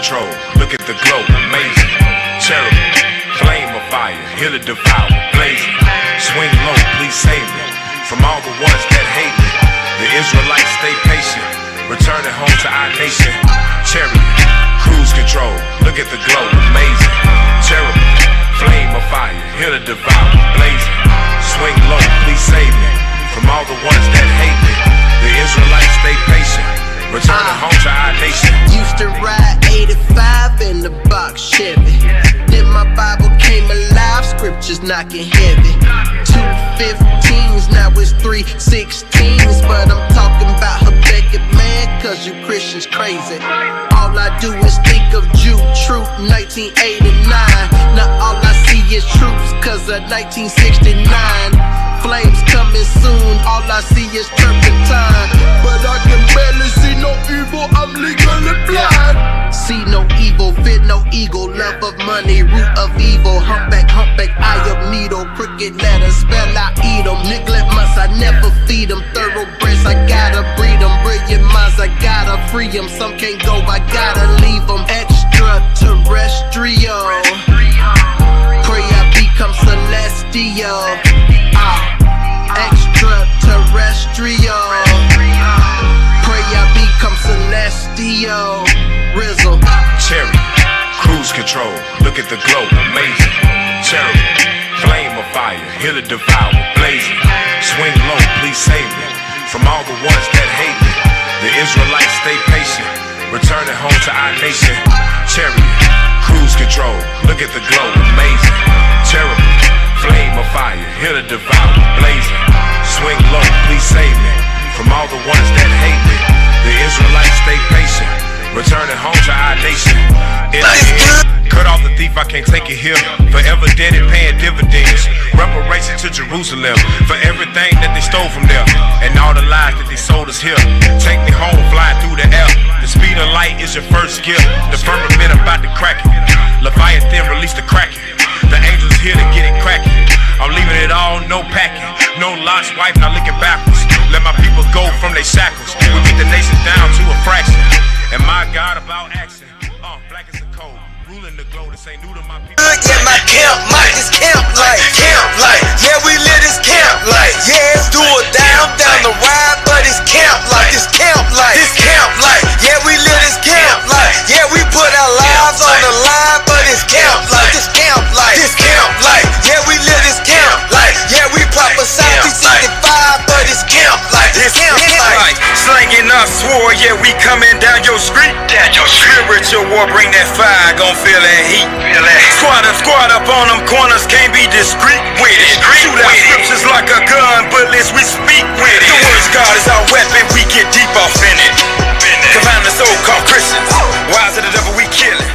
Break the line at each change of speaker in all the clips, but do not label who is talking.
control, look at the glow, amazing. Cherub, flame of fire, here to devour, blazing. Swing low, please save me from all the ones that hate me. The Israelites stay patient, returning home to our nation. Chariot, cruise control, look at the glow, amazing. Cherub, flame of fire, here to devour, blazing. Swing low, please save me from all the ones that hate me. The Israelites stay patient, returning home to our nation.
Used to ride 85 in the box Chevy. Then my Bible came alive, scriptures knocking heavy. 215s, now it's 316s. But I'm talking about Habakkuk, man, cause you Christians crazy. All I do is think of Jude Troop 1989. Now all I see is troops cause of 1969. Flames coming soon, all I see is turpentine. But I can barely see no evil, I'm legally blind. See no evil, fit no ego, love of money, root of evil. Humpback, eye of needle, crooked letters, spell I eat them. Neglect must, I never feed them. Thoroughbreds, I gotta breed them. Brilliant minds, I gotta free them. Some can't go, I gotta leave them. Extraterrestrial, pray I become celestial. Extraterrestrial, pray I become celestial. Rizzle,
Cherry, cruise control, look at the glow, amazing. Cherry, flame of fire, here to devour, blazing. Swing low, please save me from all the ones that hate me. The Israelites stay patient, returning home to our nation. Cherry, cruise control, look at the glow, amazing. Cherry, flame of fire, here to devour, blazing. Swing low, please save me from all the ones that hate me. The Israelites stay patient, returning home to our nation. In the end, cut off the thief, I can't take it here. Forever dead and paying dividends. Reparation to Jerusalem for everything that they stole from there, and all the lies that they sold us here. Take me home, flying through the air. The speed of light is your first gift. The firmament about to crack it. Leviathan release the kraken. The angels here to get it cracking. I'm leaving it all, no packing. No lost wife, not looking backwards. Let my people go from their shackles. We beat the nation down to a fraction. And my God about action. Black as a cold, ruling the globe. This ain't new to my people.
Yeah, my camp light is camp light. Yeah, we lit this camp light. Yeah, do it down the ride, but it's camp light. This camp light. Yeah, we lit this camp light. Yeah, we put our lives on the line, but it's camp light. This camp light. Yeah, we lit this camp light. Yeah, we prophesy 365, but it's camp light. This camp light.
Slanging our sword, yeah, we coming down your street. Spiritual war, bring that fire, gon' feel that heat. Squad up on them corners, can't be discreet with it. Shoot out scriptures like a gun, bullets, we speak with it. The word's God is our weapon, we get deep off in it. Confound the so-called Christians, wise of the devil, we killin'.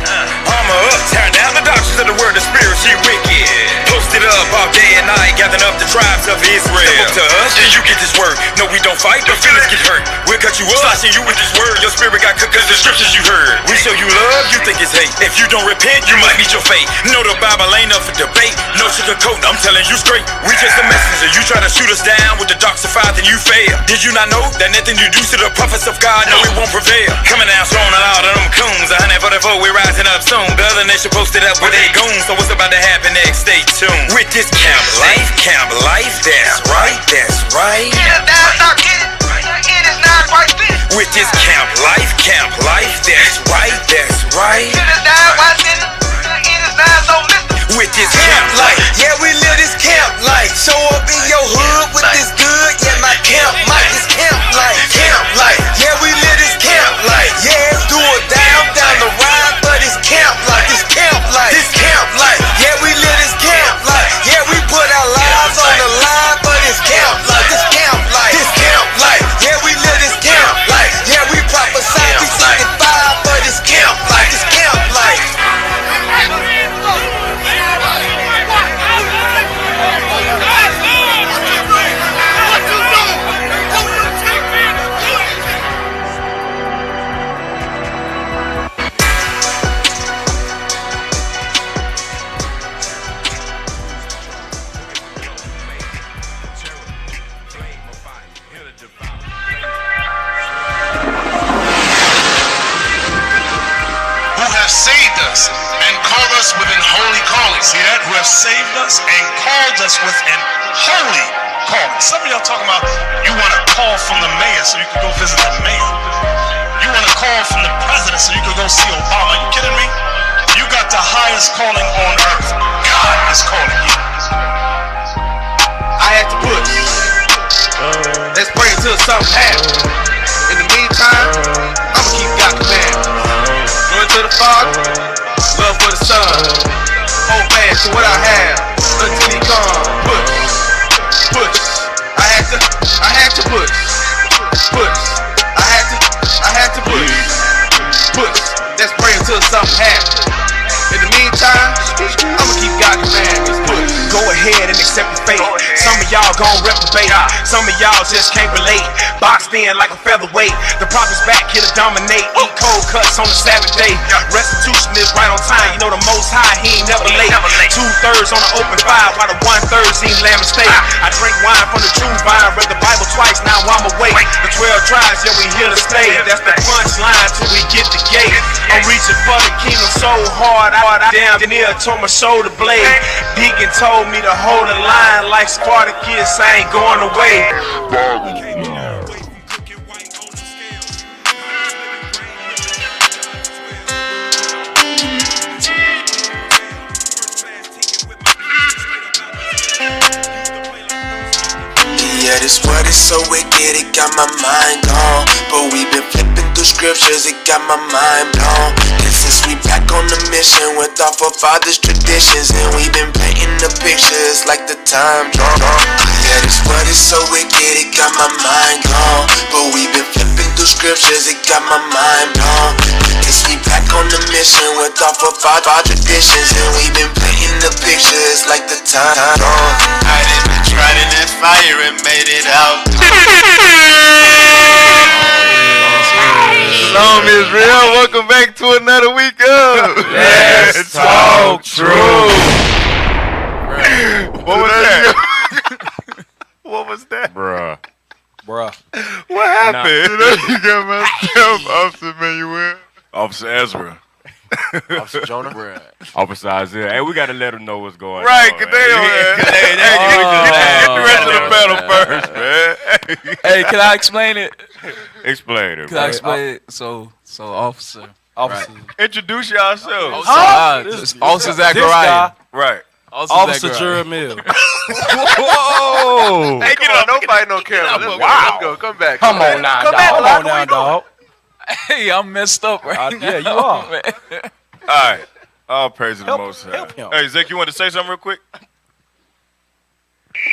Armor up, tearing down the doctrines of the word, the spirit, she wicked. Posted up all day and night, gathering up the tribes of Israel. To us, did you get this word? No, we don't fight, but feelings get hurt. We'll cut you up, slashing you with this word. Your spirit got cooked cause the scriptures you heard. We show you love, you think it's hate. If you don't repent, you might meet your fate. No, the Bible ain't up for debate. No sugarcoat, I'm telling you straight. We just a messenger. You try to shoot us down with the dark side, then you fail. Did you not know that nothing you do to the prophets of God, no, it won't prevail. Coming down strong on all of them coons. 144, we rising up soon. The other nation posted up with their goons. So what's about to happen next? Stay tuned. With this camp life, that's right. With this camp life, that's right. With this camp life,
yeah, we live this camp life. Show up in your hood with this good, yeah, my camp life is camp life. Yeah, we live this camp life. Yeah, do it down the ride, but it's camp life. This camp life. Yeah, we live this camp life. Yeah, we put our lives on the line, but it's camp life. This camp life. Yeah, we live this camp life. Yeah, we prophesy 365, but it's camp life. This camp
us with an holy calling. See that? Who have saved us and called us with an holy calling. Some of y'all talking about you want a call from the mayor so you can go visit the mayor. You want a call from the president so you can go see Obama. Are you kidding me? You got the highest calling on earth. God is calling you.
I had to push. Let's pray until something happens. In the meantime, I'ma keep God commandments. Glory to the Father, love for the Son. Hold fast to what I have until He comes. Push. I had to push. I had to push. Let's pray until something happens. In the meantime, I'ma keep God commandments. Push.
Go ahead and accept your fate. Some of y'all gon' reprobate. Some of y'all just can't relate. Boxed in like a featherweight. The prophet's back here to dominate. Eat cold cuts on the Sabbath day. Restitution is right on time. You know the Most High, He ain't never late. 2/3 on the open fire, while the 1/3 seem lamb and steak. I drink wine from the true vine. Read the Bible twice, now I'm awake. The 12 tribes, yeah, we here to stay. That's the punchline till we get the gate. I'm reaching for the kingdom so hard, I damn near tore my shoulder blade. Deacon told me to hold the line like Spartacus, I ain't going away.
Yeah, this what is so wicked, it got my mind gone. But we been flipping through scriptures, it got my mind blown. And since we back on the mission with our forefathers' traditions, and we been painting the pictures like the time drawn. Yeah, this what is so wicked, it got my mind gone. But we been flipping through scriptures, it got my mind blown. Since we back on the mission with our forefathers' traditions, and we been painting the pictures like the time drawn. I done been tried in that fire and made it out.
Shalom Israel, welcome back to another week of
Let's Talk Truth.
What was that? What was that?
Bruh.
What happened? You got myself, Officer Manuel.
Officer Ezra.
Officer Jonah.
Officer Isaiah. Hey, we gotta let them know what's going
Right,
on.
cause they don't get the rest of the battle first, man.
Hey, can I explain it?
Explain it,
Can I explain it? So officer.
Introduce yourselves.
Officer Zachariah.
Right.
Officer Jeremiah.
Whoa!
Hey, get on, nobody no camera. Let's go. Come back.
Come on now,
Come back. Come on now, dog.
Hey, I'm messed up right now.
Yeah, you are.
Man.
All right. All praise to the Most High.
help him.
Hey, Zach, you want to say something real quick?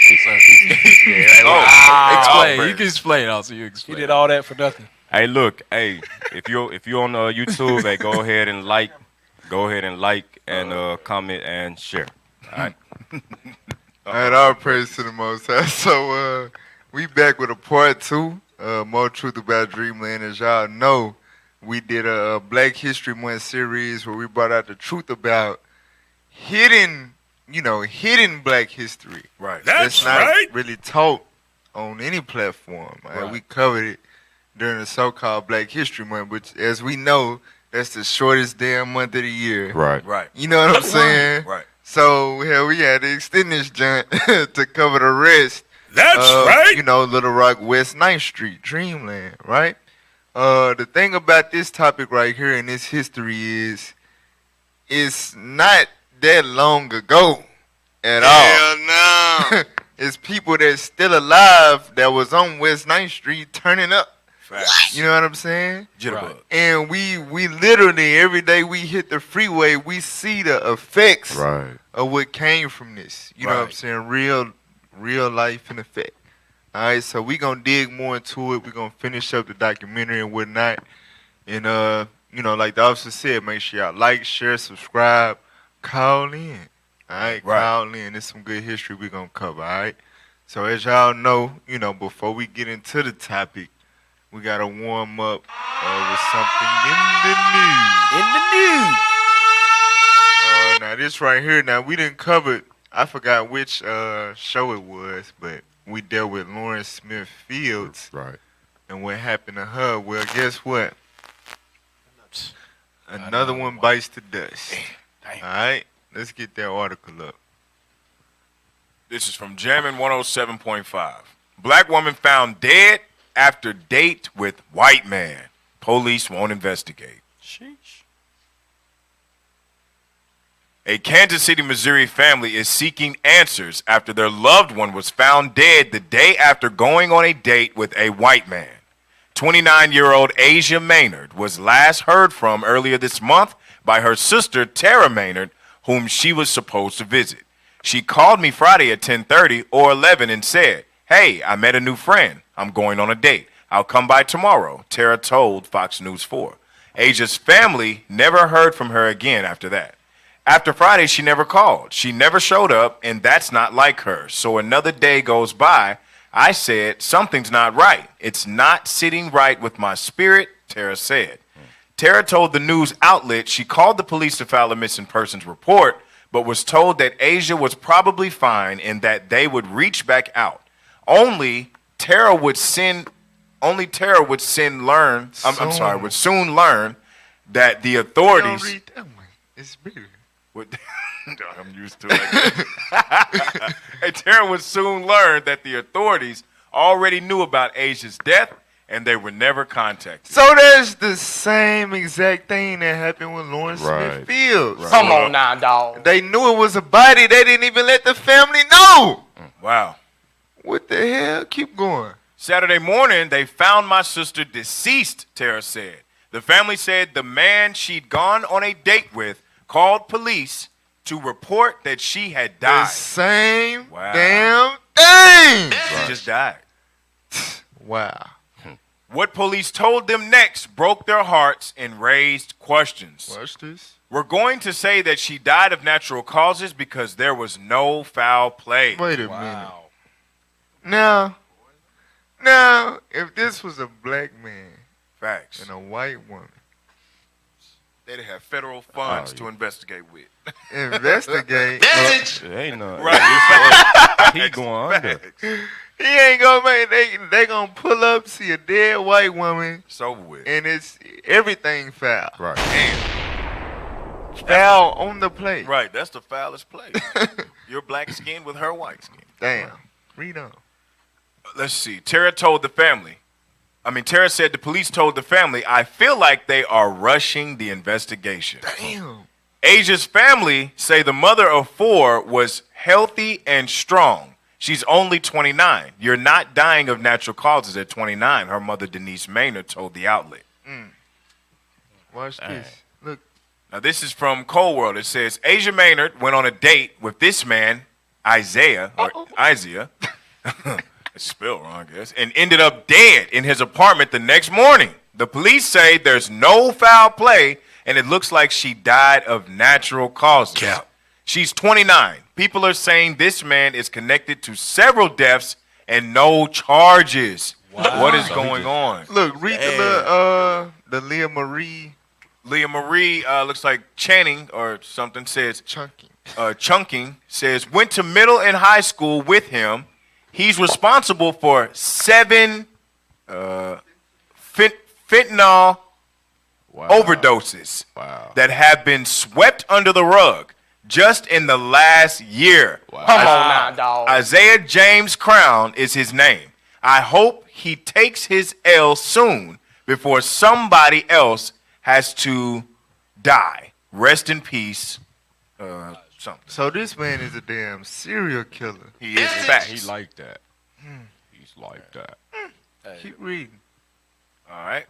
Explain. You can explain also. You explain.
He did all that for nothing.
Hey, look. Hey, if you're on YouTube, hey, go ahead and like. Go ahead and like and comment and share. All right.
All right, all praise to the Most High. So, we back with a part 2. More truth about Dreamland. As y'all know, we did a Black History Month series where we brought out the truth about hidden Black history.
Right.
That's not really taught on any platform. Right. We covered it during the so-called Black History Month, which, as we know, that's the shortest damn month of the year.
Right.
You know what I'm saying?
Right.
So, hell, we had to extend this joint to cover the rest.
That's right.
Little Rock, West 9th Street, Dreamland, right? The thing about this topic right here in this history is it's not that long ago at all.
Hell no.
It's people that's still alive that was on West 9th Street turning up.
Facts.
You know what I'm saying?
Jitterbug.
And we literally, every day we hit the freeway, we see the effects of what came from this. You know what I'm saying? Real life in effect. All right, so we gonna dig more into it. We gonna finish up the documentary and whatnot. And like the officer said, make sure y'all like, share, subscribe, call in. All right, call in. There's some good history we gonna cover. All right. So as y'all know, before we get into the topic, we gotta warm up with something in the news. Now this right here. Now we didn't cover. I forgot which show it was, but we dealt with Lawrence Smith Fields.
Right.
And what happened to her. Well, guess what? Another one bites the dust. All right, let's get that article up.
This is from Jammin' 107.5. Black woman found dead after date with white man. Police won't investigate.
Sheesh.
A Kansas City, Missouri family is seeking answers after their loved one was found dead the day after going on a date with a white man. 29-year-old Asia Maynard was last heard from earlier this month by her sister, Tara Maynard, whom she was supposed to visit. She called me Friday at 10:30 or 11 and said, "Hey, I met a new friend. I'm going on a date. I'll come by tomorrow," Tara told Fox News 4. Asia's family never heard from her again after that. After Friday, she never called. She never showed up, and that's not like her. So another day goes by. I said, something's not right. It's not sitting right with my spirit, Tara said. Tara told the news outlet she called the police to file a missing persons report, but was told that Asia was probably fine and that they would reach back out. Only Tara would soon learn that the authorities.
Don't read that one. It's bigger.
I'm used to it. And Tara would soon learn that the authorities already knew about Asia's death and they were never contacted.
So there's the same exact thing that happened with Lawrence Smith Fields.
Right. Come on now, dog.
They knew it was a body. They didn't even let the family know.
Wow.
What the hell? Keep going.
Saturday morning, they found my sister deceased, Tara said. The family said the man she'd gone on a date with called police to report that she had died.
The same damn thing.
She just died.
Wow.
What police told them next broke their hearts and raised questions.
Questions?
We're going to say that she died of natural causes because there was no foul play.
Wait a minute. Now, if this was a black man
Facts.
and a white woman,
they'd have federal funds to investigate with.
Investigate?
Ain't no.
Right.
He going under.
He ain't gonna make. They gonna pull up, see a dead white woman.
It's over with.
And it's everything foul.
Right.
Damn.
Foul on the plate.
Right. That's the foulest play. Your black skin with her white skin.
Damn. Read on.
Let's see. Tara said the police told the family, I feel like they are rushing the investigation.
Damn.
Asia's family say the mother of 4 was healthy and strong. She's only 29. You're not dying of natural causes at 29, her mother Denise Maynard told the outlet.
Watch this. Look.
Now this is from Cold World. It says, Asia Maynard went on a date with this man, Isaiah. It's spelled wrong, I guess, and ended up dead in his apartment the next morning. The police say there's no foul play, and it looks like she died of natural causes.
Cap.
She's 29. People are saying this man is connected to several deaths and no charges. Wow. What is going on?
Look, read the Leah Marie.
Leah Marie looks like Channing or something says. Chunking says went to middle and high school with him. He's responsible for 7 fentanyl overdoses that have been swept under the rug just in the last year.
Wow. Come on now, dog.
Isaiah James Crown is his name. I hope he takes his L soon before somebody else has to die. Rest in peace. Something.
So this man is a damn serial killer.
He is facts.
He like that. He's like that.
Keep reading.
All right.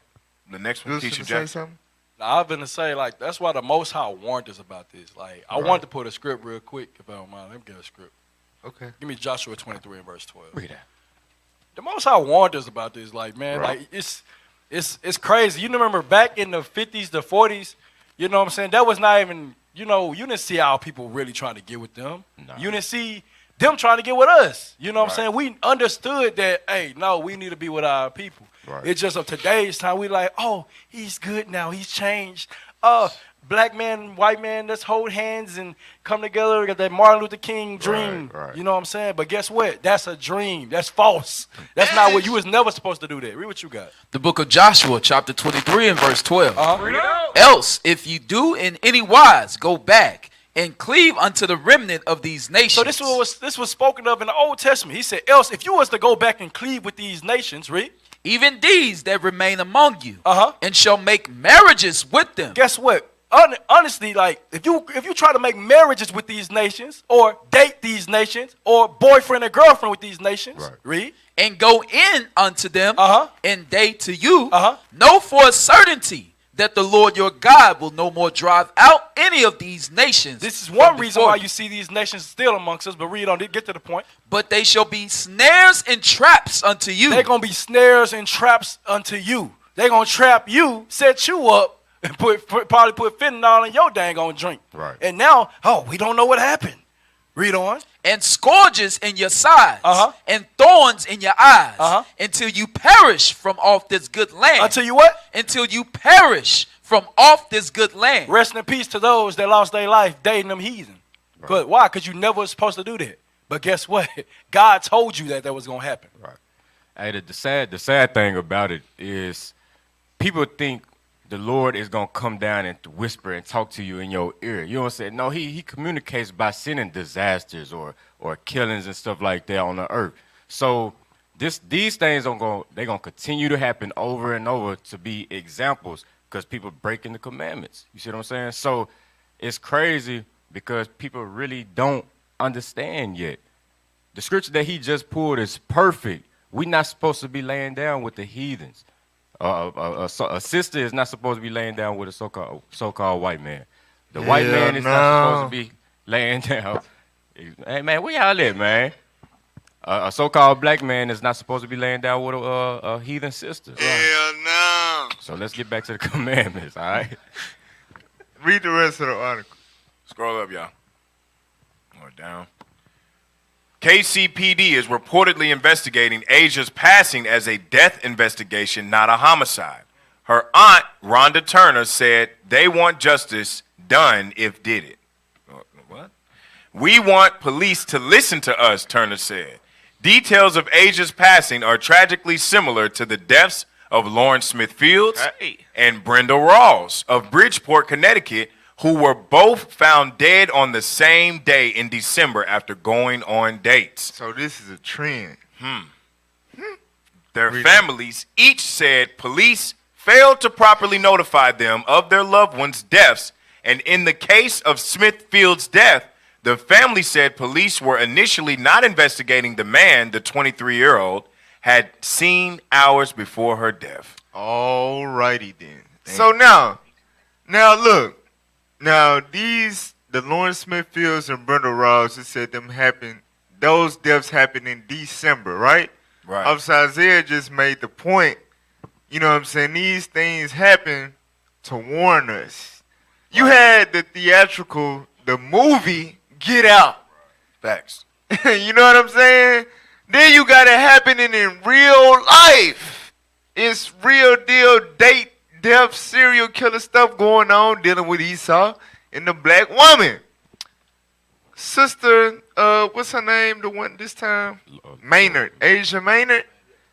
The next one, Keisha
say
Jackson.
something?
Now, I've been to say, like, that's why the Most High warned us about this. Like, I wanted to put a script real quick, if I don't mind. Let me get a script.
Okay.
Give me Joshua 23 and verse 12.
Read that.
The Most High warned us about this. Like, man, like, it's crazy. You remember back in the 50s, the 40s, you know what I'm saying? That was not even, you didn't see how people really trying to get with them. No. You didn't see them trying to get with us. You know what I'm saying? We understood that, hey, no, we need to be with our people. Right. It's just of today's time, we like, oh, he's good now. He's changed. Black man, white man, let's hold hands and come together. We got that Martin Luther King dream. Right. You know what I'm saying? But guess what? That's a dream. That's false. That's not what you was never supposed to do that. Read what you got.
The book of Joshua, chapter 23 and verse 12.
Read it out.
Else, if you do in any wise go back and cleave unto the remnant of these nations.
So this was spoken of in the Old Testament. He said, else if you was to go back and cleave with these nations, read.
Even these that remain among you,
Uh-huh.
and shall make marriages with them.
Guess what? Honestly, like if you try to make marriages with these nations, or date these nations, or boyfriend or girlfriend with these nations, read.
And go in unto them,
Uh-huh.
and they to you,
Uh-huh.
know for a certainty that the Lord your God will no more drive out any of these nations.
This is one
from
reason
before
why
you.
you see these nations still amongst us, but read on, get to the point.
But they shall be snares and traps unto you.
They're going to be snares and traps unto you. They're going to trap you, set you up, and probably put fentanyl in your dang on drink.
Right.
And now, we don't know what happened. Read on.
And scourges in your sides,
Uh-huh.
and thorns in your eyes,
Uh-huh.
until you perish from off this good land.
Until you what?
Until you perish from off this good land.
Rest in peace to those that lost their life dating them heathen. But why? Because you never was supposed to do that. But guess what? God told you that was going to happen.
Right. Hey, the sad thing about it is people think the Lord is going to come down and whisper and talk to you in your ear. You know what I'm saying? No, he communicates by sending disasters or killings and stuff like that on the earth. So these things they're going to continue to happen over and over to be examples because people breaking the commandments. You see what I'm saying? So it's crazy because people really don't understand yet. The scripture that he just pulled is perfect. We're not supposed to be laying down with the heathens. A sister is not supposed to be laying down with a so-called white man. The white man is not supposed to be laying down. Hey, man, where y'all at, man? A so-called black man is not supposed to be laying down with a heathen sister.
Hell no.
So let's get back to the commandments, all right?
Read the rest of the article.
Scroll up, y'all. Or down. KCPD is reportedly investigating Asia's passing as a death investigation, not a homicide. Her aunt, Rhonda Turner, said they want justice done if did it. What? We want police to listen to us, Turner said. Details of Asia's passing are tragically similar to the deaths of Lawrence Smith Fields and Brenda Rawls of Bridgeport, Connecticut, who were both found dead on the same day in December after going on dates.
So this is a trend.
Their families each said police failed to properly notify them of their loved ones' deaths, and in the case of Smithfield's death, the family said police were initially not investigating the man the 23-year-old had seen hours before her death.
All righty then. So now look. Now, the Lawrence Smith Fields and Brenda Rawls, it said those deaths happened in December, right?
Right.
Officer Isaiah just made the point, you know what I'm saying, these things happen to warn us. You had the movie Get Out.
Facts.
You know what I'm saying? Then you got it happening in real life. It's real deal death, serial killer stuff going on, dealing with Esau and the black woman. Sister, what's her name? The one this time? Maynard, Asia Maynard.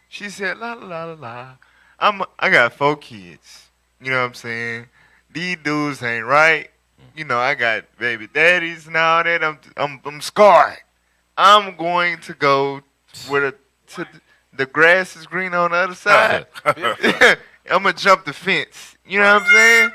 She said, la la la la. I got 4 kids. You know what I'm saying? These dudes ain't right. You know, I got baby daddies and all that. I'm scarred. I'm going to go to the grass is green on the other side. I'm going to jump the fence. You know what I'm saying?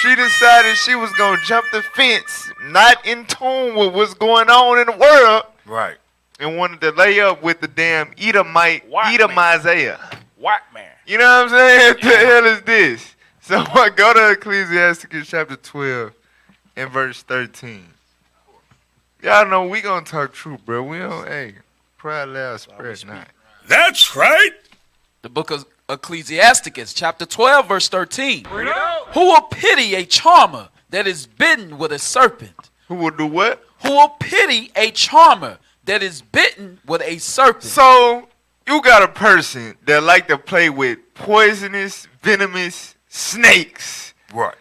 She decided she was going to jump the fence, not in tune with what's going on in the world.
Right.
And wanted to lay up with the damn Edomite, Isaiah.
White man.
You know what I'm saying? What the hell is this? So I go to Ecclesiasticus chapter 12 and verse 13. Y'all know we going to talk truth, bro. We don't, cry loud, spread not.
That's right.
The book of Ecclesiasticus, chapter 12, verse 13. Who will pity a charmer that is bitten with a serpent?
Who will do what?
Who will pity a charmer that is bitten with a serpent?
So, you got a person that like to play with poisonous, venomous snakes.
Right.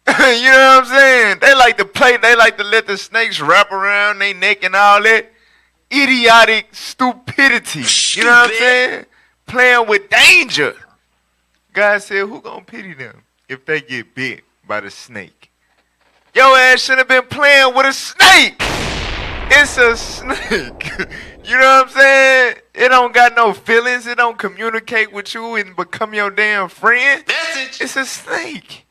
You know what I'm saying? They like to let the snakes wrap around their neck and all that. Idiotic stupidity. You know what I'm saying? Playing with danger. God said, who gonna pity them if they get bit by the snake. Your ass should have been playing with a snake. It's a snake. You know what I'm saying? It don't got no feelings. It don't communicate with you and become your damn friend. It's a snake.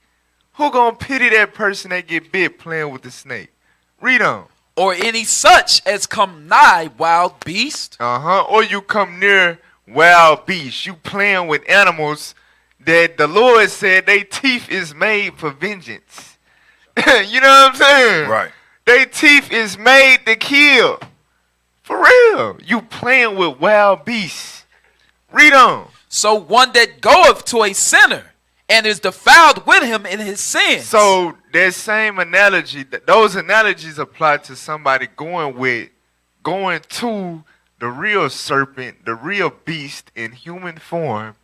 Who gonna pity that person that get bit playing with the snake? Read on.
Or any such as come nigh wild beast.
Or you come near wild beasts. You playing with animals that the Lord said they teeth is made for vengeance. You know what I'm saying?
Right.
They teeth is made to kill. For real. You playing with wild beasts. Read on.
So one that goeth to a sinner and is defiled with him in his sins.
So that same analogy, those analogies apply to somebody going to the real serpent, the real beast in human form,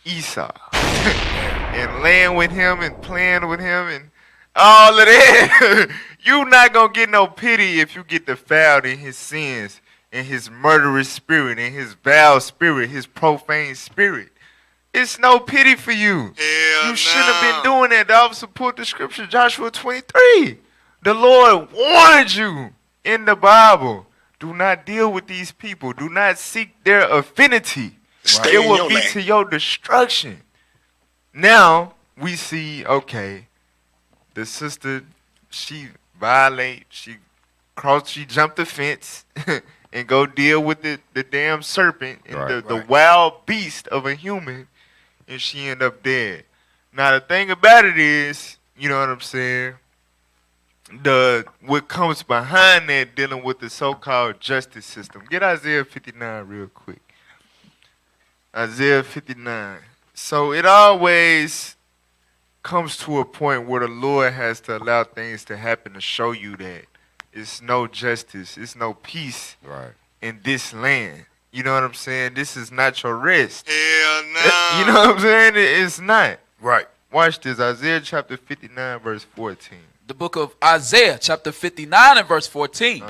Esau. And laying with him and playing with him and all of that. You not going to get no pity if you get defiled in his sins, in his murderous spirit, in his vile spirit, his profane spirit. It's no pity for you. You shouldn't have been doing that. The officer put the scripture, Joshua 23. The Lord warned you in the Bible. Do not deal with these people. Do not seek their affinity.
Stay
It
in
will
your
be
lane.
to your destruction. Now, we see, okay, the sister, she jumped the fence and go deal with the damn serpent and the wild beast of a human, and she end up dead. Now, the thing about it is, you know what I'm saying, what comes behind that dealing with the so-called justice system. Get Isaiah 59 real quick. Isaiah 59. So it always comes to a point where the Lord has to allow things to happen to show you that it's no justice, it's no peace in this land. You know what I'm saying? This is not your rest.
Hell no.
You know what I'm saying? It's not.
Right.
Watch this. Isaiah chapter 59, verse 14.
The book of Isaiah, chapter 59 and verse 14.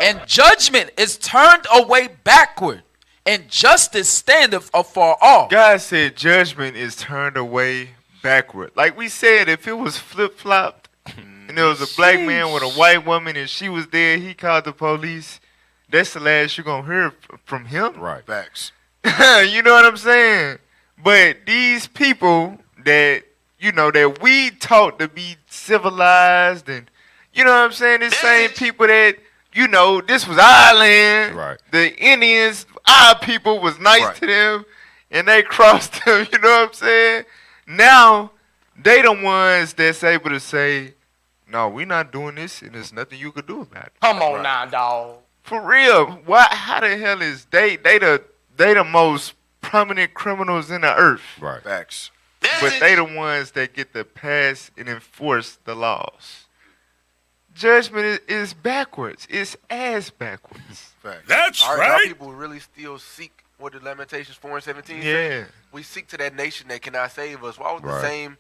And judgment is turned away backward, and justice standeth afar off.
God said judgment is turned away backward. Like we said, if it was flip-flopped, and there was a black man with a white woman, and she was there, he called the police, that's the last you're going to hear from him.
Right. Facts.
You know what I'm saying? But these people that, you know, that we taught to be civilized and, you know what I'm saying, the same people that, you know, this was our land.
Right.
The Indians, our people was nice to them, and they crossed them, you know what I'm saying? Now, they the ones that's able to say, no, we're not doing this, and there's nothing you could do about it.
Come on now, dog.
For real, why? How the hell is they the most prominent criminals in the earth?
Right. Facts.
But they the ones that get to pass and enforce the laws. Judgment is backwards. It's ass backwards.
Facts.
That's
Our
right.
people really still seek what the Lamentations 4 and 17
Yeah.
say? We seek to that nation that cannot save us. Why was the same?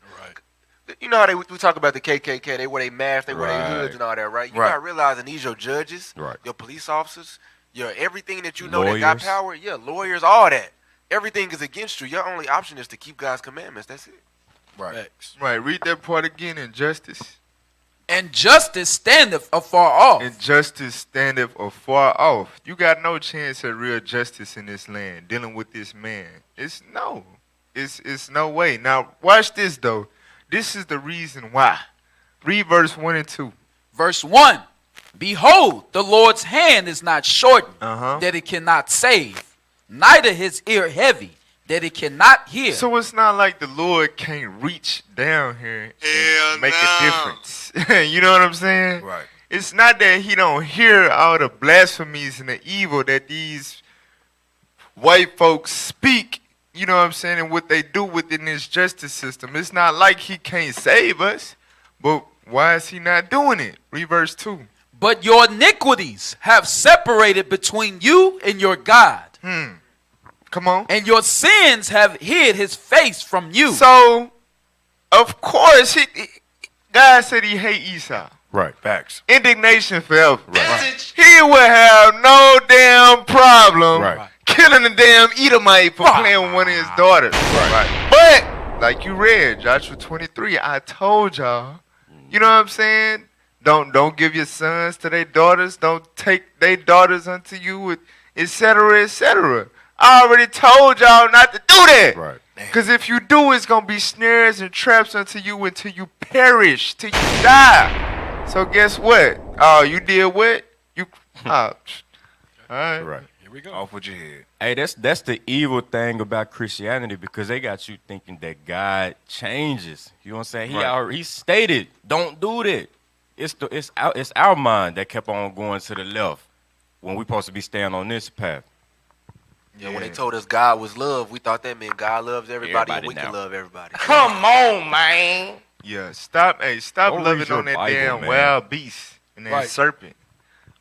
You know how we talk about the KKK? They wear their masks, they wear their hoods and all that, right? You're not realizing these your judges, your police officers, your everything that you know that got power. Yeah, lawyers, all that. Everything is against you. Your only option is to keep God's commandments. That's it.
Right.
Right. Read that part again. Injustice.
And justice standeth afar off.
And justice standeth afar off. You got no chance at real justice in this land dealing with this man. It's no way. Now watch this though. This is the reason why. Read verse 1 and 2.
Verse 1. Behold, the Lord's hand is not shortened, that it cannot save, neither his ear heavy, that it cannot hear.
So it's not like the Lord can't reach down here and make a difference. You know what I'm saying?
Right.
It's not that he don't hear all the blasphemies and the evil that these white folks speak, you know what I'm saying, and what they do within this justice system. It's not like he can't save us, but why is he not doing it? Read verse 2.
But your iniquities have separated between you and your God.
Come on.
And your sins have hid his face from you.
So, of course, God said he hate Esau.
Right. Facts.
Indignation forever. Right. He would have no damn problem killing a damn Edomite for playing with one of his daughters.
Right.
But, like you read Joshua 23. I told y'all. You know what I'm saying? Don't give your sons to their daughters. Don't take their daughters unto you, with etc. etc. I already told y'all not to do that.
Right.
Because if you do, it's gonna be snares and traps unto you until you perish, till you die. So guess what? Oh, you did what? You. All right.
Right.
Here we go.
Off with your head.
Hey, that's the evil thing about Christianity, because they got you thinking that God changes. You know what I'm saying? He stated, don't do that. It's our mind that kept on going to the left when we supposed to be staying on this path.
Yeah, when they told us God was love, we thought that meant God loves everybody and we can love everybody.
Come on, man.
Yeah, stop
Go
loving
read your
on that
Bible,
damn
man.
wild beast and that serpent.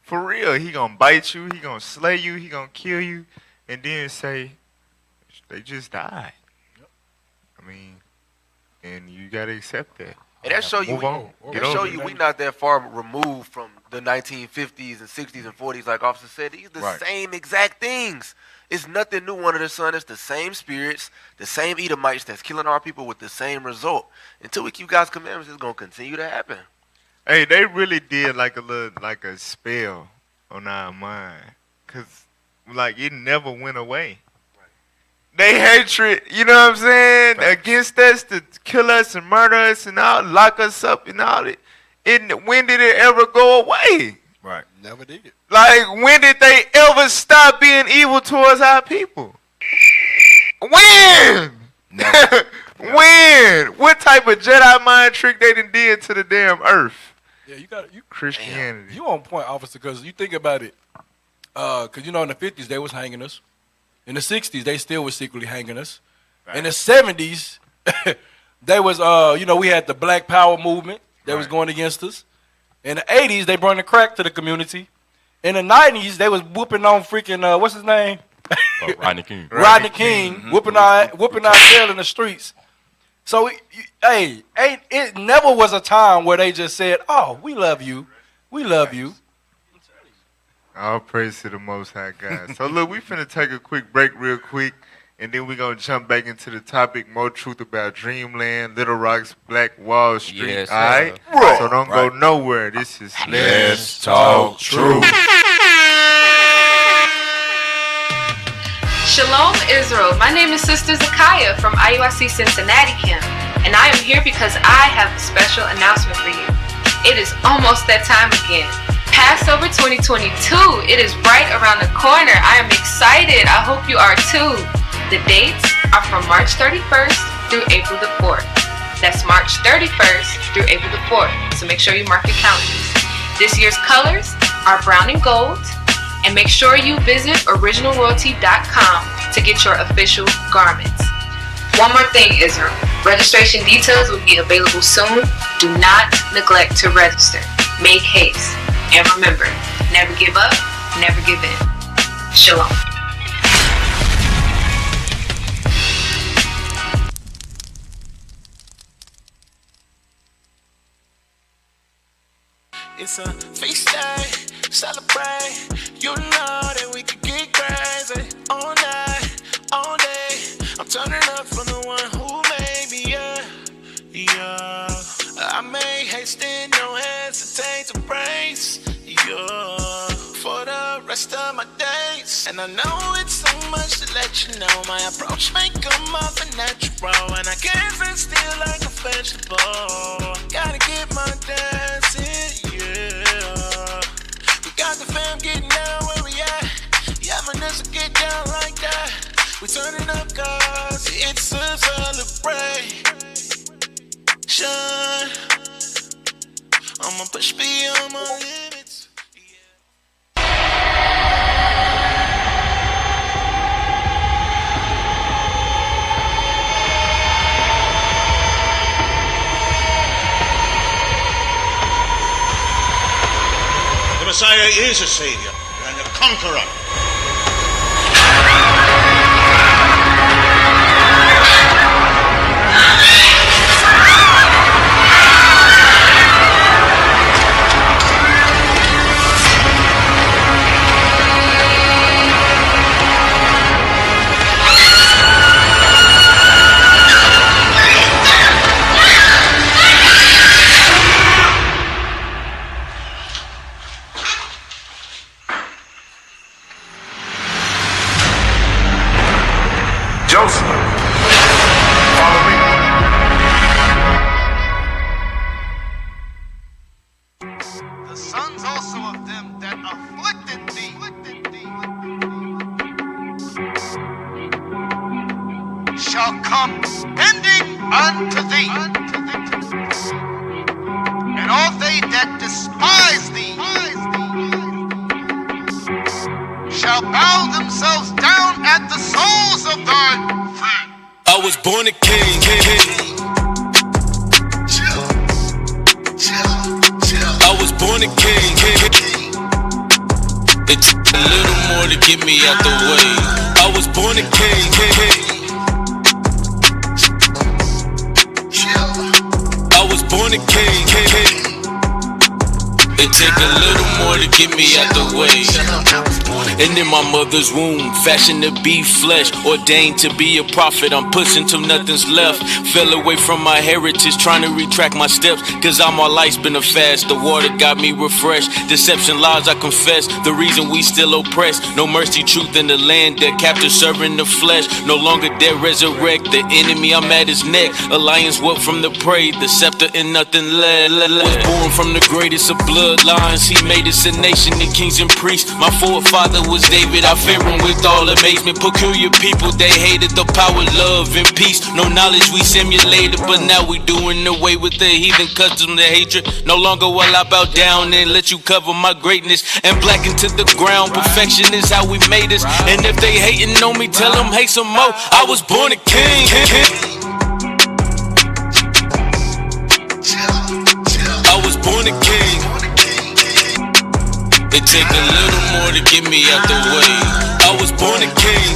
For real, he gonna bite you, he gonna slay you, he gonna kill you, and then say, they just died. I mean, and you gotta accept that.
And that show you, we not that far removed from the 1950s and 60s and 40s, like Officer said. These are the same exact things. It's nothing new under the sun. It's the same spirits, the same Edomites that's killing our people with the same result. Until we keep God's commandments, it's gonna continue to happen.
Hey, they really did like a spell on our mind, cause like it never went away. They hatred, you know what I'm saying, against us to kill us and murder us and all, lock us up and all it. When did it ever go away?
Right.
Never did it.
Like, when did they ever stop being evil towards our people? When?
Never.
When? What type of Jedi mind trick they done did to the damn earth?
Yeah, you got
Christianity.
You on point, officer, because you think about it. Because, you know, in the 50s, they was hanging us. In the 60s, they still was secretly hanging us. Right. In the 70s, they was, you know, we had the Black Power movement that was going against us. In the 80s, they brought the crack to the community. In the 90s, they was whooping on freaking, what's his name?
Rodney King.
Rodney King, whooping our tail in the streets. So, it never was a time where they just said, oh, we love you. We love you.
All praise to the Most High God. So, look, we finna take a quick break real quick, and then we're going to jump back into the topic, more truth about Dreamland, Little Rock's Black Wall Street.
Yes,
all right? So don't go nowhere. This is
Let's Talk Truth.
Shalom, Israel. My name is Sister Zakaya from IUIC Cincinnati Camp, and I am here because I have a special announcement for you. It is almost that time again. Passover 2022, it is right around the corner. I am excited. I hope you are too. The dates are from March 31st through April the 4th. That's March 31st through April the 4th. So make sure you mark your calendars. This year's colors are brown and gold. And make sure you visit originalroyalty.com to get your official garments. One more thing, Israel. Registration details will be available soon. Do not neglect to register. Make haste. And remember, never give up, never give in. Shalom.
It's a feast day, celebrate. You know that we could get crazy all night, all day. I'm turning up for the one who made me, yeah. I may haste and don't hesitate to praise, yeah, for the rest of my days. And I know it's so much to let you know. My approach may come off a natural, and I guess it's still like a vegetable. Gotta get my dancing, yeah. We got the fam getting down where we at. Yeah, Vanessa get down like that. We turning up cause it's a celebration. I'ma push beyond my limits.
The Messiah is a savior and a conqueror.
shall come bending unto thee, and all they that despise thee shall bow themselves down at the soles of thy feet.
I was born a king. I was born a king. It took a little more to get me out the way. I was born a king. I was born a king. It take a little more to get me out the way. And in my mother's womb, fashioned to be flesh, ordained to be a prophet. I'm pushing till nothing's left. Fell away from my heritage, trying to retract my steps. Cause all my life's been a fast. The water got me refreshed. Deception, lies, I confess. The reason we still oppressed. No mercy, truth in the land. Dead captive serving the flesh. No longer dead, resurrect. The enemy, I'm at his neck. Alliance what from the prey. The scepter and nothing less. Was born from the greatest of bloodlines. He made us a nation of kings and priests. My forefather was David, I fear him with all amazement. Peculiar people, they hated the power, love, and peace. No knowledge we simulated, but now we doing away with the heathen customs, the hatred. No longer will I bow down and let you cover my greatness and blacken to the ground. Perfection is how we made us. And if they hating on me, tell them hate some more. I was born a king. I was born a king. It take a little more to get me out the way. I was born a king.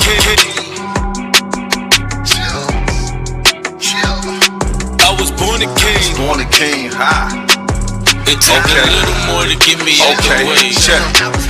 I was born a king.
Born a king, ha.
It take a little more to get me out the way.
Check.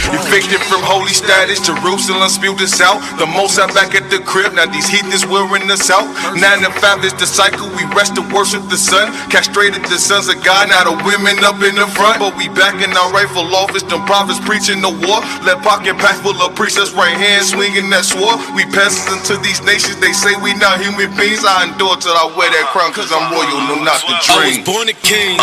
Evicted from holy status, Jerusalem spewed us out. The most out back at the crib, now these heathens wearing us out. 9 to 5 is the cycle, we rest to worship the sun. Castrated the sons of God, now the women up in the front. But we back in our rightful office, them prophets preaching the war. Let pocket pack full of preachers, right hand swinging that sword. We passes into these nations, they say we not human beings. I endure till I wear that crown, cause I'm royal, no not the dream.
I was born a king.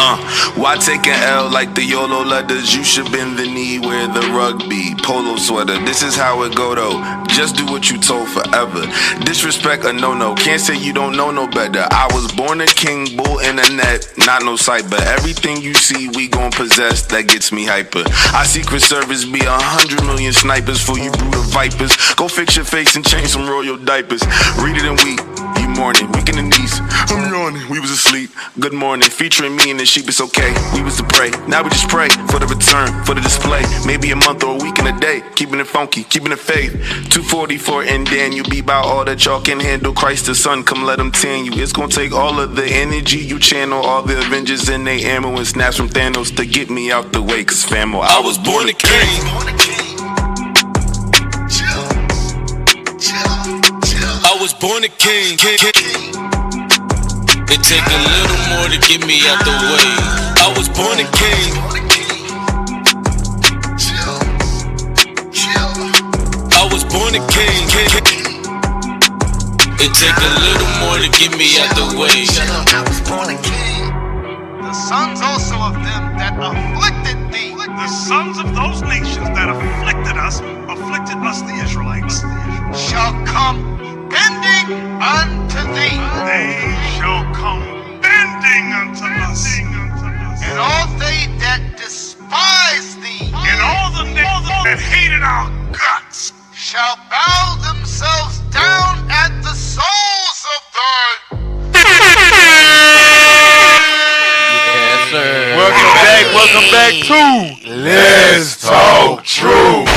Why take an L like the YOLO letters? You should bend the knee where the rugby polo sweater. This is how it go though. Just do what you told forever. Disrespect a no-no. Can't say you don't know no better. I was born a king, bull in a net, not no sight. But everything you see, we gon' possess. That gets me hyper. Our Secret Service be 100 million snipers for you brutal vipers. Go fix your face and change some royal diapers. Read it and weep. You mourning, weak in the knees. I'm yawning. We was asleep. Good morning. Featuring me and the sheep. It's okay. We was to pray. Now we just pray for the return, for the display. Maybe a month or a week and a day. Keeping it funky, keeping it faith. 244 and then you be about all that y'all can handle. Christ the Son, come let him tan you. It's gonna take all of the energy you channel. All the Avengers and they ammo and snaps from Thanos to get me out the way. Cause famo, I was born a king.
I was born a king. It take a little more to get me out the way. I was born a king. I was born a king. It take a little more to get me out the way.
I was born a king. The sons also of them that afflicted thee.
The sons of those nations that afflicted us, the Israelites,
shall come bending unto thee.
They shall come bending unto us.
And all they that despise thee,
and all the that hated our guts,
shall bow themselves down at the soles of thy.
Yes, sir.
Welcome back to
Let's Talk Truth.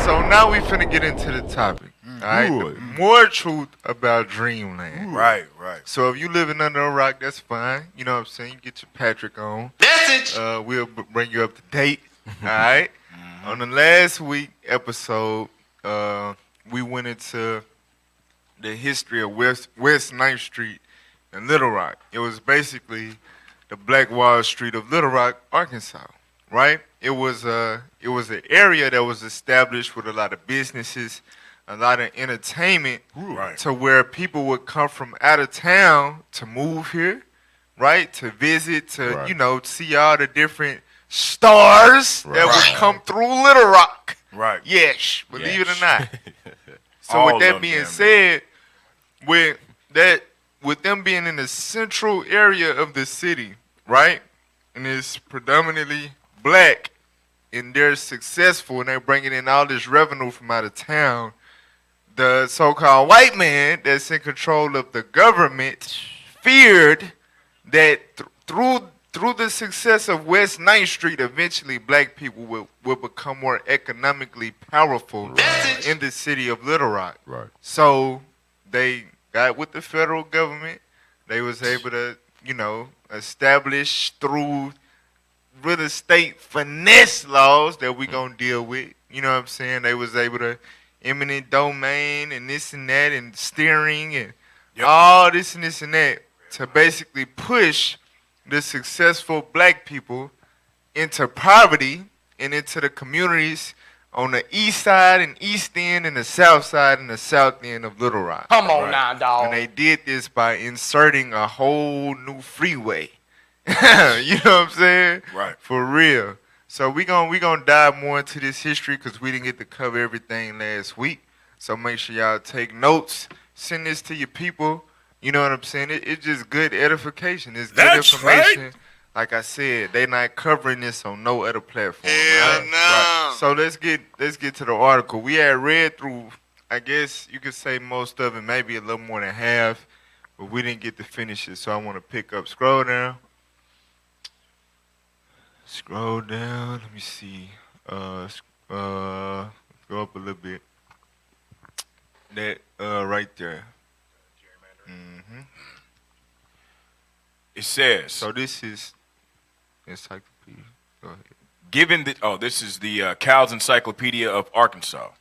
So now we finna get into the topic. Alright, more truth about Dreamland.
Right.
So if you living under a rock, that's fine. You know what I'm saying? Get your Patrick on.
Message.
We'll bring you up to date. Alright. On the last week episode, we went into the history of West 9th Street and Little Rock. It was basically the Black Wall Street of Little Rock, Arkansas. Right? It was an area that was established with a lot of businesses, a lot of entertainment, to where people would come from out of town to move here, right? To visit, to see all the different stars that would come through Little Rock.
Right.
Yes, believe it or not. So with that being said, with that with them being in the central area of the city, right, and it's predominantly black, and they're successful, and they're bringing in all this revenue from out of town, the so-called white man that's in control of the government feared that through the success of West 9th Street, eventually black people will become more economically powerful in the city of Little Rock.
Right.
So they got with the federal government. They was able to, establish through real estate finesse laws that we gonna deal with. You know what I'm saying? They was able to eminent domain and this and that and steering and all this and this and that to basically push the successful black people into poverty and into the communities on the east side and east end and the south side and the south end of Little Rock.
Come on now, dog.
And they did this by inserting a whole new freeway. You know what I'm saying?
Right.
For real. So we gonna dive more into this history because we didn't get to cover everything last week. So make sure y'all take notes. Send this to your people. You know what I'm saying? It's just good edification. It's good information. Right. Like I said, they not covering this on no other platform.
Hell
right?
no.
Right. So let's get to the article. We had read through, I guess you could say most of it, maybe a little more than half, but we didn't get to finish it. So I want to pick up. Scroll down. Scroll down. Let me see. Go up a little bit. That right there. Mm-hmm.
It says.
So this is encyclopedia. Go ahead.
This is the Cal's Encyclopedia of Arkansas.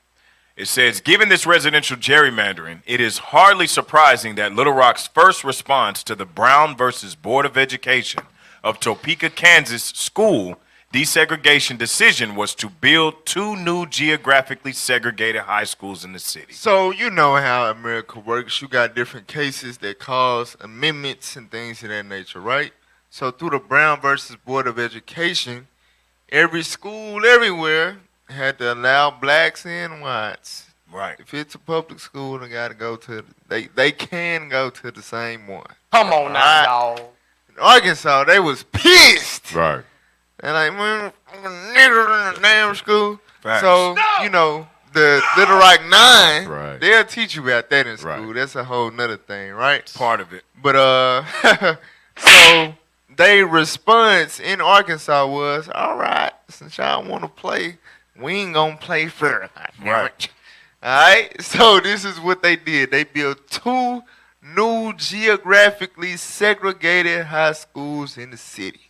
It says, given this residential gerrymandering, it is hardly surprising that Little Rock's first response to the Brown versus Board of Education of Topeka, Kansas school desegregation decision was to build 2 new geographically segregated high schools in the city.
So you know how America works. You got different cases that cause amendments and things of that nature, right? So through the Brown versus Board of Education, every school everywhere had to allow blacks and whites.
Right.
If it's a public school, they got to go to they can go to the same one.
Come on now, dog.
In Arkansas, they was pissed.
Right.
And like, man, I'm a nigger in the damn school.
Facts.
So, the Little Rock 9,
Right.
they'll teach you about that in school.
Right.
That's a whole nother thing, right?
Part of it.
But, so their response in Arkansas was, all right, since y'all want to play, we ain't going to play fair.
Right.
All right? So this is what they did. They built 2 new geographically segregated high schools in the city.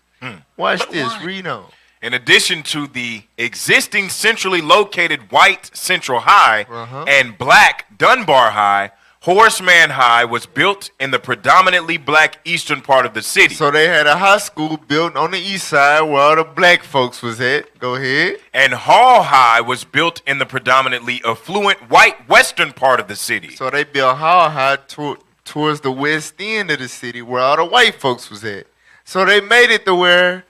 Watch this. Read on.
In addition to the existing centrally located white Central High and black Dunbar High, Horseman High was built in the predominantly black eastern part of the city.
So they had a high school built on the east side where all the black folks was at. Go ahead.
And Hall High was built in the predominantly affluent white western part of the city.
So they built Hall High towards the west end of the city where all the white folks was at. So they made it to where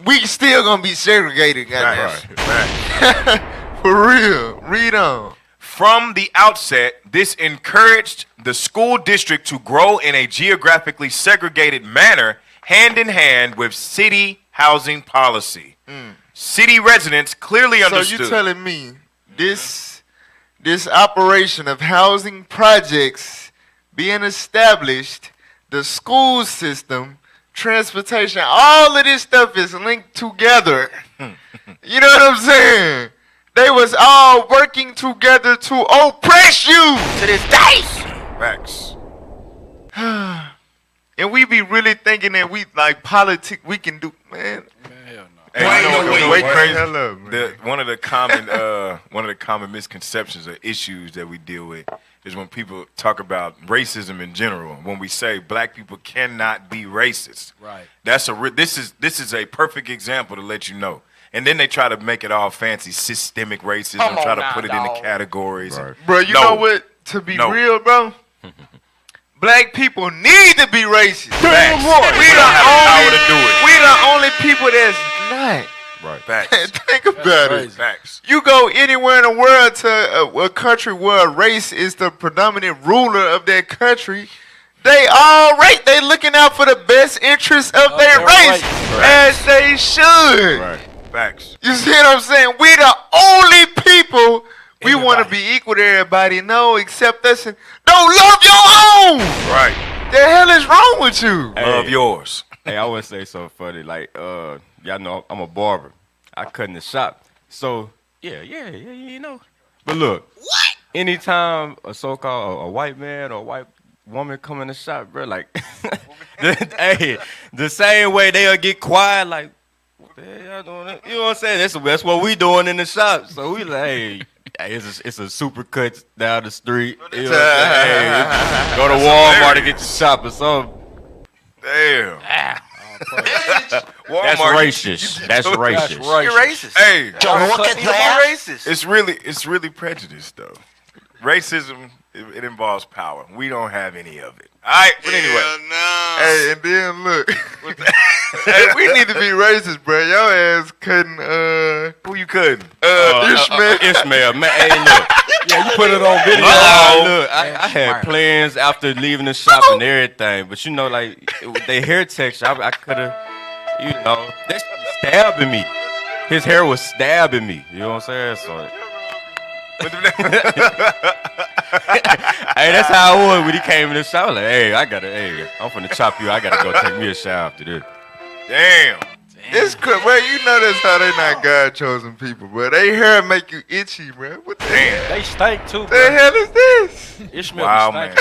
we still gonna be segregated, guys. Right. For real. Read on.
From the outset, this encouraged the school district to grow in a geographically segregated manner, hand in hand with city housing policy. City residents clearly understood.
So you telling me this operation of housing projects being established, the school system, transportation, all of this stuff is linked together. You know what I'm saying? They was all working together to oppress you to this day.
Facts.
And we be really thinking that we like politics we can do, man.
Hell no.
Hey, one of the common misconceptions or issues that we deal with is when people talk about racism in general. When we say black people cannot be racist,
right?
This is a perfect example to let you know. And then they try to make it all fancy, systemic racism, try to put it into categories.
Right. Bro, you know what? To be real, bro, black people need to be racist. We the only people that's not.
Right. Facts.
Think about it.
Facts.
You go anywhere in the world to a country where race is the predominant ruler of that country, They all right. They looking out for the best interests of their race, as they should.
Right. Facts.
You see what I'm saying? We the only people we want to be equal to everybody. No, except us and don't love your own.
Right.
The hell is wrong with you?
Love yours.
Hey, I would say something funny. Like, y'all know I'm a barber. I cut in the shop. So, yeah, you know. But look. What? Anytime a so-called a white man or a white woman come in the shop, bro, like, hey, the same way they'll get quiet, like, what the hell y'all doing? You know what I'm saying? That's what we doing in the shop. So we like, hey, it's a super cut down the street. You know what I'm saying? Hey, go to Walmart to get your shop or something.
Damn.
That's racist. That's racist.
You're racist.
Hey,
Don't look at that. Racist.
It's really prejudice though. Racism, it involves power. We don't have any of it. All right, but anyway.
Hey, and then look. Hey, we need to be racist, bro. Your ass couldn't.
Who you couldn't?
Ishmael, man. Hey, look.
Yeah, you put it on video.
Look, I had plans after leaving the shop and everything, but you know, like with their hair texture, I could have, you know, that's stabbing me. His hair was stabbing me. You know what I'm saying? So. Hey, that's how I was when he came in the shower. Like, hey, I'm finna chop you. I gotta go take me a shower after this.
Damn.
It's bro, you know that's how they not God chosen people, bro. They hair make you itchy, bro. What the hell?
They stink too, bro.
The hell is this?
Ishmael
man.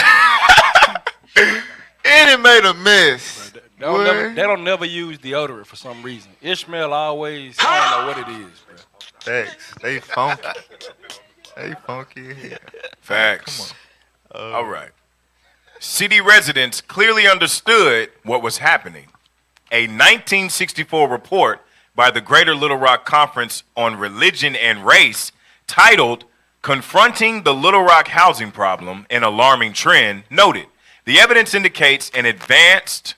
And it made a mess.
They don't never use deodorant for some reason. Ishmael always, I don't know what it is, bro.
Thanks. They funky. They funky here.
Facts. Come on. All right. City residents clearly understood what was happening. A 1964 report by the Greater Little Rock Conference on Religion and Race titled Confronting the Little Rock Housing Problem, an Alarming Trend, noted, the evidence indicates an advanced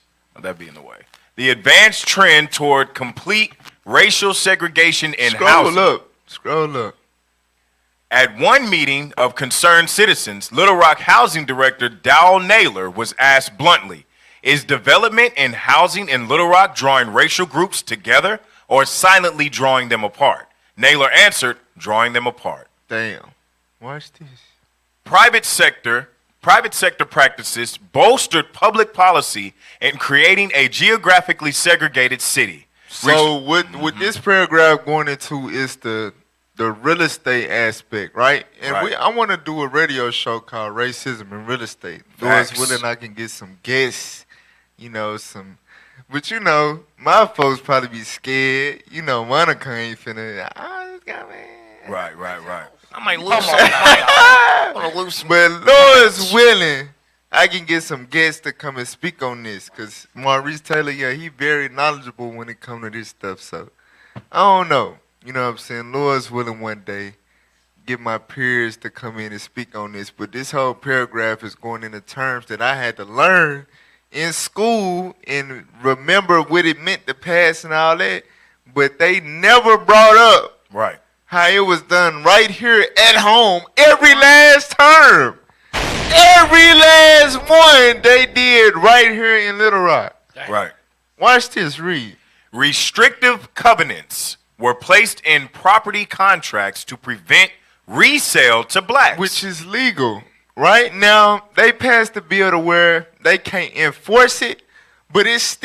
trend toward complete racial segregation in housing.
Scroll up.
At one meeting of concerned citizens, Little Rock Housing Director Dowell Naylor was asked bluntly, is development and housing in Little Rock drawing racial groups together or silently drawing them apart? Naylor answered, drawing them apart.
Damn. Watch this.
Private sector practices bolstered public policy in creating a geographically segregated city.
So what this paragraph going into is the real estate aspect, right? And I want to do a radio show called Racism in Real Estate. Lord's willing, I can get some guests, you know, but you know, my folks probably be scared. You know, Monica ain't finna.
Right.
I might lose some.
But Lord's willing, I can get some guests to come and speak on this, because Maurice Taylor, he very knowledgeable when it comes to this stuff. So I don't know. You know what I'm saying? Lord's willing one day get my peers to come in and speak on this. But this whole paragraph is going into terms that I had to learn in school and remember what it meant to pass and all that. But they never brought up how it was done right here at home every last term. Every last one they did right here in Little Rock.
Right.
Watch this, read.
Restrictive covenants were placed in property contracts to prevent resale to blacks.
Which is legal. Right now, they passed a bill to where they can't enforce it, but it's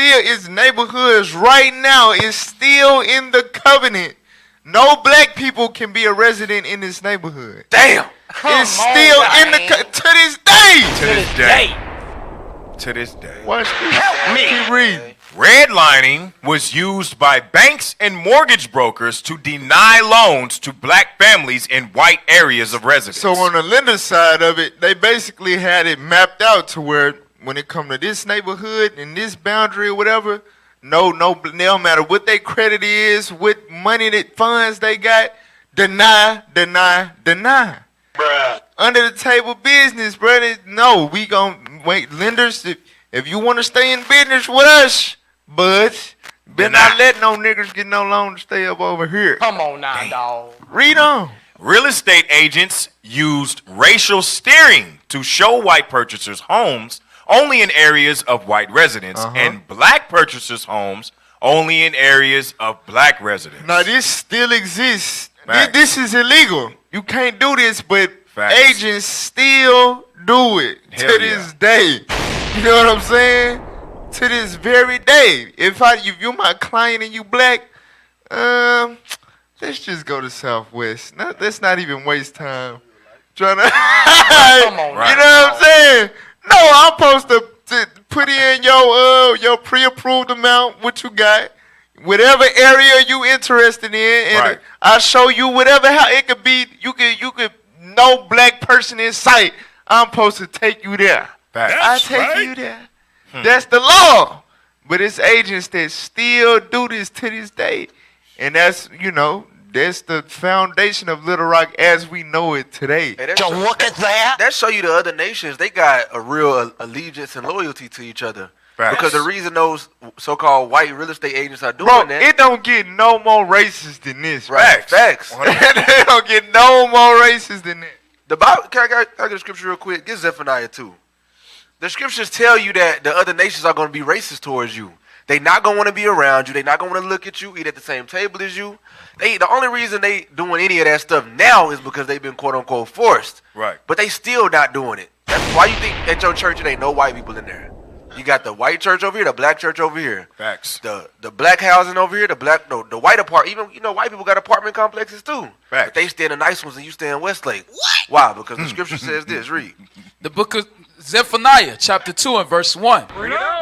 neighborhoods right now, it's still in the covenant. No black people can be a resident in this neighborhood.
Damn.
It's still in the to this day.
To this day.
Watch this. Help me. Keep reading.
Redlining was used by banks and mortgage brokers to deny loans to black families in white areas of residence.
So on the lender side of it, they basically had it mapped out to where when it come to this neighborhood and this boundary or whatever, no matter what their credit is, what money that funds they got, deny. Bruh. Under the table business, brother. No, we gon' wait, lenders, if you want to stay in business with us, but better not let no niggers get no loan to stay up over here.
Come on now, dog.
Read on.
Real estate agents used racial steering to show white purchasers homes only in areas of white residents, and black purchasers' homes only in areas of black residents.
Now this still exists. This is illegal. You can't do this, but agents still do it to this day. You know what I'm saying? To this very day. If you're my client and you black, let's just go to Southwest. Let's not even waste time trying to. Come on, you know what I'm saying? No, I'm supposed to put in your pre-approved amount, what you got, whatever area you interested in, and I'll show you whatever how it could be. You could no black person in sight. I'm supposed to take you there. I take you there. That's the law. But it's agents that still do this to this day. And that's the foundation of Little Rock as we know it today.
Hey, look at that. That show you the other nations, they got a real allegiance and loyalty to each other. Because the reason those so-called white real estate agents are doing that.
It don't get no more racist than this.
Right. Facts.
They don't get no more racist than this.
The Bible, can I get the scripture real quick? Get Zephaniah 2. The scriptures tell you that the other nations are going to be racist towards you. They not going to want to be around you. They not going to want to look at you, eat at the same table as you. The only reason they doing any of that stuff now is because they've been quote-unquote forced.
Right.
But they still not doing it. That's why you think at your church it ain't no white people in there. You got the white church over here, the black church over here.
Facts.
The black housing over here, the white apartment. Even white people got apartment complexes too.
Facts.
But they stay in the nice ones and you stay in Westlake. What? Why? Because the scripture says this. Read.
The book of Zephaniah, chapter 2 and verse 1.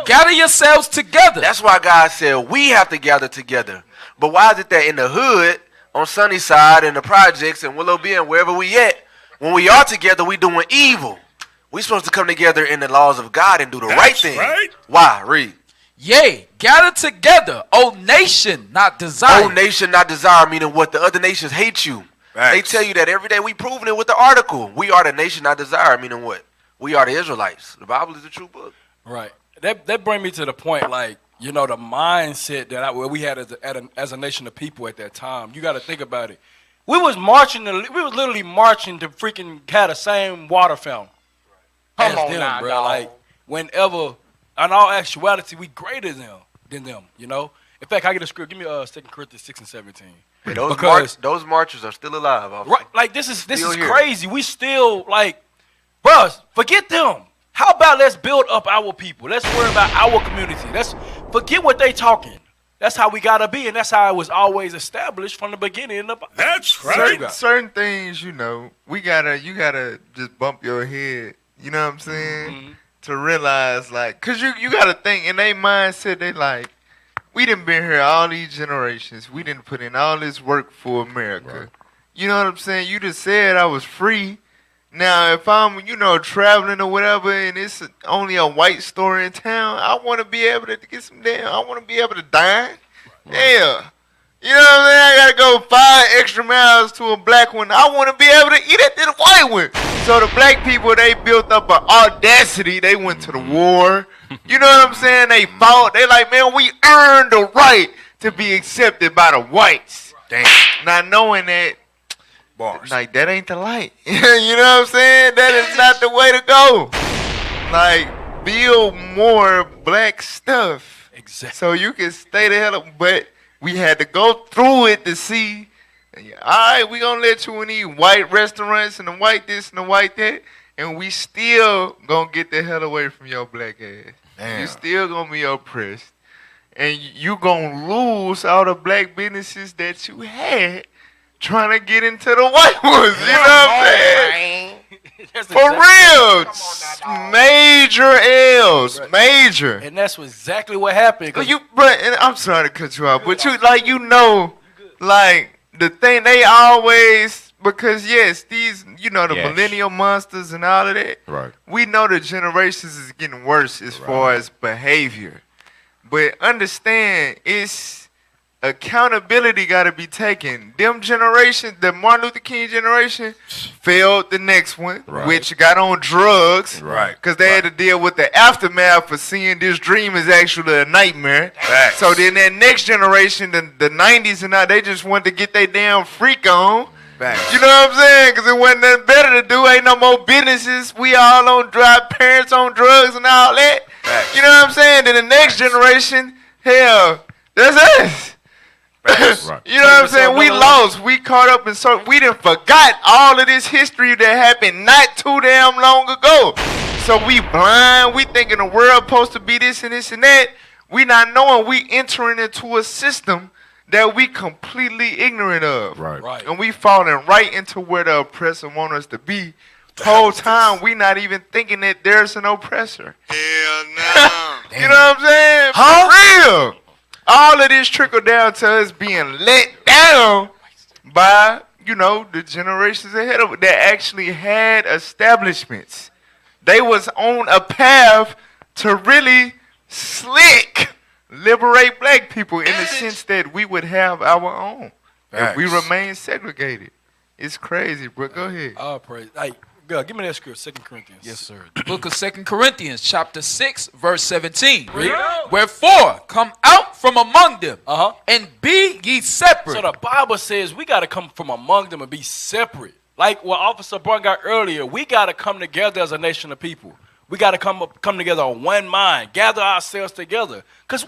Gather yourselves together.
That's why God said we have to gather together. But why is it that in the hood, on Sunnyside, in the projects, and Willow Bend, and wherever we at, when we are together, we doing evil? We supposed to come together in the laws of God and do the right thing. Right. Why? Read.
Yea, gather together, O nation, not desire.
O nation, not desire, meaning what? The other nations hate you. Facts. They tell you that every day. We proving it with the article. We are the nation, not desire, meaning what? We are the Israelites. The Bible is the true book.
Right. That bring me to the point, like, the mindset that we had as a nation of people at that time. You got to think about it. We was literally marching to freaking had the same water fountain. Come on them, now, bro. Dog. Like, whenever, in all actuality, we greater than them, In fact, I get a script. Give me 2 Corinthians 6 and 17.
Hey, those marchers are still alive.
Right. Like, this is crazy. We still, like, bro, forget them. How about let's build up our people? Let's worry about our community. Let's forget what they talking. That's how we gotta be, and that's how it was always established from the beginning.
That's right.
Certain things, you gotta just bump your head. You know what I'm saying? To realize, like, cause you gotta think in their mindset, they like, we done been here all these generations. We didn't put in all this work for America. Right. You know what I'm saying? You just said I was free. Now, if I'm, traveling or whatever, and it's only a white store in town, I want to be able to get some I want to be able to dine. Right. Yeah. You know what I'm saying? I got to go 5 extra miles to a black one. I want to be able to eat at the white one. So the black people, they built up an audacity. They went to the war. You know what I'm saying? They fought. They like, man, we earned the right to be accepted by the whites. Damn. Not knowing that. Bars. Like, that ain't the light. You know what I'm saying? That is not the way to go. Like, build more black stuff.
Exactly.
So you can stay the hell up. But we had to go through it to see, all right, we going to let you in these white restaurants and the white this and the white that, and we still going to get the hell away from your black ass. Damn. You still going to be oppressed. And you going to lose all the black businesses that you had trying to get into the white ones, you know what I'm saying? For real, major L's, major.
And that's exactly what happened.
And I'm sorry to cut you off, but like the thing they always, because yes, these, the millennial monsters and all of that. Right. We know the generations is getting worse as far as behavior, but understand accountability got to be taken. Them generations, the Martin Luther King generation, failed the next one, which got on drugs, because they had to deal with the aftermath of seeing this dream is actually a nightmare. So then that next generation, the 90s and now, they just wanted to get their damn freak on. You know what I'm saying? Because it wasn't nothing better to do. Ain't no more businesses. We all on parents on drugs and all that. You know what I'm saying? Then the next generation, hell, that's us. You know what I'm saying? We lost. We caught up in so we done forgot all of this history that happened not too damn long ago. So we blind. We thinking the world supposed to be this and this and that. We not knowing we entering into a system that we completely ignorant of.
Right.
And we falling right into where the oppressor want us to be. Whole time we not even thinking that there's an oppressor.
Hell no.
You know what I'm saying? For real. All of this trickle down to us being let down by, you know, the generations ahead of it that actually had establishments. They was on a path to really slick liberate black people in the sense that we would have our own if we remain segregated. It's crazy, bro. Go ahead.
Oh, praise. Hey, girl, give me that script, 2 Corinthians.
Yes, sir. The book of 2 Corinthians, chapter 6, verse 17. Wherefore, come out from among them, and be ye separate.
So the Bible says we got to come from among them and be separate. Like what Officer brought out earlier, we got to come together as a nation of people. We got to come together on one mind, gather ourselves together. Because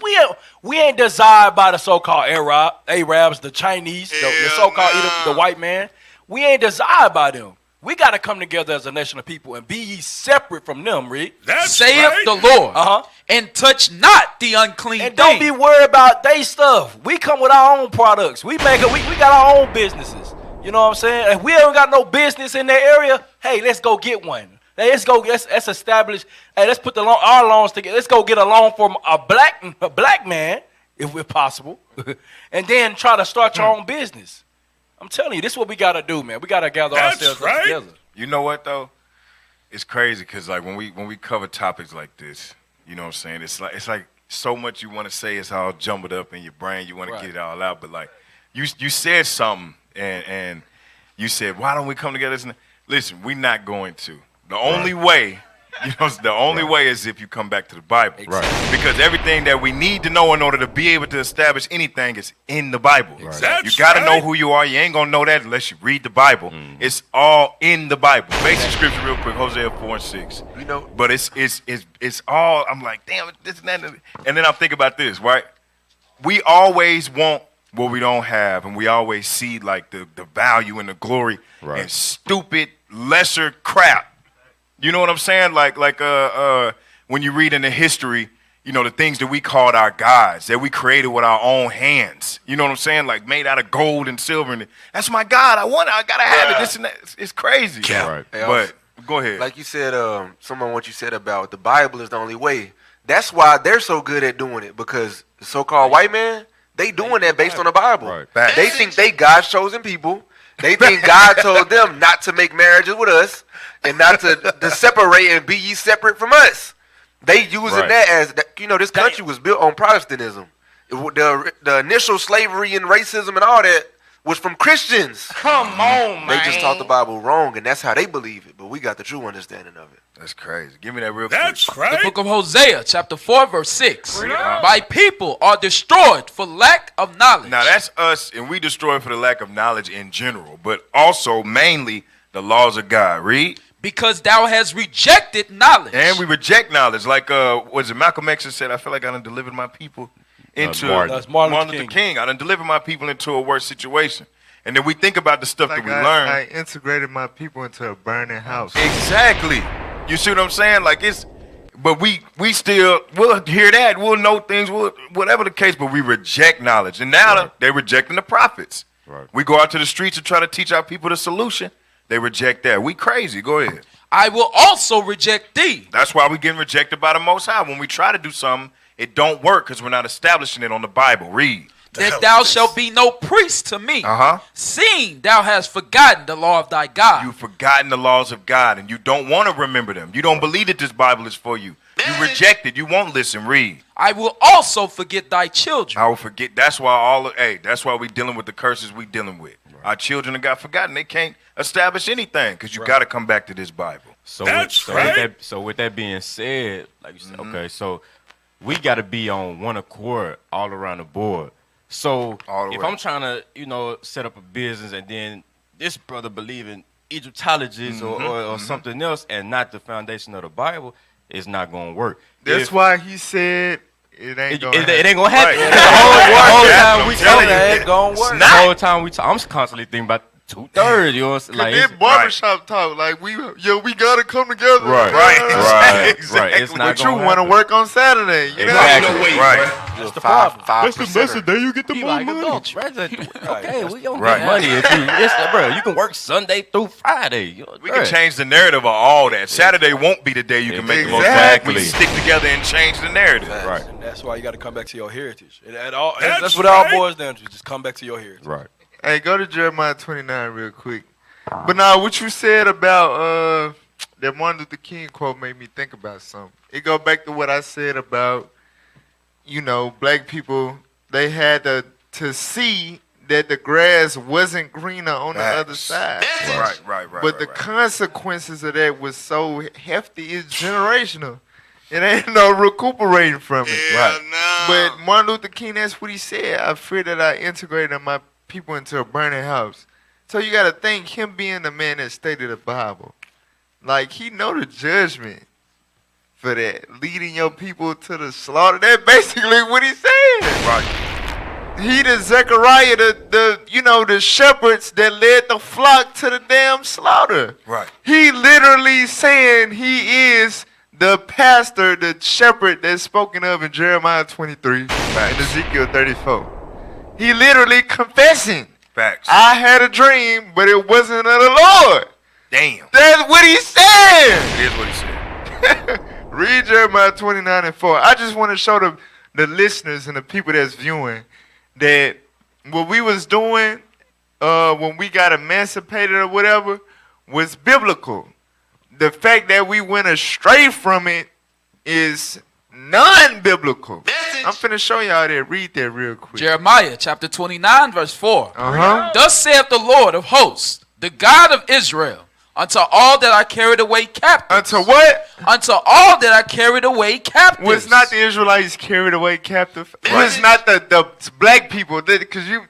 we ain't desired by the so-called Arabs, the Chinese, the so-called the white man. We ain't desired by them. We got to come together as a nation of people and be ye separate from them, Reed.
Saith the Lord, and touch not the unclean
and don't be worried about they stuff. We come with our own products. We got our own businesses. You know what I'm saying? If we ain't got no business in that area, hey, let's go get one. Let's establish. Hey, let's put our loans together. Let's go get a loan from a black man, if we're possible, and then try to start your own business. I'm telling you, this is what we gotta do, man. We gotta gather ourselves together.
You know what though? It's crazy because like when we cover topics like this, you know what I'm saying? It's like so much you want to say. It's all jumbled up in your brain. You want to get it all out, but like you said something and you said, why don't we come together? Listen, we're not going to. The only way, way is if you come back to the Bible.
Right.
Because everything that we need to know in order to be able to establish anything is in the Bible.
Right.
You got to know who you are. You ain't going to know that unless you read the Bible. It's all in the Bible. Basic scripture real quick, Hosea 4:6.
You know,
but it's all, I'm like, damn, this and that. And then I'm thinking about this, right? We always want what we don't have, and we always see like the value and the glory in stupid, lesser crap. You know what I'm saying? Like when you read in the history, you know, the things that we called our gods, that we created with our own hands. You know what I'm saying? Like made out of gold and silver. And that's my God. I gotta have it. This and that. It's crazy.
Yeah.
Right.
Hey,
but go ahead.
Like you said, what you said about the Bible is the only way. That's why they're so good at doing it, because the so-called white man, they doing that based on the Bible.
Right.
They think they God's chosen people. They think God told them not to make marriages with us and not to separate and be ye separate from us. They using that as, this country was built on Protestantism. The initial slavery and racism and all that was from Christians.
Come on, man.
They just taught the Bible wrong, and that's how they believe it. But we got the true understanding of it.
That's crazy. Give me that real
quick.
The book of Hosea, chapter 4, verse 6. My people are destroyed for lack of knowledge.
Now that's us, and we destroy for the lack of knowledge in general, but also mainly the laws of God. Read.
Because thou hast rejected knowledge.
And we reject knowledge. Like, was it Malcolm X that said, I feel like I done delivered my people into
Martin Luther
King. I done delivered my people into a worse situation. And then we think about the stuff that we learn.
I integrated my people into a burning house.
Exactly. You see what I'm saying? Like but we'll hear that. We'll know things, whatever the case, but we reject knowledge. And now they're rejecting the prophets.
Right.
We go out to the streets and try to teach our people the solution. They reject that. We crazy. Go ahead.
I will also reject thee.
That's why we getting rejected by the Most High. When we try to do something, it don't work because we're not establishing it on the Bible. Read.
That thou shalt be no priest to me,
Uh-huh.
seeing thou hast forgotten the law of thy God.
You've forgotten the laws of God, and you don't want to remember them. You don't believe that this Bible is for you. You reject it. You won't listen. Read.
I will also forget thy children.
I will forget. That's why that's why we dealing with the curses we dealing with. Right. Our children have got forgotten. They can't establish anything because you got to come back to this Bible.
So with that being said, like you said, okay, so we got to be on one accord all around the board. So if I'm trying to, set up a business and then this brother believe in Egyptologists or something else and not the foundation of the Bible, it's not going to work.
That's why he said it ain't going to happen.
It ain't going to happen.
Right.
The whole time we talk, I'm constantly thinking about 2/3. You know what I'm saying? Like,
this barbershop talk, like we gotta come together.
Right.
It's not but you want to work on Saturday. You
Exactly.
Right.
That's
the
problem.
That's the day you get the
He
more
like
money.
adults, right? Okay, we don't get money if you, bro. You can work Sunday through Friday.
We can change the narrative of all that. Saturday won't be the day you can make the most money. We stick together and change the narrative.
Right. And that's why you got to come back to your heritage. That's what it all boils down to. Just come back to your heritage.
Right.
Hey, go to Jeremiah 29 real quick. But now, what you said about that Martin Luther King quote made me think about something. It go back to what I said about, black people, they had to see that the grass wasn't greener on the other side.
Right.
But the consequences of that was so hefty, it's generational. It ain't no recuperating from it. But Martin Luther King, that's what he said. I fear that I integrated my people into a burning house. So you got to think him being the man that stated the Bible. Like, he know the judgment for that. Leading your people to the slaughter. That's basically what he said.
Right.
He the Zechariah, the shepherds that led the flock to the damn slaughter.
Right.
He literally saying he is the pastor, the shepherd that's spoken of in Jeremiah 23 and Ezekiel 34. He literally confessing.
Facts.
I had a dream, but it wasn't of the Lord.
Damn.
That's what he said.
It is what he said.
Read Jeremiah 29 and 4. I just want to show the listeners and the people that's viewing that what we was doing when we got emancipated or whatever was biblical. The fact that we went astray from it is non-biblical. I'm finna show y'all that. Read that real quick.
Jeremiah chapter 29 verse 4.
Uh-huh.
Thus saith the Lord of hosts, the God of Israel, unto all that I carried away captives.
Unto what?
Unto all that I carried away captives.
Was not the Israelites carried away captive? It was not the black people. Because all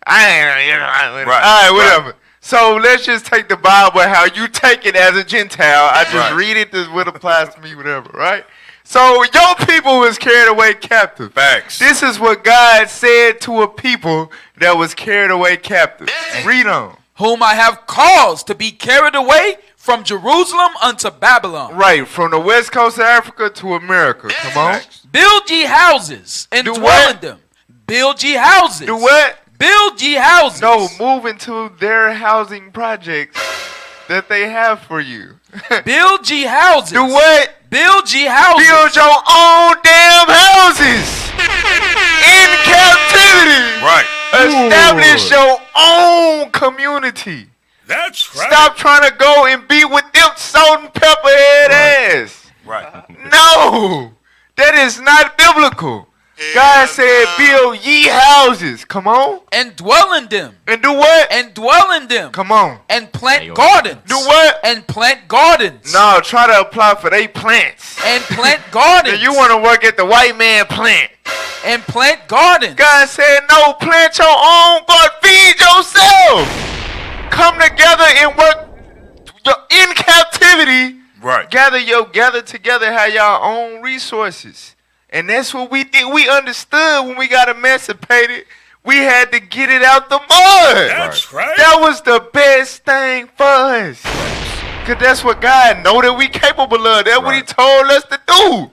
right, whatever. So let's just take the Bible how you take it as a Gentile. I just read it as what applies to me, whatever, right? So your people was carried away captive.
Facts.
This is what God said to a people that was carried away captive. Read on.
Whom I have caused to be carried away from Jerusalem unto Babylon.
Right, from the west coast of Africa to America. Come on.
Build ye houses and dwell in them. Build ye houses.
Do what?
Build ye houses.
No, move into their housing projects that they have for you.
Build ye houses.
Do what?
Build ye houses.
Build your own damn houses. In captivity.
Right.
Establish your own community.
That's right.
Stop trying to go and be with them salt and pepper head ass.
Right.
No. That is not biblical. God said, build ye houses. Come on.
And dwell in them.
And do what?
And dwell in them.
Come on.
And plant gardens.
Do what?
And plant gardens.
No, try to apply for they plants.
And plant gardens.
And you want to work at the white man plant.
And plant gardens.
God said, no, plant your own garden. Feed yourself. Come together and work in captivity.
Right.
Gather together, have your own resources. And that's what we did. We understood when we got emancipated. We had to get it out the mud.
That's right.
That was the best thing for us. Because that's what God know that we capable of. That's what he told us to do.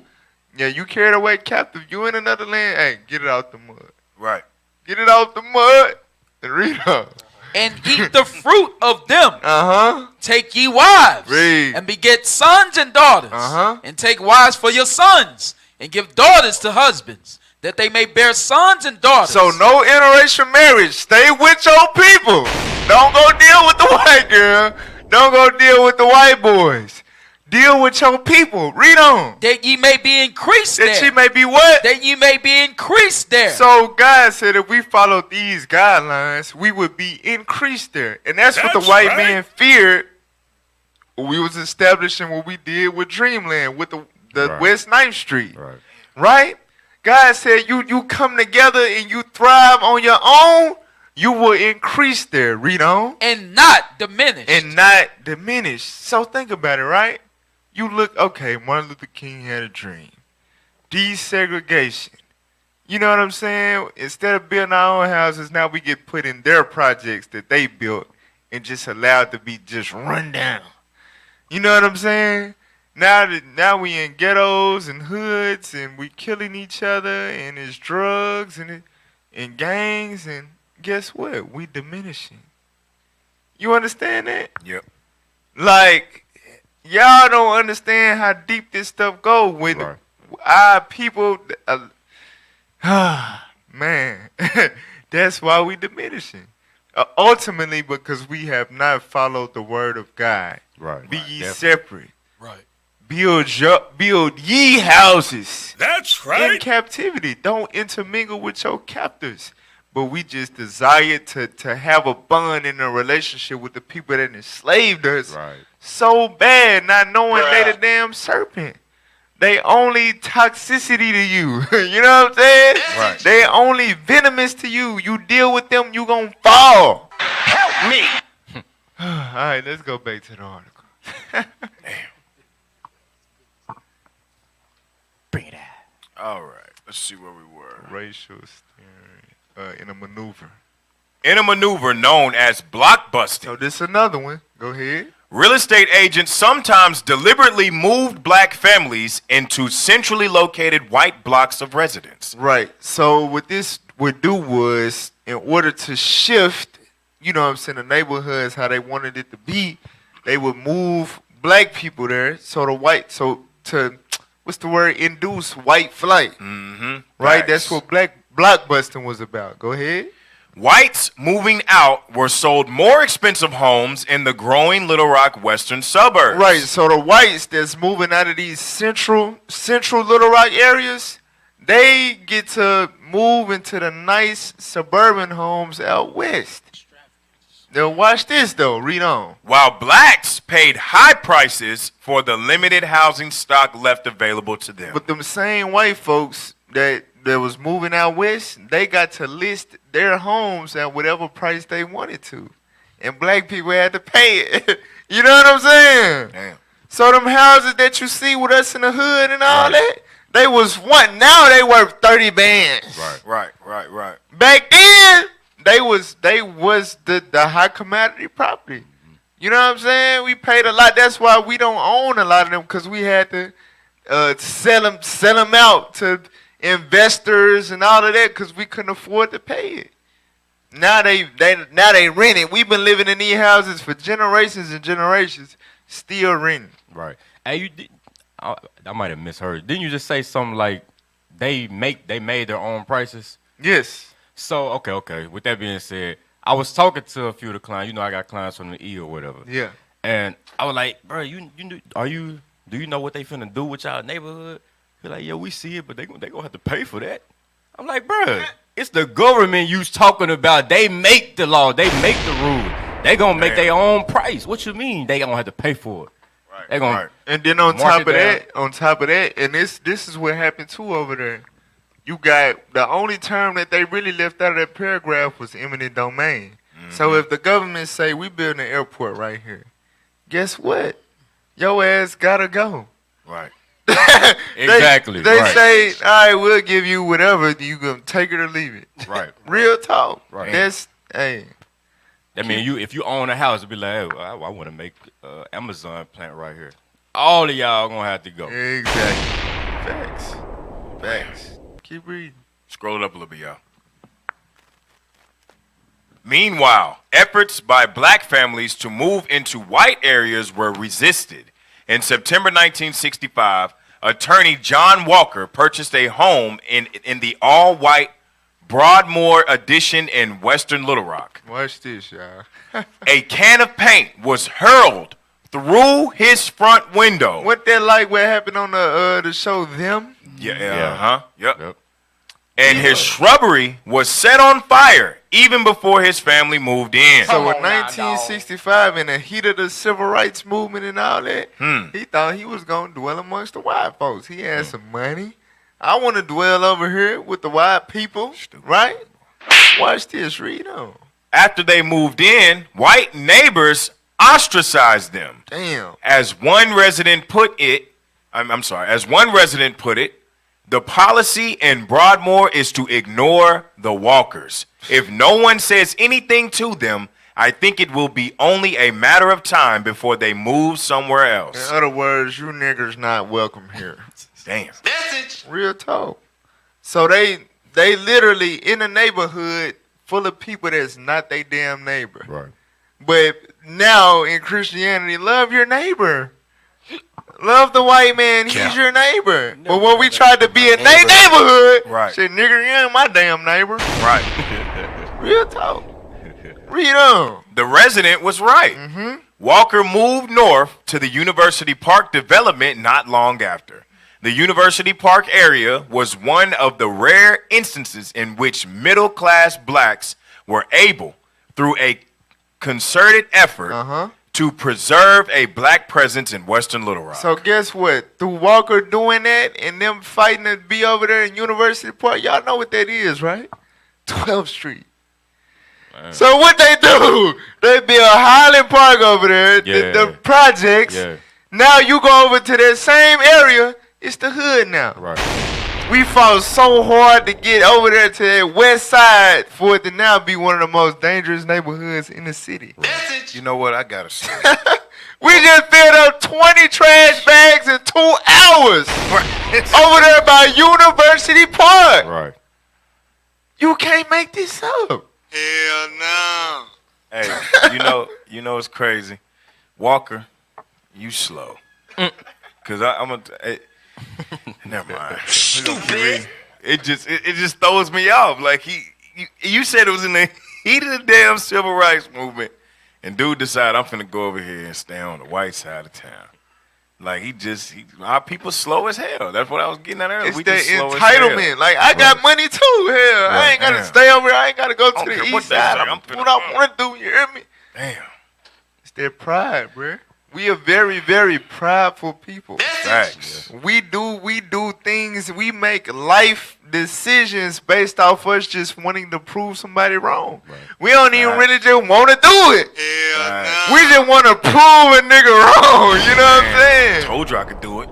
Yeah, you carried away captive. You in another land. Hey, get it out the mud.
Right.
Get it out the mud and read up.
And eat the fruit of them.
Uh-huh.
Take ye wives.
Read.
And beget sons and daughters.
Uh-huh.
And take wives for your sons. And give daughters to husbands, that they may bear sons and daughters.
So no interracial marriage. Stay with your people. Don't go deal with the white girl. Don't go deal with the white boys. Deal with your people. Read on.
That ye may be increased there.
That ye may be what?
That ye may be increased there.
So God said if we followed these guidelines, we would be increased there. And that's what the white man feared. We was establishing what we did with Dreamland, with the West 9th Street. Right? God said you come together and you thrive on your own, you will increase there. Read on.
And not diminish.
And not diminish. So think about it, right? You look, okay, Martin Luther King had a dream. Desegregation. You know what I'm saying? Instead of building our own houses, now we get put in their projects that they built and just allowed to be just run down. You know what I'm saying? Now we in ghettos and hoods and we killing each other and it's drugs and gangs and guess what? We diminishing. You understand that?
Yep.
Like, y'all don't understand how deep this stuff go when our people, man, that's why we diminishing. Ultimately, because we have not followed the word of God.
Right.
Be ye separate.
Right.
Build ye houses.
That's right.
In captivity. Don't intermingle with your captors. But we just desire to have a bond in a relationship with the people that enslaved us so bad, not knowing they the damn serpent. They only toxicity to you. You know what I'm saying?
Right.
They only venomous to you. You deal with them, you gonna fall.
Help me.
All right, let's go back to the article.
Bring it out.
All right. Let's see where we were.
Racial steering in a maneuver.
In a maneuver known as blockbusting.
So this is another one. Go ahead.
Real estate agents sometimes deliberately moved black families into centrally located white blocks of residence.
Right. So what this would do was, in order to shift, you know what I'm saying, the neighborhoods, how they wanted it to be, they would move black people there. So to what's the word? Induce white flight.
Mm-hmm.
Right?
Facts.
That's what blockbusting was about. Go ahead.
Whites moving out were sold more expensive homes in the growing Little Rock western suburbs.
Right, so the whites that's moving out of these central Little Rock areas, they get to move into the nice suburban homes out west. Now watch this though, read on.
While blacks paid high prices for the limited housing stock left available to them.
But them same white folks that was moving out west, they got to list their homes at whatever price they wanted to. And black people had to pay it. You know what I'm saying?
Damn.
So them houses that you see with us in the hood and all that, they was one. Now they worth 30 bands.
Right.
Back then, they was the high commodity property. You know what I'm saying? We paid a lot. That's why we don't own a lot of them, because we had to sell them out to investors and all of that because we couldn't afford to pay it. Now they rent it. We've been living in these houses for generations and generations, still renting.
Right. Hey, I might have misheard. Didn't you just say something like they made their own prices?
Yes.
So okay. With that being said, I was talking to a few of the clients. You know, I got clients from the E or whatever.
Yeah.
And I was like, bro, do you know what they finna do with y'all neighborhood? They're like, yeah, we see it, but they gonna have to pay for that. I'm like, bro, it's the government you talking about. They make the law. They make the rule. They gonna make their own price. What you mean they gonna have to pay for it?
Right.
They gonna
And then on top of that, and this is what happened too over there. You got the only term that they really left out of that paragraph was eminent domain. Mm-hmm. So if the government say we building an airport right here, guess what? Your ass gotta go.
Right.
Exactly.
They say, all right, we'll give you whatever. You gonna take it or leave it.
Right.
Real talk.
Right.
That's hey.
I mean, if you own a house, it'd be like, hey, I want to make Amazon plant right here. All of y'all gonna have to go.
Exactly. Facts. Keep reading.
Scroll it up a little bit, y'all. Meanwhile, efforts by black families to move into white areas were resisted. In September 1965, attorney John Walker purchased a home in the all-white Broadmoor Addition in Western Little Rock.
Watch this, y'all.
A can of paint was hurled through his front window.
What that like what happened on the show Them?
Yep. And his shrubbery was set on fire even before his family moved in.
So in 1965, in the heat of the civil rights movement and all that, he thought he was going to dwell amongst the white folks. He had some money. I want to dwell over here with the white people, right? Watch this. Read on.
After they moved in, white neighbors ostracized them.
Damn.
As one resident put it, as one resident put it, the policy in Broadmoor is to ignore the walkers. If no one says anything to them, I think it will be only a matter of time before they move somewhere else.
In other words, you niggers not welcome here.
Damn.
Message.
Real talk. So they literally in a neighborhood full of people that's not their damn neighbor.
Right.
But now in Christianity, love your neighbor. Love the white man, he's your neighbor. But when we tried to be in their neighborhood,
right.
Shit, nigga, you ain't my damn neighbor.
Right.
Real talk. Read on.
The resident was right.
Mm-hmm.
Walker moved north to the University Park development not long after. The University Park area was one of the rare instances in which middle-class blacks were able, through a concerted effort, to preserve a black presence in Western Little Rock.
So guess what? Through Walker doing that and them fighting to be over there in University Park, y'all know what that is, right? 12th Street. So what they do? They build Highland Park over there, the projects.
Yeah.
Now you go over to that same area, it's the hood now.
Right.
We fought so hard to get over there to that west side for it to now be one of the most dangerous neighborhoods in the city.
You know what? I gotta say.
We just filled up 20 trash bags in 2 hours over there by University Park.
Right.
You can't make this up.
Hell no.
Hey, you know it's crazy. Walker, you slow. Cause I'm gonna. Never mind.
Stupid.
It just throws me off. Like you said it was in the heat of the damn civil rights movement, and dude decided I'm finna go over here and stay on the white side of town. Like our people slow as hell. That's what I was getting at earlier.
It's
We
the
just slow as
entitlement.
hell.
Like I got money too. Hell, I ain't gotta stay over here. I ain't gotta go to the east side. I'm what I want to do. You hear me?
Damn.
It's that pride, bro. We are very, very prideful people.
Facts.
We do things. We make life decisions based off us just wanting to prove somebody wrong. Right. We don't even really just want to do it. We just want to prove a nigga wrong. You know what I'm saying?
Told you I could do it.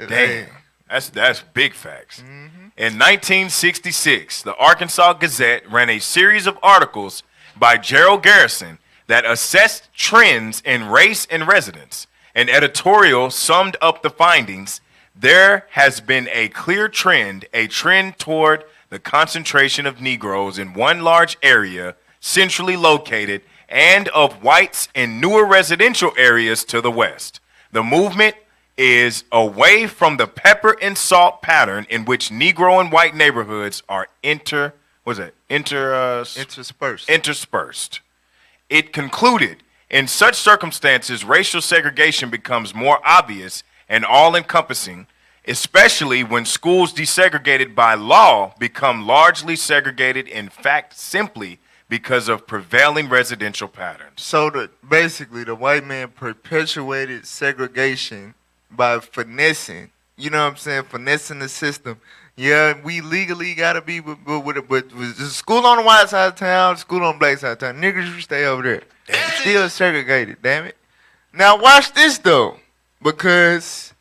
Damn. That's big facts. In 1966, the Arkansas Gazette ran a series of articles by Gerald Garrison that assessed trends in race and residence. An editorial summed up the findings. There has been a clear trend toward the concentration of Negroes in one large area, centrally located, and of whites in newer residential areas to the west. The movement is away from the pepper and salt pattern in which Negro and white neighborhoods are interspersed. It concluded, in such circumstances, racial segregation becomes more obvious and all-encompassing, especially when schools desegregated by law become largely segregated in fact simply because of prevailing residential patterns.
So basically the white man perpetuated segregation by finessing, you know what I'm saying, finessing the system. Yeah, we legally gotta be with it, but there's school on the white side of town, school on the black side of town. Niggas, you stay over there. Still segregated, damn it. Now watch this though, because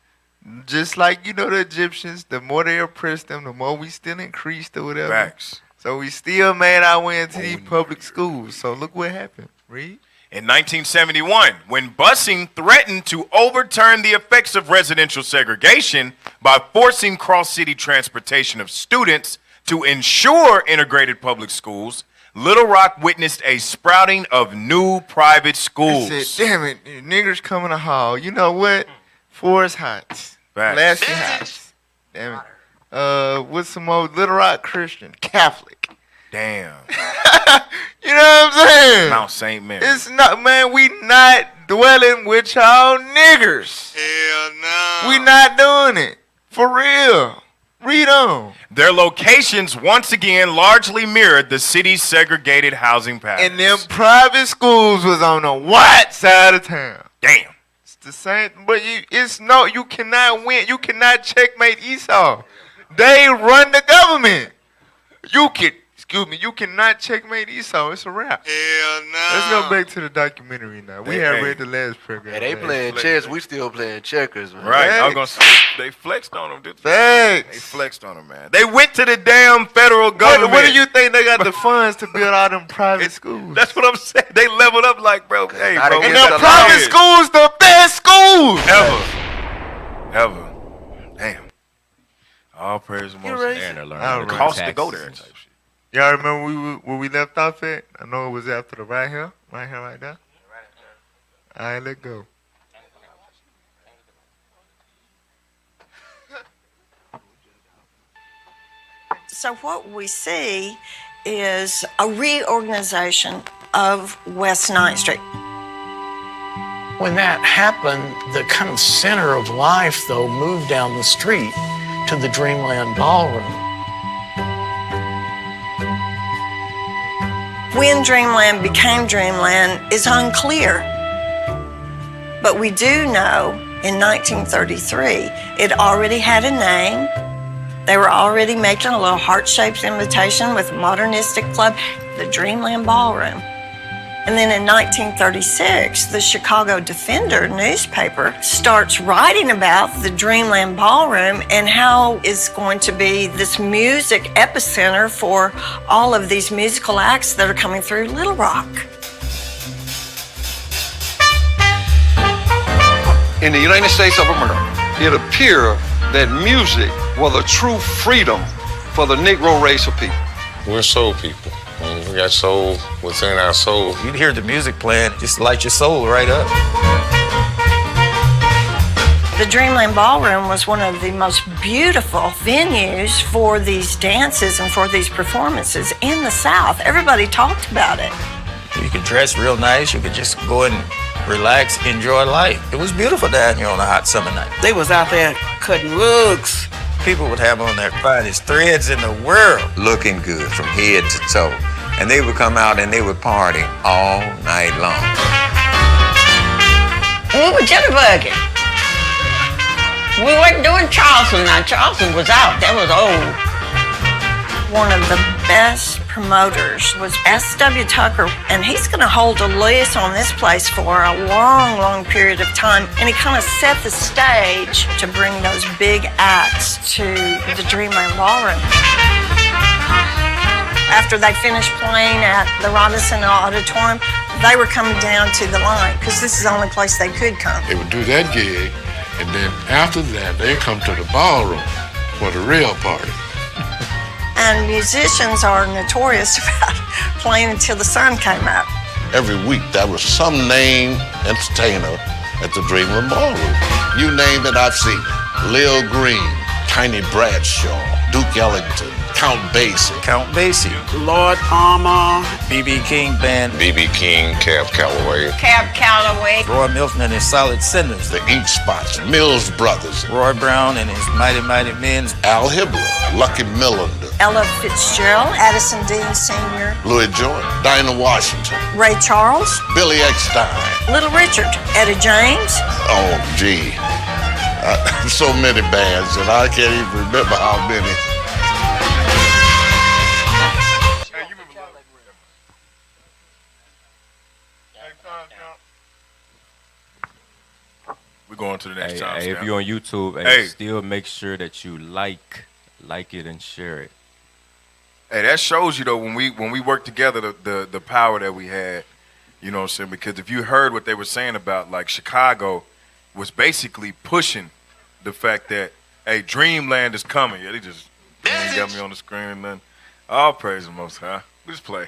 just like the Egyptians, the more they oppressed them, the more we still increased or whatever.
Facts.
So we still made our way into these public schools. So look what happened. Read.
In 1971, when busing threatened to overturn the effects of residential segregation by forcing cross-city transportation of students to ensure integrated public schools, Little Rock witnessed a sprouting of new private schools.
I said, damn it, niggers coming to hall. You know what? Forest Heights. Lassie Heights. Damn it. What's some more? Little Rock Christian. Catholic.
Damn.
You know what I'm saying?
Mount St. Mary.
It's not, man, we not dwelling with y'all niggers.
Hell no.
We not doing it. For real. Read on.
Their locations once again largely mirrored the city's segregated housing patterns.
And them private schools was on the white side of town.
Damn.
It's the same, but you cannot win. You cannot checkmate Esau. They run the government. You can Excuse me, you cannot checkmate Esau. It's a wrap.
Hell no.
Let's go back to the documentary now. We had read the last program.
Hey, they playing chess. We still playing checkers, man.
Right. I'm gonna say they flexed on them. Didn't they?
Thanks.
They flexed on them, man. They went to the damn federal government.
What do you think they got the funds to build all them private schools?
That's what I'm saying. They leveled up like, bro. Hey, bro.
And the private schools, the best schools
ever. Damn. All praise the Most High.
And they're learning
All
the
right.
Cost to go there and type shit.
Y'all remember where we left off at? I know it was after the right here, right there. All right, let's go.
So what we see is a reorganization of West 9th Street.
When that happened, the kind of center of life, though, moved down the street to the Dreamland Ballroom.
When Dreamland became Dreamland is unclear. But we do know in 1933, it already had a name. They were already making a little heart-shaped invitation with Modernistic Club, the Dreamland Ballroom. And then in 1936, the Chicago Defender newspaper starts writing about the Dreamland Ballroom and how it's going to be this music epicenter for all of these musical acts that are coming through Little Rock.
In the United States of America, it appeared that music was a true freedom for the Negro race of people.
We're soul people. We got soul within our soul.
You'd hear the music playing, just light your soul right up.
The Dreamland Ballroom was one of the most beautiful venues for these dances and for these performances in the South. Everybody talked about it.
You could dress real nice, you could just go and relax, enjoy life. It was beautiful down here on a hot summer night.
They was out there cutting rugs.
People would have on their finest threads in the world.
Looking good from head to toe. And they would come out and they would party all night long.
We were jitterbugging. We weren't doing Charleston now. Charleston was out. That was old.
One of the best promoters was S.W. Tucker, and he's going to hold a lease on this place for a long, long period of time. And he kind of set the stage to bring those big acts to the Dreamland Ballroom. After they finished playing at the Robinson Auditorium, they were coming down to the line because this is the only place they could come.
They would do that gig, and then after that, they'd come to the ballroom for the real party.
And musicians are notorious about playing until the sun came up.
Every week, there was some named entertainer at the Dreamland Ballroom. You name it, I've seen it. Lil Green, Tiny Bradshaw, Duke Ellington, Count Basie.
Count Basie.
Lord Palmer.
B.B. King Band.
B.B. King, Cab Calloway.
Cab Calloway.
Roy Milton and his Solid Cinders.
The Ink Spots, Mills Brothers.
Roy Brown and his Mighty Mighty Men.
Al Hibbler, Lucky Millinder.
Ella Fitzgerald, Addison Dean Sr.,
Louis Jordan, Dinah Washington.
Ray Charles.
Billy Eckstine.
Little Richard. Etta James.
Oh, gee. So many bands, and I can't even remember how many.
We're going to the next time.
Hey, if you're on YouTube, still make sure that you like it and share it.
Hey, that shows you though when we work together the power that we had. You know what I'm saying? Because if you heard what they were saying about like Chicago was basically pushing the fact that hey, Dreamland is coming. Yeah, they ain't got me on the screen and nothing. All praise the Most High. We just play.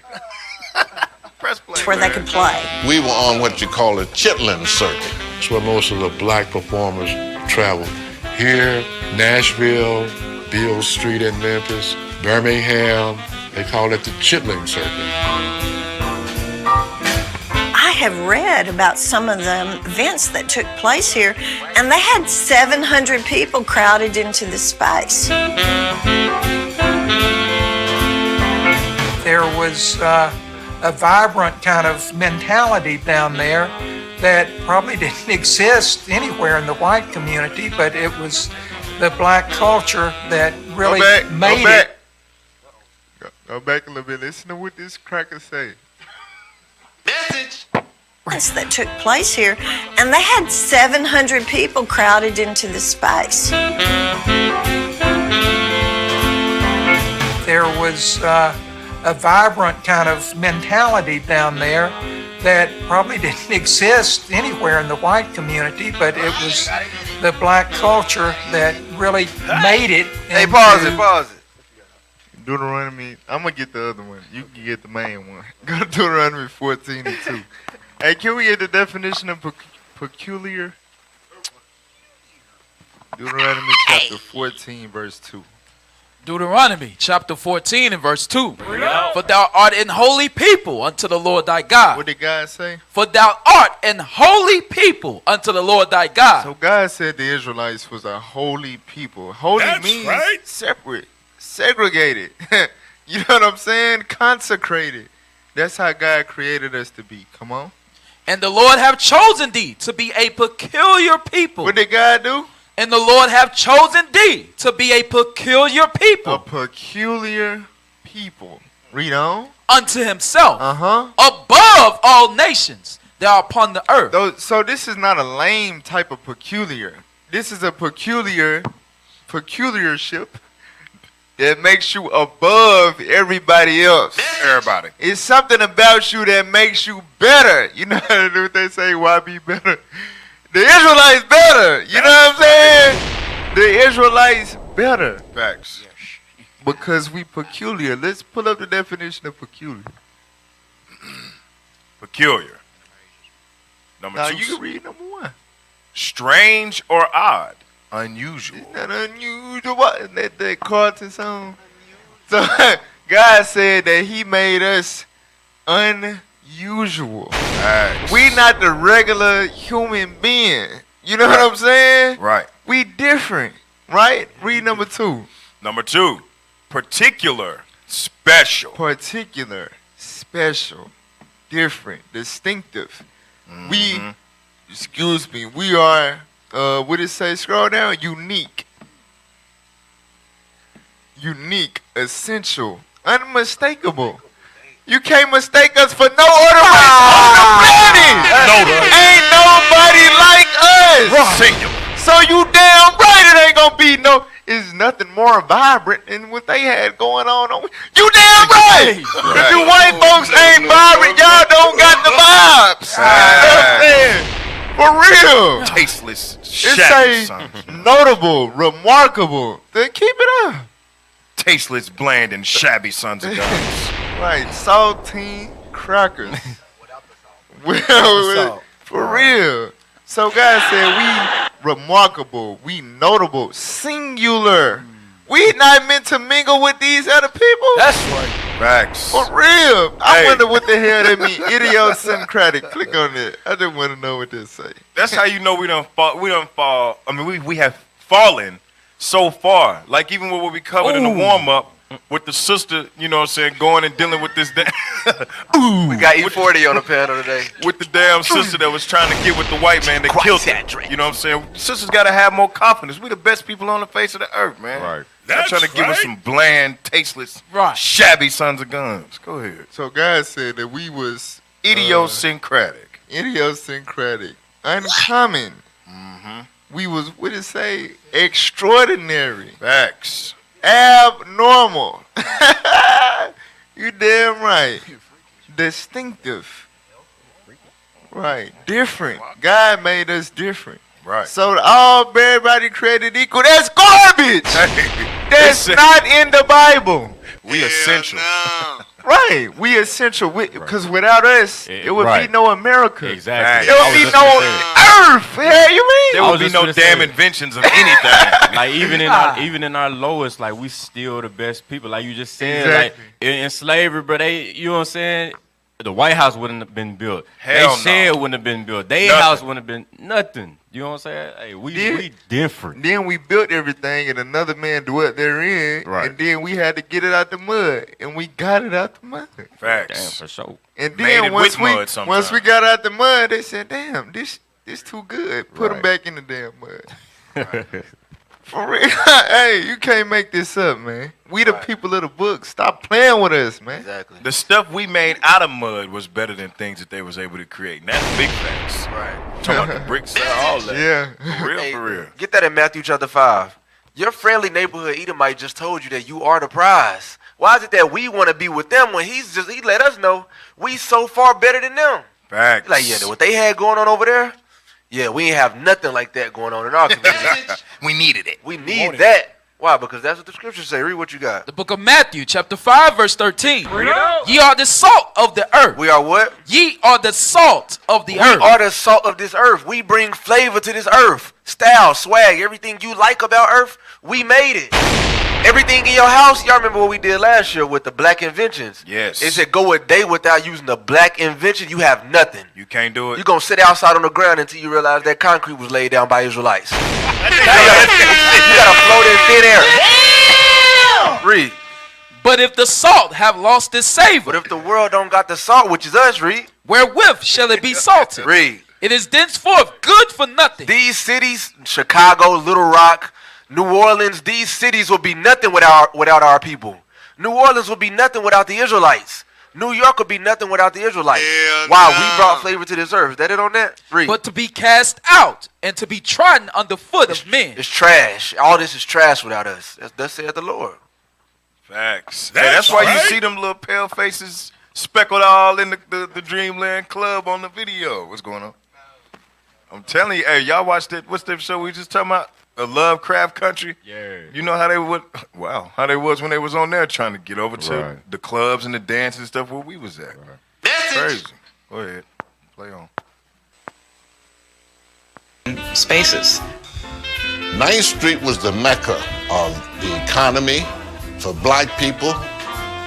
Press play.
Where they could play.
We were on what you call a Chitlin circuit. That's where most of the black performers traveled. Here, Nashville, Beale Street in Memphis, Birmingham, they call it the Chitlin circuit.
I have read about some of the events that took place here, and they had 700 people crowded into the space.
There was a vibrant kind of mentality down there that probably didn't exist anywhere in the white community, but it was the black culture that really made it.
Go back a little bit. Listen to what this cracker say.
Message.
That took place here, and they had 700 people crowded into the space.
There was a vibrant kind of mentality down there that probably didn't exist anywhere in the white community, but it was the black culture that really made it.
Hey, pause it. Deuteronomy, I'm going to get the other one. You can get the main one. Go to Deuteronomy 14:2. Hey, can we get the definition of peculiar? Deuteronomy chapter 14, verse 2.
Deuteronomy chapter 14 and verse 2. For thou art an holy people unto the Lord thy God.
What did God say?
For thou art an holy people unto the Lord thy God.
So God said the Israelites was a holy people. Holy means separate, segregated. You know what I'm saying? Consecrated. That's how God created us to be. Come on.
And the Lord have chosen thee to be a peculiar people.
What did God do?
And the Lord have chosen thee to be a peculiar people.
A peculiar people. Read on.
Unto himself.
Uh-huh.
Above all nations that are upon the earth.
So this is not a lame type of peculiar. This is a peculiarship that makes you above everybody else.
Everybody.
It's something about you that makes you better. You know what they say, why be better? The Israelites better. You know what I'm saying? The Israelites better.
Facts.
Because we peculiar. Let's pull up the definition of peculiar.
Peculiar. Number
Now
2.
you can read number 1.
Strange or odd. Unusual.
It's not unusual. What? That Carlton song. So God said that he made us unusual.
Nice.
We not the regular human being. You know what I'm saying?
Right.
We different. Right? Read number 2.
Number 2. Particular. Special.
Particular. Special. Different. Distinctive. We are what did it say? Scroll down. Unique. Unique. Essential. Unmistakable. You can't mistake us for no other race on the planet. Ain't nobody like us.
Singular.
So you damn right it ain't gonna be no. It's nothing more vibrant than what they had going on. You damn right. If you white folks ain't vibrant, y'all don't got the vibes. For real.
Tasteless.
It's a notable, remarkable. Then keep it up.
Tasteless, bland, and shabby sons of guns.
Right, saltine crackers. Well, for real. So God said we remarkable, we notable, singular. We not meant to mingle with these other people.
That's right.
Facts.
For real. I wonder what the hell that mean. Idiosyncratic. Click on it. I just want to know what they say.
That's how you know we don't fall. I mean, we have fallen so far. Like even what we covered in the warm up with the sister, you know what I'm saying, going and dealing with this. We
got E40 on the panel today.
With the damn sister that was trying to get with the white man that killed him. You know what I'm saying? Sisters got to have more confidence. We the best people on the face of the earth, man.
Right.
Not trying to give us some bland, tasteless, shabby sons of guns. Go ahead.
So God said that we was
idiosyncratic.
Idiosyncratic. Uncommon. We was, what did it say? Extraordinary.
Facts.
Abnormal. You damn right. Distinctive. Right. Different. God made us different.
Right.
So everybody created equal. That's garbage. That's not in the Bible.
We essential.
Right. We essential. Because without us, it would be no America.
Exactly.
There would be no earth. Hell, you mean?
There would be no damn inventions of anything.
Like even in our lowest, like we still the best people. Like you just said, like in slavery, bro. You know what I'm saying? The White House wouldn't have been built.
Hell
they shed wouldn't have been built. Their house wouldn't have been nothing. You know what I'm saying? Hey, we different.
Then we built everything, and another man dwelt therein.
Right.
And then we had to get it out the mud, and we got it out the mud.
Facts.
Damn, for sure.
And
Made
then
it
once
with mud
we got out the mud, they said, "Damn, this too good. Put them back in the damn mud." For real. Hey, you can't make this up, man. We the people of the book. Stop playing with us, man.
Exactly.
The stuff we made out of mud was better than things that they was able to create. And that's big facts.
Right.
Talking about the bricks and all that.
Yeah.
For real,
Hey,
for real.
Get that in Matthew chapter 5. Your friendly neighborhood Edomite just told you that you are the prize. Why is it that we want to be with them when he let us know we so far better than them?
Facts.
Like, yeah, what they had going on over there, yeah, we ain't have nothing like that going on in our community.
We needed it.
We need that. Why? Because that's what the scriptures say. Read what you got.
The book of Matthew, chapter 5, verse 13. Ye are the salt of the earth.
We are what?
Ye are the salt of the earth.
We are the salt of this earth. We bring flavor to this earth. Style, swag, everything you like about earth, we made it. Everything in your house, y'all remember what we did last year with the black inventions?
Yes.
It said go a day without using the black invention, you have nothing.
You can't do it.
You're going to sit outside on the ground until you realize that concrete was laid down by Israelites. You got to float in thin air. Read.
But if the salt have lost its savor.
But if the world don't got the salt, which is us, read.
Wherewith shall it be salted?
Read.
It is thenceforth good for nothing.
These cities, Chicago, Little Rock, New Orleans, these cities will be nothing without our people. New Orleans will be nothing without the Israelites. New York will be nothing without the Israelites. Wow, we brought flavor to this earth. Is that it on that? Read.
But to be cast out and to be trodden underfoot of men.
It's trash. All this is trash without us. Thus saith the Lord.
Facts. That's why you see them little pale faces speckled all in the Dreamland Club on the video. What's going on? I'm telling you, hey, y'all watched it. What's that show we just talking about? A Lovecraft Country.
Yeah.
You know how they would? Wow, how they was when they was on there trying to get over to the clubs and the dance and stuff where we was at. Crazy. Go ahead, play on.
Spaces.
9th Street was the mecca of the economy for black people,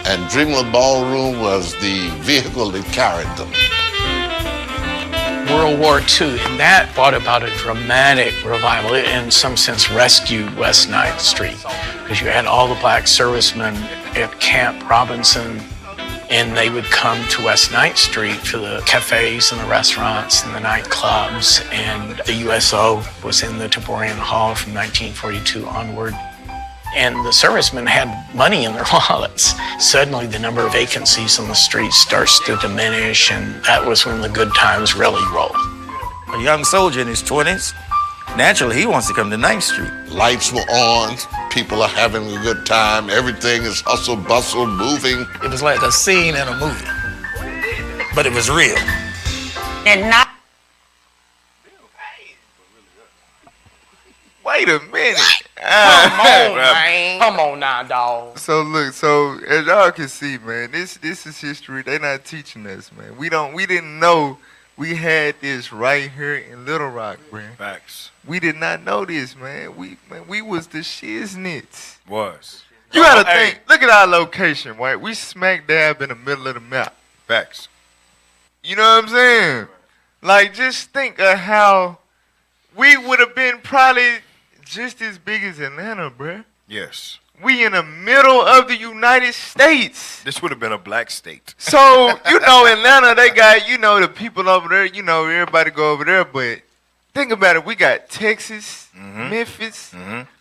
and Dreamland Ballroom was the vehicle that carried them.
World War II, and that brought about a dramatic revival. It, in some sense, rescued West 9th Street, because you had all the black servicemen at Camp Robinson, and they would come to West 9th Street to the cafes and the restaurants and the nightclubs, and the USO was in the Taborian Hall from 1942 onward. And the servicemen had money in their wallets. Suddenly, the number of vacancies on the streets starts to diminish, and that was when the good times really rolled.
A young soldier in his 20s, naturally, he wants to come to 9th Street.
Lights were on, people are having a good time, everything is hustle, bustle, moving.
It was like a scene in a movie, but it was real.
And not.
Wait a minute.
Come on, man. Come on now, dog.
So look, so as y'all can see, man, this is history. They not teaching us, man. We didn't know we had this right here in Little Rock, man.
Facts.
We did not know this, man. We was the shiznits.
Was.
You gotta think. Look at our location, right? We smack dab in the middle of the map.
Facts.
You know what I'm saying? Like, just think of how we would have been probably just as big as Atlanta, bruh.
Yes.
We in the middle of the United States.
This would have been a black state.
So, Atlanta, they got, the people over there, everybody go over there, but think about it. We got Texas, Memphis,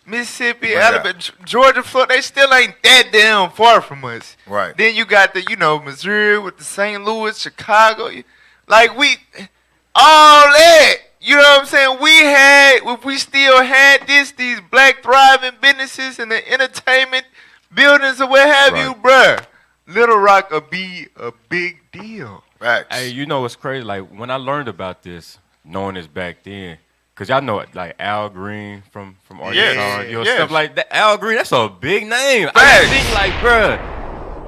Mississippi, Alabama, Georgia, Florida. They still ain't that damn far from us.
Right.
Then you got the, Missouri with the St. Louis, Chicago. Like, all that. You know what I'm saying? If we still had these black thriving businesses and the entertainment buildings or what have you, bruh, Little Rock would be a big deal.
Facts.
Hey, you know what's crazy? Like, when I learned about this, knowing this back then, because y'all know it, like Al Green from Arkansas, stuff like that. Al Green, that's a big name.
Facts.
I think, like, bruh,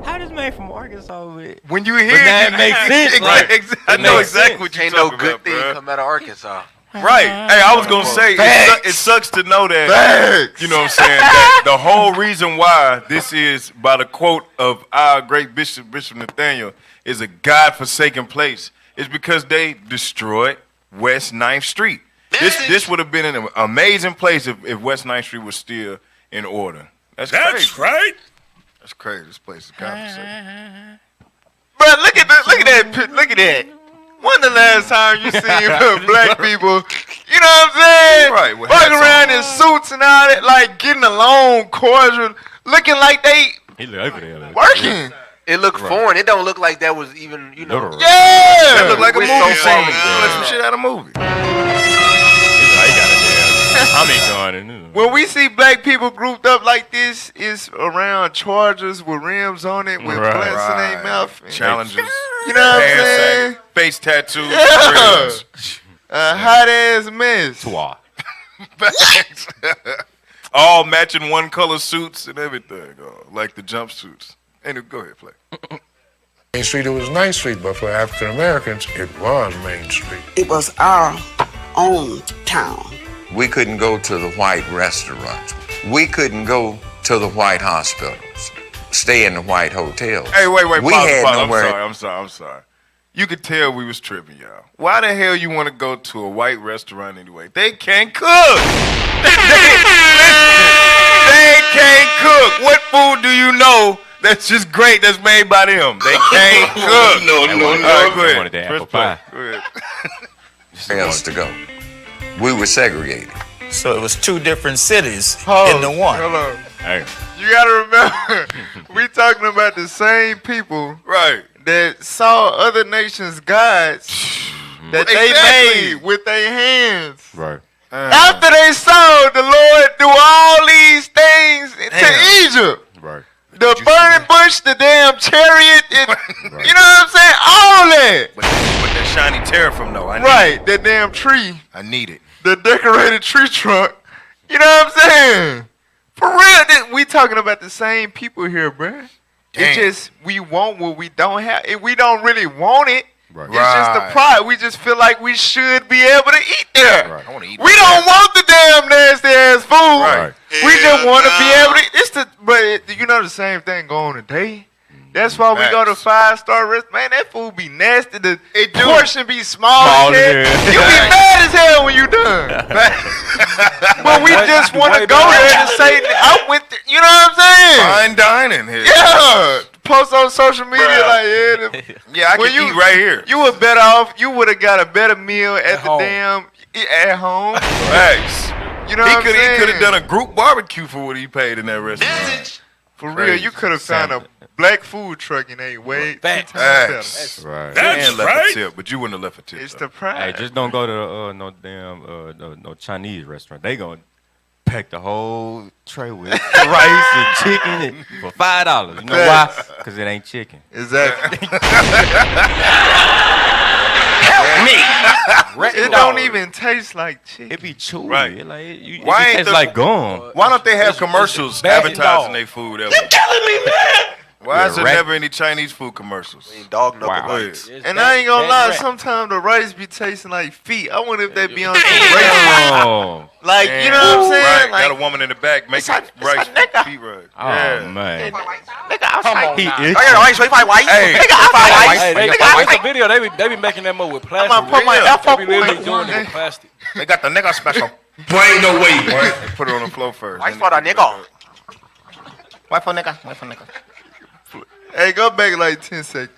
how this man from Arkansas with?
When you hear
that makes sense. Like,
I know exactly what you're
Ain't
talking
no good
about,
thing
bro.
come out of Arkansas.
Right. Hey, I was going to say, it sucks to know that,
Facts.
you know what I'm saying, that the whole reason why this is, by the quote of our great Bishop Nathaniel, is a God-forsaken place, is because they destroyed West 9th Street. This would have been an amazing place if West 9th Street was still in order. That's crazy.
Right.
That's crazy. This place is God-forsaken.
Bro, look at that. Look at that. When the last time you seen black people, You know what I'm saying?
Right, with
Walking
hats
around in suits and all that, like getting along, cordial, looking like they
He look over there.
working.
It looked foreign. It don't look like that was even, you know.
Yeah.
That look like a
We're
movie
so far
scene.
removed.
Like some shit out of a movie.
When we see black people grouped up like this, it's around Chargers with rims on it, with plants in their mouth. and-
Challenges.
You know what I'm
Hand
saying?
sagging, face tattoos.
Yeah.
rims.
A hot ass mess.
Facts. All matching one color suits and everything, like the jumpsuits. Anyway, go ahead, play.
Main Street, it was 9th Street, but for African Americans, it was Main Street.
It was our own town.
We couldn't go to the white restaurants. We couldn't go to the white hospitals, stay in the white hotels.
Hey, wait,
We
pause,
had
pause.
nowhere.
I'm sorry. You could tell we was tripping, y'all. Why the hell you want to go to a white restaurant anyway? They can't cook. They can't cook. What food do you know that's just great that's made by them? They can't cook.
No.
All right, go ahead.
wanted that
Press
apple pie.
play. Go ahead.
Where else to go? We were segregated.
So it was two different cities
Pause.
in the one.
Hold on.
Hey.
You gotta remember, we talking about the same people
Right.
that saw other nations' gods that they
Exactly.
made with their hands.
Right.
After they saw the Lord do all these things to Egypt.
Right.
The burning bush, the damn chariot, you know what I'm saying? All that.
But that shiny teraphim, though. I need
Right, that damn tree.
I need it.
The decorated tree trunk. You know what I'm saying? For real, we talking about the same people here, bruh.
Damn.
It's just we want what we don't have. If we don't really want it,
Right.
it's just the pride. We just feel like we should be able to eat there.
Right. I want to eat
We don't want the damn nasty ass food.
Right.
We just want to be able to. But you know the same thing going today. That's why we go to 5-star restaurant. Man, that food be nasty. The portion be small as hell. You be mad as hell when you done. But we just want to go there and say, I went there. You know what I'm saying?
Fine dining here.
Yeah. Post on social media like,
Yeah, I
when
can eat right here.
You were better off. You would have got a better meal at the
home.
at home.
Facts.
You know what I'm
He
saying?
could have done a group barbecue for what he paid in that restaurant.
For real, you could have found a black food truck and ate way 2 times
Facts.
better.
Right.
And left a tip, but you wouldn't have left a tip.
It's
though.
the pride.
Hey, just don't go to no damn no Chinese restaurant. They gonna pack the whole tray with rice and chicken and for $5. You know why? Because it ain't chicken.
Exactly.
Help me.
It don't even taste like chicken.
It be chewy.
Right.
It
Why
it
ain't
tastes
the-
like gum.
Why don't they have commercials
bacon
advertising
dog.
their food?
You telling me, man?
Why is there
rat.
never any Chinese food commercials?
Dog knuckle
Wow.
bites.
And I ain't gonna lie,
rat.
sometimes the rice be tasting like feet. I wonder if they be on some race.
Oh,
Like, you know what I'm saying?
Right.
Like,
Got a woman in the back making rice feet right.
oh man. He
I got ice, if I white.
Hey.
Nigga, I
Hey,
white.
it's a video. They be making them up with plastic.
I'm gonna put my
They
F
be literally
up
doing it
on
with plastic.
They got the nigga special.
Boy, ain't no way.
Right. Put it on the floor first.
White for the nigga.
White for nigga. White for nigga.
hey, go back like 10 seconds.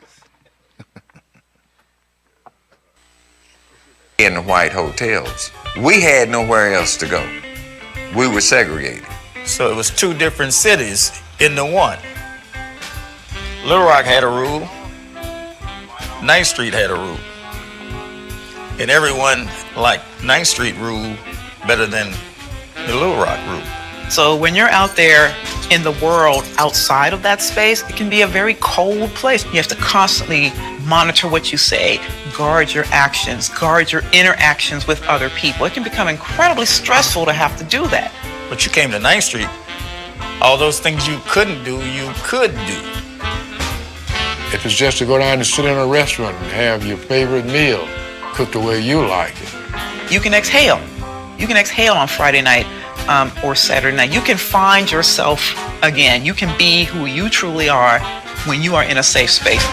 In the white hotels. We had nowhere else to go. We were segregated.
So it was two different cities in the one. Little Rock had a rule. 9th Street had a rule. And everyone liked 9th Street rule better than the Little Rock rule.
So when you're out there in the world outside of that space, it can be a very cold place. You have to constantly monitor what you say, guard your actions, guard your interactions with other people. It can become incredibly stressful to have to do that.
But you came to 9th Street, all those things you couldn't do, you could do.
If it's just to go down and sit in a restaurant and have your favorite meal cooked the way you like it.
You can exhale. You can exhale on Friday night or Saturday night. You can find yourself again. You can be who you truly are when you are in a safe space.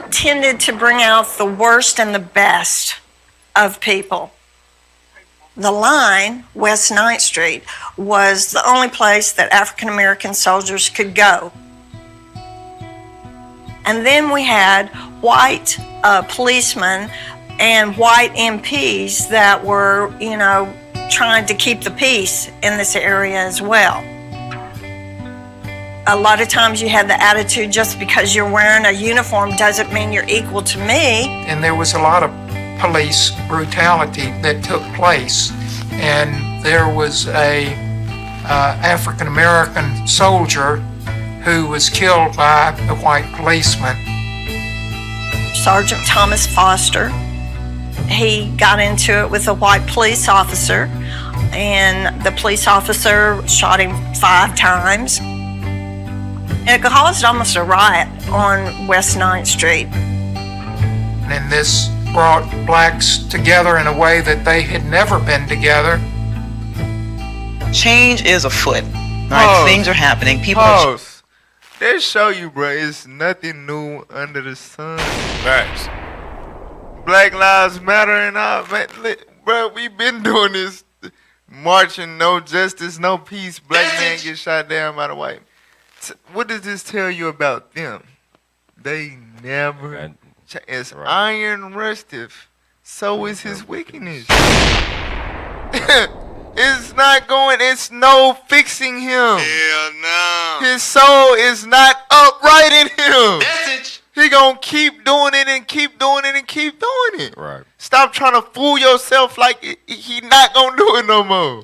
that tended to bring out the worst and the best of people. The line, West 9th Street, was the only place that African American soldiers could go. And then we had white policemen and white MPs that were, trying to keep the peace in this area as well. A lot of times you had the attitude, just because you're wearing a uniform doesn't mean you're equal to me.
And there was a lot of police brutality that took place. And there was a African American soldier who was killed by a white policeman.
Sergeant Thomas Foster, he got into it with a white police officer, and the police officer shot him 5 times. And it caused almost a riot on West 9th Street.
And this brought blacks together in a way that they had never been together.
Change is afoot. Right? Things are happening. People are...
They show you, bro, it's nothing new under the sun.
Facts.
Black Lives Matter and all, man. Bro, we been doing this. Marching, no justice, no peace. Black man get shot down by the white. What does this tell you about them? They never... As iron rusteth, so is his wickedness. It's not going, it's no fixing him.
Hell no.
His soul is not upright in him. Message. He gonna keep doing it and keep doing it and keep doing it.
Right.
Stop trying to fool yourself like he not gonna do it no more.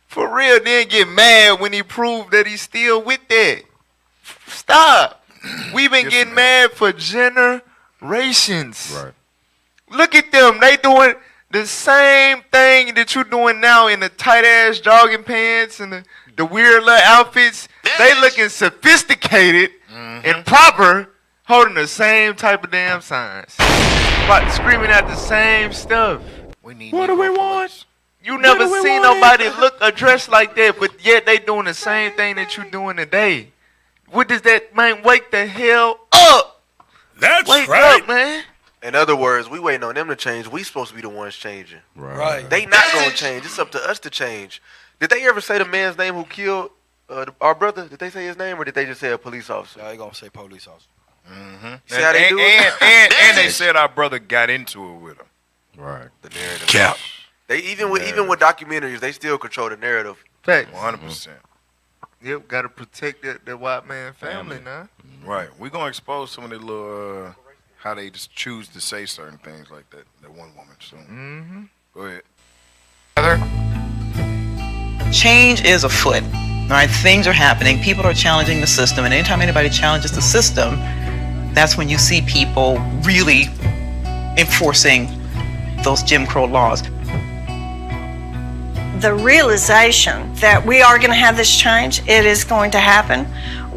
For real, then get mad when he proved that he's still with that. Stop. We've been getting mad for generations.
Right.
Look at them. They doing the same thing that you're doing now in the tight-ass jogging pants and the weird little outfits. They looking sophisticated and proper, holding the same type of damn signs. But screaming out the same stuff.
What
do we want? You never seen nobody look or dress like that, but yet they doing the same thing that you doing today. What does that mean? Wake the hell up!
That's
Wake
right.
up, man.
In other words, we waiting on them to change. We supposed to be the ones changing.
Right.
They not gonna change. It's up to us to change. Did they ever say the man's name who killed our brother? Did they say his name, or did they just say a police officer?
They gonna say police officer.
Mm-hmm.
See how they do it?
And they said our brother got into it with him.
Right.
The narrative.
Cap.
They even with documentaries, they still control the narrative.
Facts.
100%.
Yep, gotta protect the white man family now.
Right. We're gonna expose some of the little how they just choose to say certain things like that. That one woman. So go ahead.
Change is afoot. All right, things are happening. People are challenging the system, and anytime anybody challenges the system, that's when you see people really enforcing those Jim Crow laws.
The realization that we are going to have this change, it is going to happen,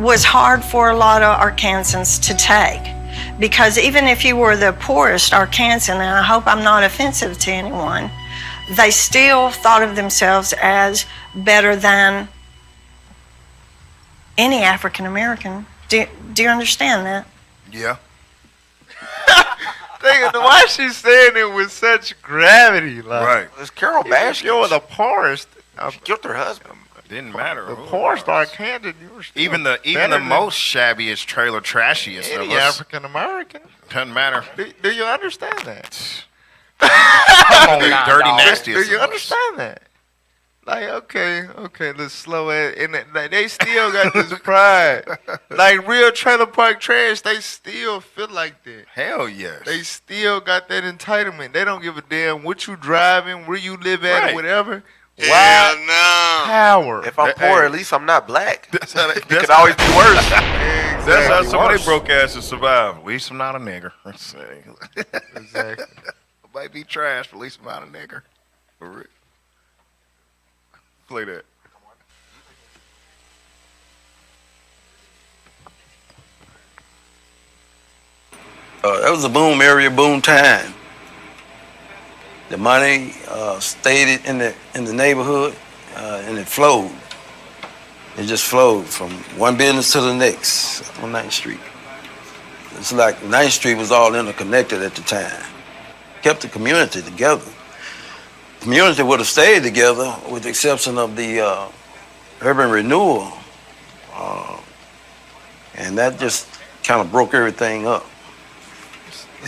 was hard for a lot of Arkansans to take. Because even if you were the poorest Arkansan, and I hope I'm not offensive to anyone, they still thought of themselves as better than any African American. Do you understand that?
Yeah.
Why is she saying it with such gravity? Like,
Right.
It's Carol Baskin.
You're the poorest.
She killed her husband.
Didn't matter.
The poorest Arkansan. You were still
Even the
better than
most shabbiest trailer trashiest of
any
us.
African American.
Doesn't matter.
Do you understand that?
Dirty nasty.
Do you understand that? Like, okay, let's slow it. And they still got this pride. Like real trailer park trash, they still feel like that.
Hell yes.
They still got that entitlement. They don't give a damn what you driving, where you live at,
Right.
or whatever.
Hell no.
Power.
If I'm poor, at least I'm not black. It could always be worse.
That's how some of they broke asses survive. At least I'm not a nigger.
Exactly.
I might be trash, but at least I'm not a nigger. For real. Play that.
That was a boom area, boom time. The money stayed in the neighborhood, and it flowed. It just flowed from one business to the next on 9th Street. It's like 9th Street was all interconnected at the time. Kept the community together. Community would have stayed together with the exception of the urban renewal. And that just kind of broke everything up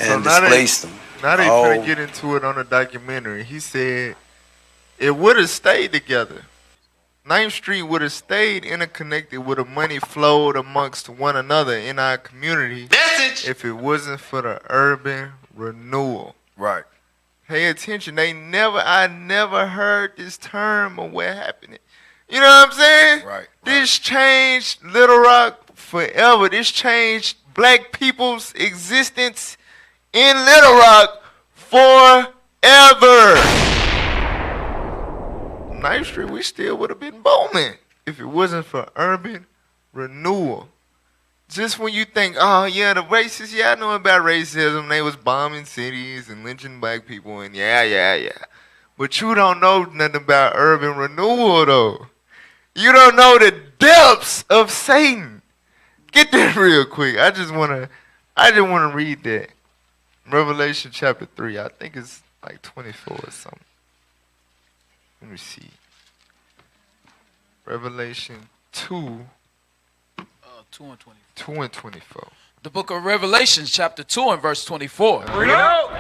and displaced them.
Now they finna get into it on a documentary. He said it would have stayed together. 9th Street would have stayed interconnected, would have money flowed amongst one another in our community if it wasn't for the urban renewal.
Right.
Pay attention. I never heard this term or what happened. You know what I'm saying?
Right.
This changed Little Rock forever. This changed black people's existence in Little Rock forever. 9th Street, we still would have been booming if it wasn't for urban renewal. Just when you think, oh yeah, the racists, yeah, I know about racism. They was bombing cities and lynching black people, and yeah. But you don't know nothing about urban renewal, though. You don't know the depths of Satan. Get that real quick. I just wanna read that. Revelation chapter 3. I think it's like 24 or something. Let me see. Revelation 2.
2 and 24.
2 and 24.
The book of Revelation, chapter 2 and verse 24.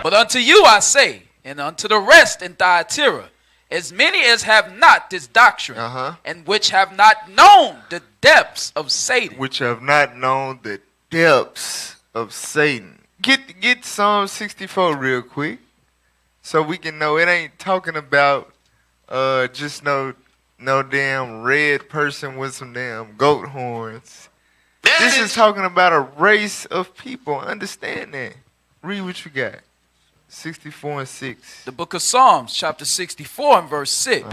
But unto you I say, and unto the rest in Thyatira, as many as have not this doctrine, and which have not known the depths of Satan.
Which have not known the depths of Satan. Get Psalm 64 real quick, so we can know it ain't talking about just no damn red person with some damn goat horns. This is talking about a race of people. Understand that. Read what you got. 64 and 6.
The book of Psalms, chapter 64 and verse 6.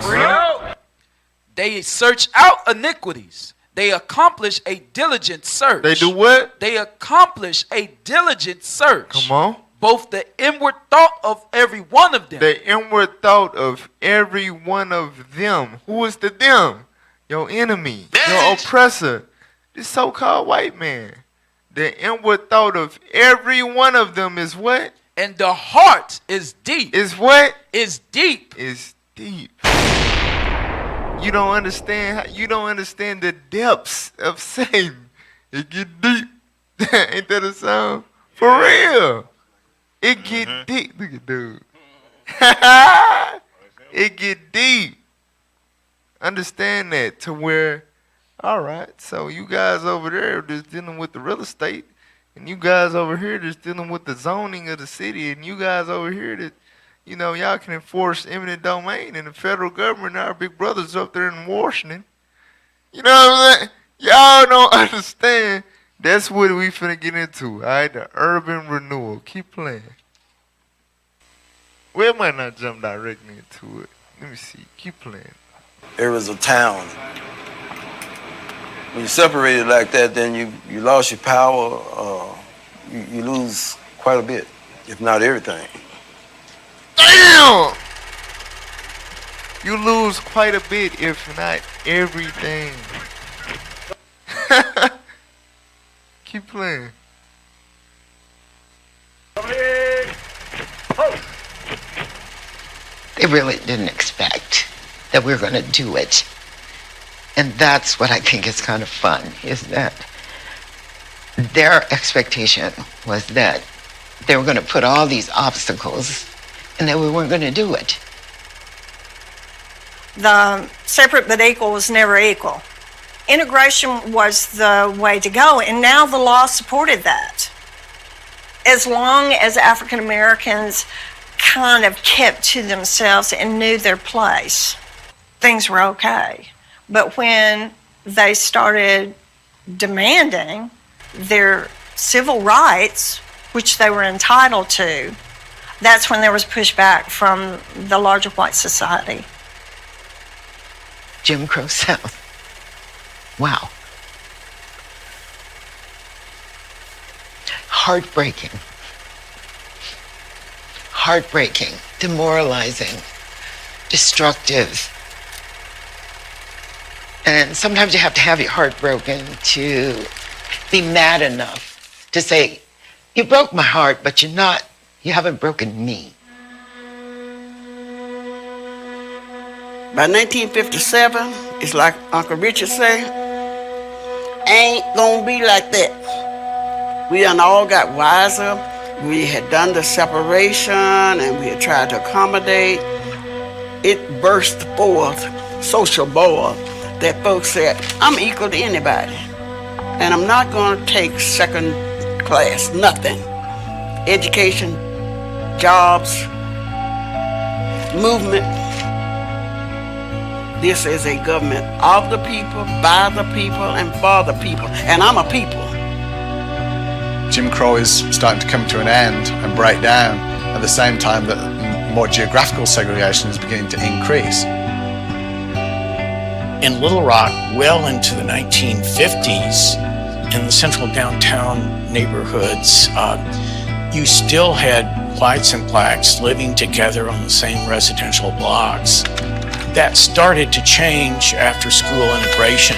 They search out iniquities. They accomplish a diligent search.
They do what?
They accomplish a diligent search.
Come on.
Both the inward thought of every one of them.
The inward thought of every one of them. Who is the them? Your enemy. Your oppressor. This so-called white man. The inward thought of every one of them is what?
And the heart is deep.
Is what?
Is deep.
Is deep. You don't understand. You don't understand the depths of Satan. It get deep. Ain't that a song? For real. It get deep. Look at dude. It get deep. Understand that to where, all right, so you guys over there just dealing with the real estate, and you guys over here just dealing with the zoning of the city, and you guys over here that, you know, y'all can enforce eminent domain, and the federal government, our big brothers up there in Washington. You know what I'm saying? Y'all don't understand. That's what we finna get into, all right? The urban renewal. Keep playing. We might not jump directly into it. Let me see. Keep playing.
There was a town. When you separated like that, then you lost your power. You lose quite a bit, if not everything.
Damn! You lose quite a bit, if not everything. Keep playing.
They really didn't expect that we were going to do it. And that's what I think is kind of fun, is that their expectation was that they were going to put all these obstacles and that we weren't going to do it.
The separate but equal was never equal. Integration was the way to go, and now the law supported that. As long as African Americans kind of kept to themselves and knew their place, things were okay. But when they started demanding their civil rights, which they were entitled to, that's when there was pushback from the larger white society.
Jim Crow South. Wow. Heartbreaking. Heartbreaking, demoralizing, destructive. And sometimes you have to have your heart broken to be mad enough to say, You broke my heart, but you haven't broken me.
By 1957, it's like Uncle Richard say, ain't gonna be like that. We done all got wiser. We had done the separation and we had tried to accommodate. It burst forth, social boil, that folks said, I'm equal to anybody. And I'm not gonna take second class, nothing. Education, jobs, movement. This is a government of the people, by the people, and for the people. And I'm a people.
Jim Crow is starting to come to an end and break down at the same time that more geographical segregation is beginning to increase.
In Little Rock, well into the 1950s, in the central downtown neighborhoods, you still had whites and blacks living together on the same residential blocks. That started to change after school integration.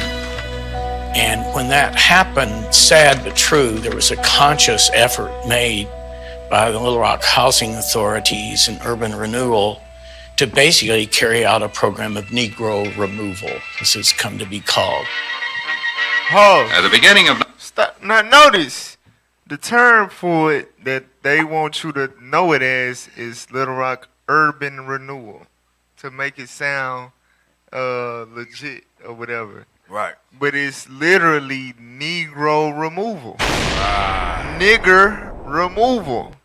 And when that happened, sad but true, there was a conscious effort made by the Little Rock housing authorities and urban renewal to basically carry out a program of Negro removal, as it's come to be called.
At the beginning of... Stop. Now notice, the term for it that they want you to know it as is Little Rock urban renewal, to make it sound legit or whatever.
Right.
But it's literally Negro removal. Nigger removal.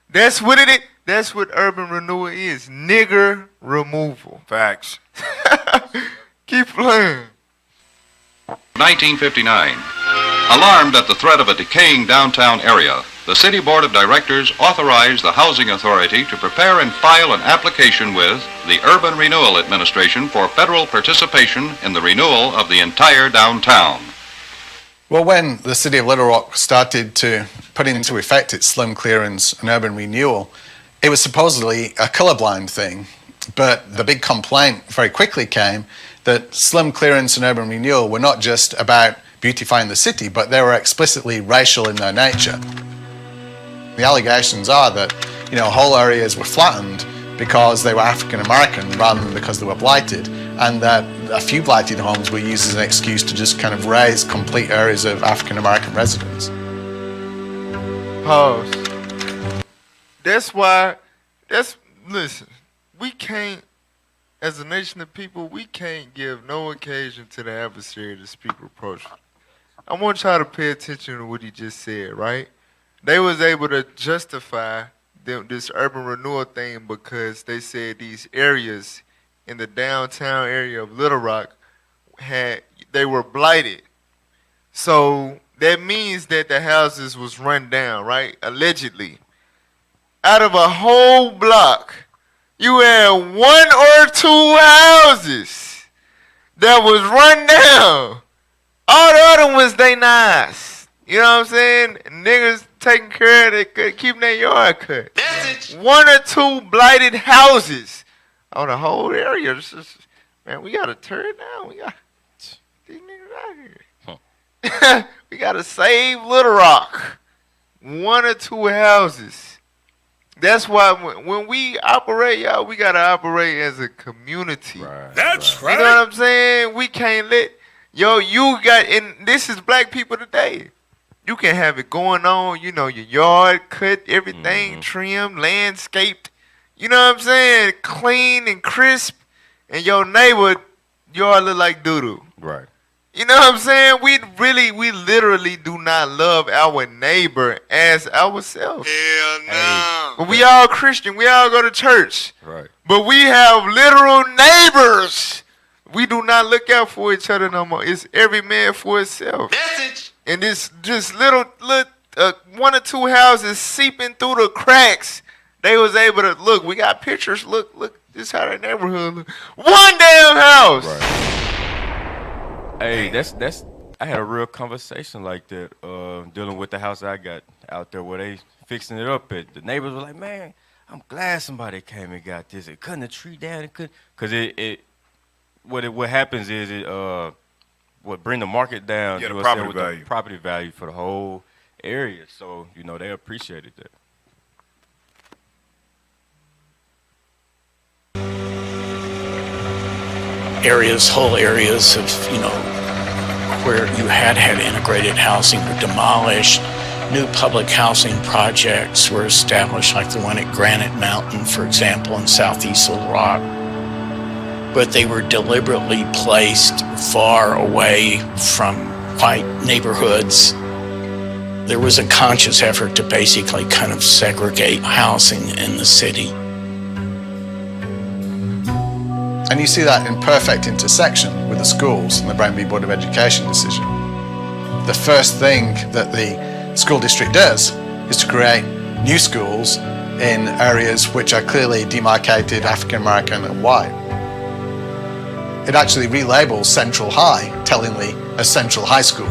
That's what it is. That's what urban renewal is. Nigger removal.
Facts.
Keep playing.
1959. Alarmed at the threat of a decaying downtown area, the City Board of Directors authorized the Housing Authority to prepare and file an application with the Urban Renewal Administration for federal participation in the renewal of the entire downtown.
Well, when the City of Little Rock started to put into effect its slum clearance and urban renewal, it was supposedly a colorblind thing. But the big complaint very quickly came that slum clearance and urban renewal were not just about beautifying the city, but they were explicitly racial in their nature. The allegations are that, whole areas were flattened because they were African American rather than because they were blighted, and that a few blighted homes were used as an excuse to just kind of raise complete areas of African American residents.
Pause. Listen, we can't, as a nation of people, we can't give no occasion to the adversary to speak reproachfully. I want y'all to pay attention to what he just said, right? They was able to justify this urban renewal thing because they said these areas in the downtown area of Little Rock they were blighted. So that means that the houses was run down, right? Allegedly. Out of a whole block, you had one or two houses that was run down. All the other ones, they nice. You know what I'm saying? Niggas taking care of it, keeping their yard cut. One or two blighted houses on the whole area. Man, we got to tear it down. We got these niggas out here. We got to save Little Rock. One or two houses. That's why when we operate, y'all, we got to operate as a community.
That's right.
You know what I'm saying? We can't let... and this is black people today. You can have it going on, your yard cut, everything trimmed, landscaped. You know what I'm saying? Clean and crisp. And your neighbor, yard look like doo-doo.
Right.
You know what I'm saying? We literally do not love our neighbor as ourselves.
Hell no.
But we all Christian. We all go to church.
Right.
But we have literal neighbors. We do not look out for each other no more. It's every man for himself.
Message.
And this just little one or two houses seeping through the cracks. They was able to look. We got pictures. Look. This is how that neighborhood look. One damn house.
Right. Hey, that's. I had a real conversation like that dealing with the house I got out there where they fixing it up. The neighbors were like, "Man, I'm glad somebody came and got this. It cutting the tree down. It could, cause what happens is bring the market down.
Yeah, the property value.
Property value for the whole area. So, you know, they appreciated that.
Whole areas of, you know, where you had integrated housing were demolished. New public housing projects were established, like the one at Granite Mountain, for example, in southeast Little Rock. But they were deliberately placed far away from white neighborhoods. There was a conscious effort to basically kind of segregate housing in the city.
And you see that in perfect intersection with the schools and the Brown v. Board of Education decision. The first thing that the school district does is to create new schools in areas which are clearly demarcated African American and white. It actually relabels Central High, tellingly, as Central High School.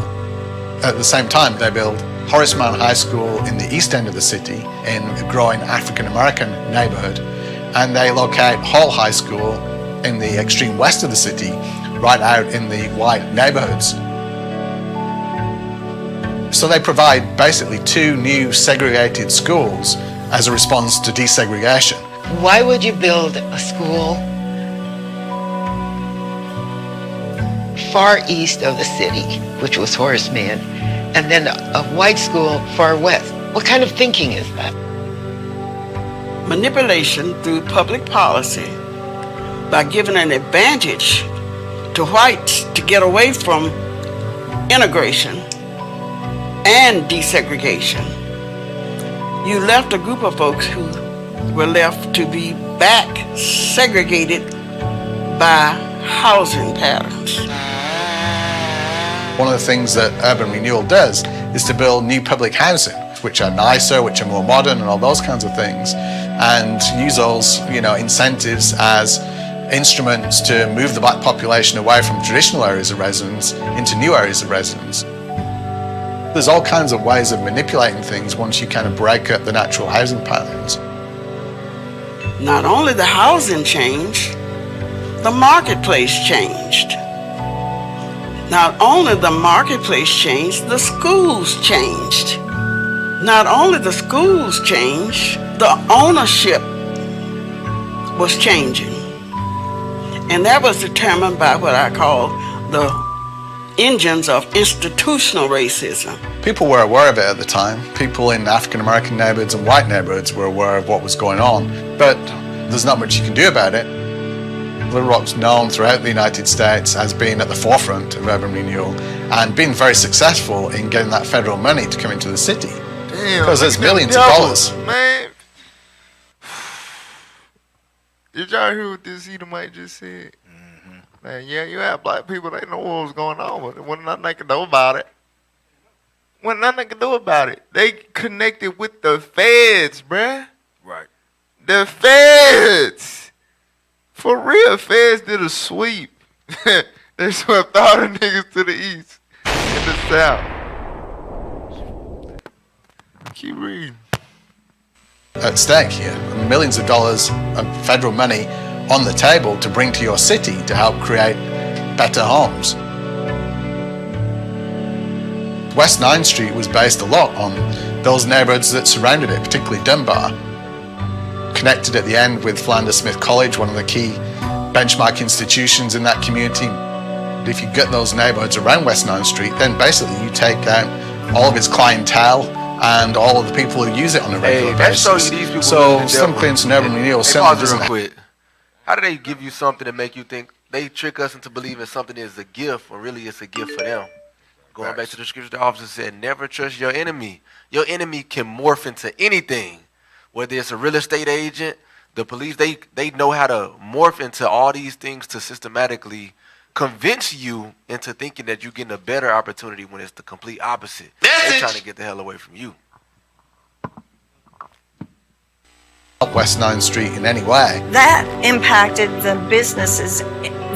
At the same time, they build Horace Mann High School in the east end of the city in a growing African American neighborhood, and they locate Hall High School in the extreme west of the city, right out in the white neighborhoods. So they provide basically two new segregated schools as a response to desegregation.
Why would you build a school far east of the city, which was Horace Mann, and then a white school far west? What kind of thinking is that?
Manipulation through public policy by giving an advantage to whites to get away from integration and desegregation. You left a group of folks who were left to be back segregated by housing patterns.
One of the things that urban renewal does is to build new public housing, which are nicer, which are more modern, and all those kinds of things, and use those, you know, incentives as instruments to move the black population away from traditional areas of residence into new areas of residence. There's all kinds of ways of manipulating things once you kind of break up the natural housing patterns.
Not only the housing changed, the marketplace changed. Not only the marketplace changed, the schools changed. Not only the schools changed, the ownership was changing. And that was determined by what I call the engines of institutional racism.
People were aware of it at the time. People in African American neighborhoods and white neighborhoods were aware of what was going on, but there's not much you can do about it. Little Rock's known throughout the United States as being at the forefront of urban renewal and being very successful in getting that federal money to come into the city.
Damn,
because there's millions of dollars.
Man. Did y'all hear what this Edomite just said? Man, yeah, you have black people, they know what was going on, but there wasn't nothing they could do about it. Wasn't nothing they could do about it. They connected with the feds, bruh.
Right.
The feds. For real, feds did a sweep. They swept all the niggas to the east and the south. Keep reading.
At stake here, millions of dollars of federal money on the table to bring to your city to help create better homes. West 9th Street was based a lot on those neighborhoods that surrounded it, particularly Dunbar. Connected at the end with Philander Smith College, one of the key benchmark institutions in that community. If you get those neighborhoods around West 9th Street, then basically you take out all of its clientele and all of the people who use it on a regular basis.
That shows you these people
so slum clearance and urban renewal certainly doesn't
real quick. How do they give you something to make you think, they trick us into believing something is a gift when really it's a gift for them? Going back to the scripture, the officer said, never trust your enemy. Your enemy can morph into anything. Whether it's a real estate agent, the police, they know how to morph into all these things to systematically convince you into thinking that you're getting a better opportunity when it's the complete opposite. They're trying to get the hell away from you.
West 9th Street in any way.
That impacted the businesses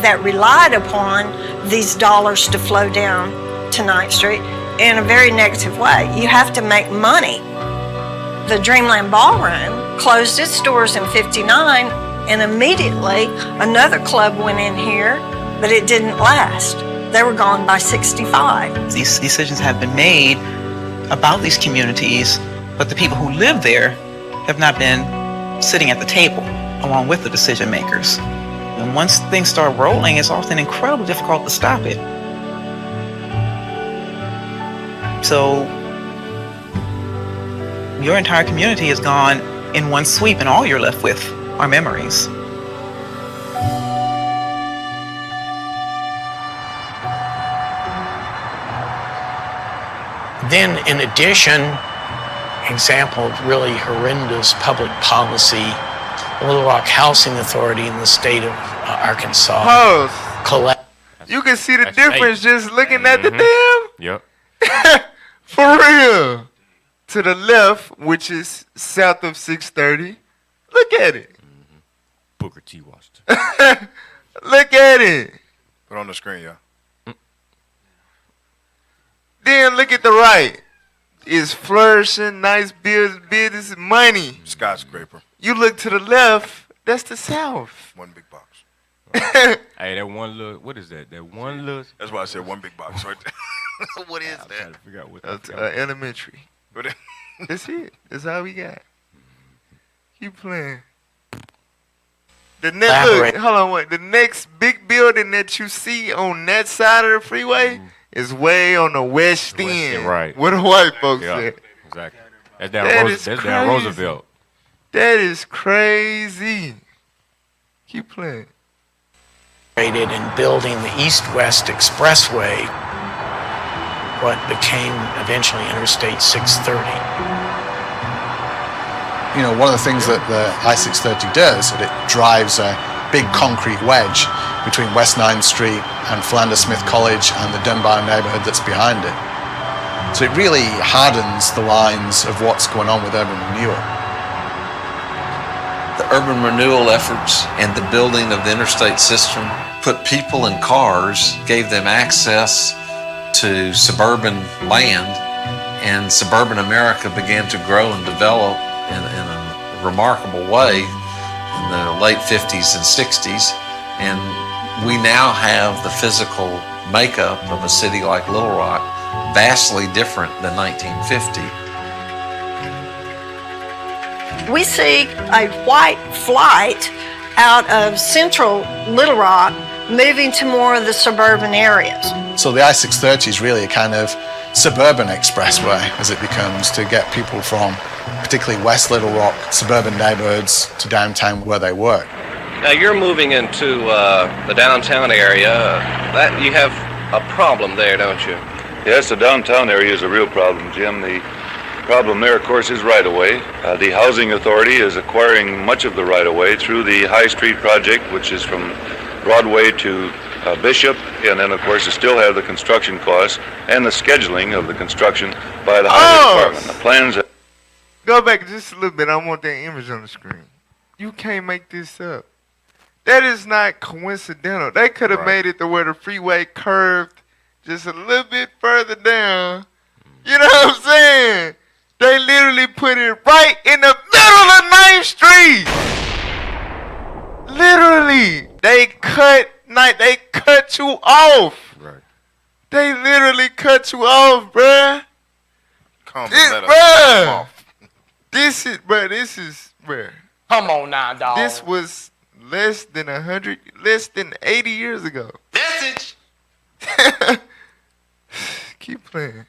that relied upon these dollars to flow down to 9th Street in a very negative way. You have to make money. The Dreamland Ballroom closed its doors in '59, and immediately another club went in here, but it didn't last. They were gone by '65.
These decisions have been made about these communities, but the people who live there have not been sitting at the table along with the decision makers. And once things start rolling, it's often incredibly difficult to stop it. So your entire community is gone in one sweep, and all you're left with are memories.
Then, in addition, example of really horrendous public policy, the Little Rock Housing Authority in the state of Arkansas.
You can see the difference just looking at the dam.
Yep.
For real. To the left, which is south of 630. Look at it.
Booker T. Washington.
Look at it.
Put on the screen, y'all.
Then look at the right. It's flourishing, nice business, money.
Skyscraper.
You look to the left, that's the south.
One big box.
Hey, that one little, what is that? That one little.
That's why I said one big box right there. What is
I'm
that?
trying to figure out what
That's
that
elementary. That's it. That's all we got. Keep playing. The next, look, hold on, wait. The next big building that you see on that side of the freeway is way on the west end.
Right.
Where the white folks
Yeah,
at.
exactly. That's down,
That
that's down
crazy.
Roosevelt.
That is crazy. Keep playing.
In building the East-West Expressway, what became eventually Interstate 630.
You know, one of the things that the I-630 does is it drives a big concrete wedge between West 9th Street and Philander Smith College and the Dunbar neighborhood that's behind it. So it really hardens the lines of what's going on with urban renewal.
The urban renewal efforts and the building of the interstate system put people in cars, gave them access to suburban land, and suburban America began to grow and develop in a remarkable way in the late 50s and 60s. And we now have the physical makeup of a city like Little Rock, vastly different than 1950.
We see a white flight out of central Little Rock moving to more of the suburban areas.
So the I-630 is really a kind of suburban expressway as it becomes to get people from particularly West Little Rock suburban neighborhoods to downtown where they work.
Now you're moving into the downtown area. That you have a problem there, don't you?
Yes, the downtown area is a real problem, Jim. The problem there, of course, is right-of-way. The Housing Authority is acquiring much of the right-of-way through the High Street project, which is from Broadway to Bishop, and then, of course, you still have the construction costs and the scheduling of the construction by the Highway Department. The plans.
Go back just a little bit. I want that image on the screen. You can't make this up. That is not coincidental. They could have made it to where the freeway curved just a little bit further down. You know what I'm saying? They literally put it right in the middle of 9th Street. Literally. They cut you off.
Right.
They literally cut you off, bruh.
Come
This is, bruh.
Come on now, dog.
This was less than 80 years ago.
Message.
Keep playing.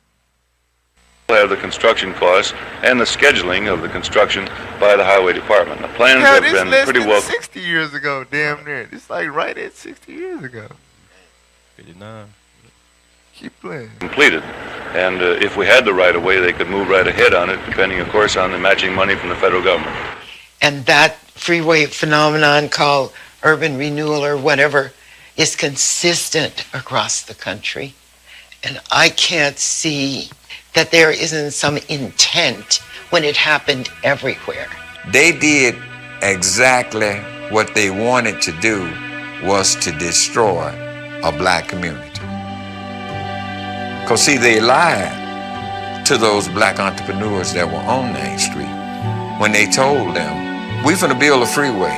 Have the construction costs and the scheduling of the construction by the Highway Department. The plans
Hell,
have
this
been
less
pretty
than
well
60 years ago, damn near. This like right at 60 years ago.
59.
Keep playing.
completed. And if we had the right-of-way, they could move right ahead on it, depending, of course, on the matching money from the federal government.
And that freeway phenomenon called urban renewal or whatever is consistent across the country. And I can't see that there isn't some intent when it happened everywhere.
They did exactly what they wanted to do, was to destroy a black community. Because, see, they lied to those black entrepreneurs that were on 9th Street when they told them, we're going to build a freeway,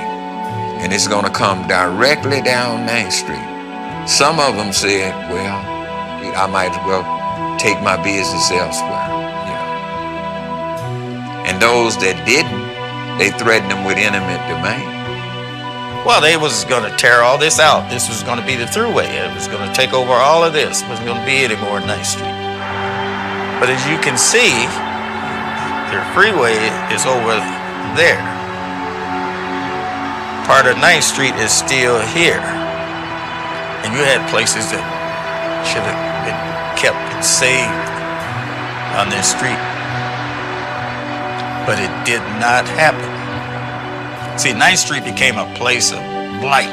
and it's going to come directly down 9th Street. Some of them said, well, I might as well take my business elsewhere. You And those that didn't, they threatened them with eminent domain. Well, they was going to tear all this out. This was going to be the throughway. It was going to take over all of this. It wasn't going to be any more 9th Street. But as you can see, the freeway is over there. Part of 9th Street is still here. And you had places that should have been kept and saved on this street. But it did not happen. See, 9th Street became a place of blight.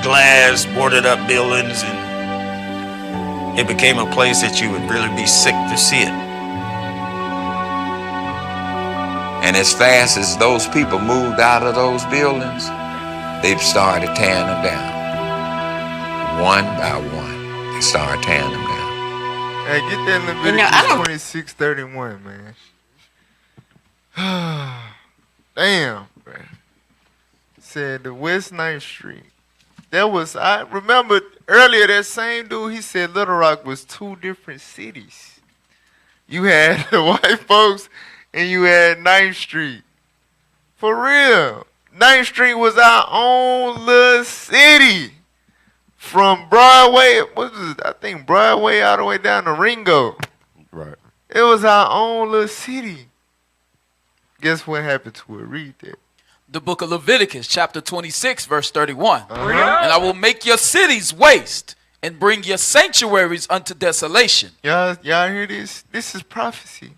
Glass, boarded up buildings, and it became a place that you would really be sick to see it. And as fast as those people moved out of those buildings, they started tearing them down. One by one, they started tearing them down.
Hey, get that Leviticus 26:31, man. Damn, man. Said the West 9th Street. I remember earlier that same dude, he said Little Rock was 2 different cities. You had the white folks and you had 9th Street. For real. 9th Street was our own little city. From Broadway, I think Broadway all the way down to Ringo.
Right.
It was our own little city. Guess what happened to it? Read that.
The book of Leviticus, chapter 26, verse 31. And I will make your cities waste and bring your sanctuaries unto desolation.
Y'all hear this? This is prophecy.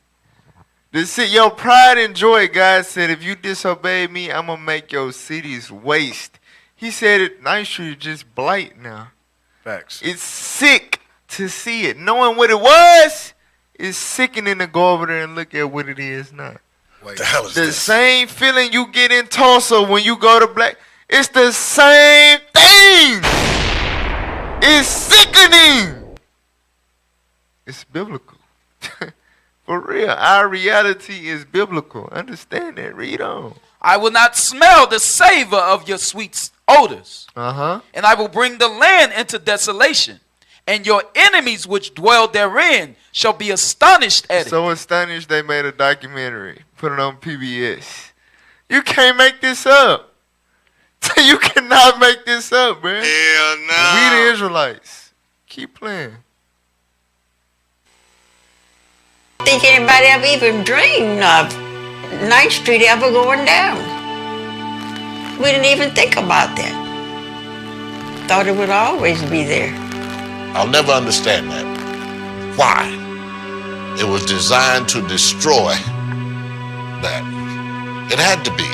Your pride and joy, God said, if you disobey me, I'm going to make your cities waste. He said it, 9th Street is just blight now.
Facts.
It's sick to see it. Knowing what it was, it's sickening to go over there and look at what it is now.
Wait,
the same feeling you get in Tulsa when you go to Black, it's the same thing. It's sickening. It's biblical. For real, our reality is biblical. Understand that. Read on.
I will not smell the savor of your sweet odors. And I will bring the land into desolation. And your enemies which dwell therein shall be astonished at it.
So astonished they made a documentary. Put it on PBS. You can't make this up. You cannot make this up, man.
Hell no.
We the Israelites. Keep playing.
Think anybody ever even dreamed of 9th Street ever going down? We didn't even think about that. Thought it would always be there.
I'll never understand that. Why? It was designed to destroy that. It had to be.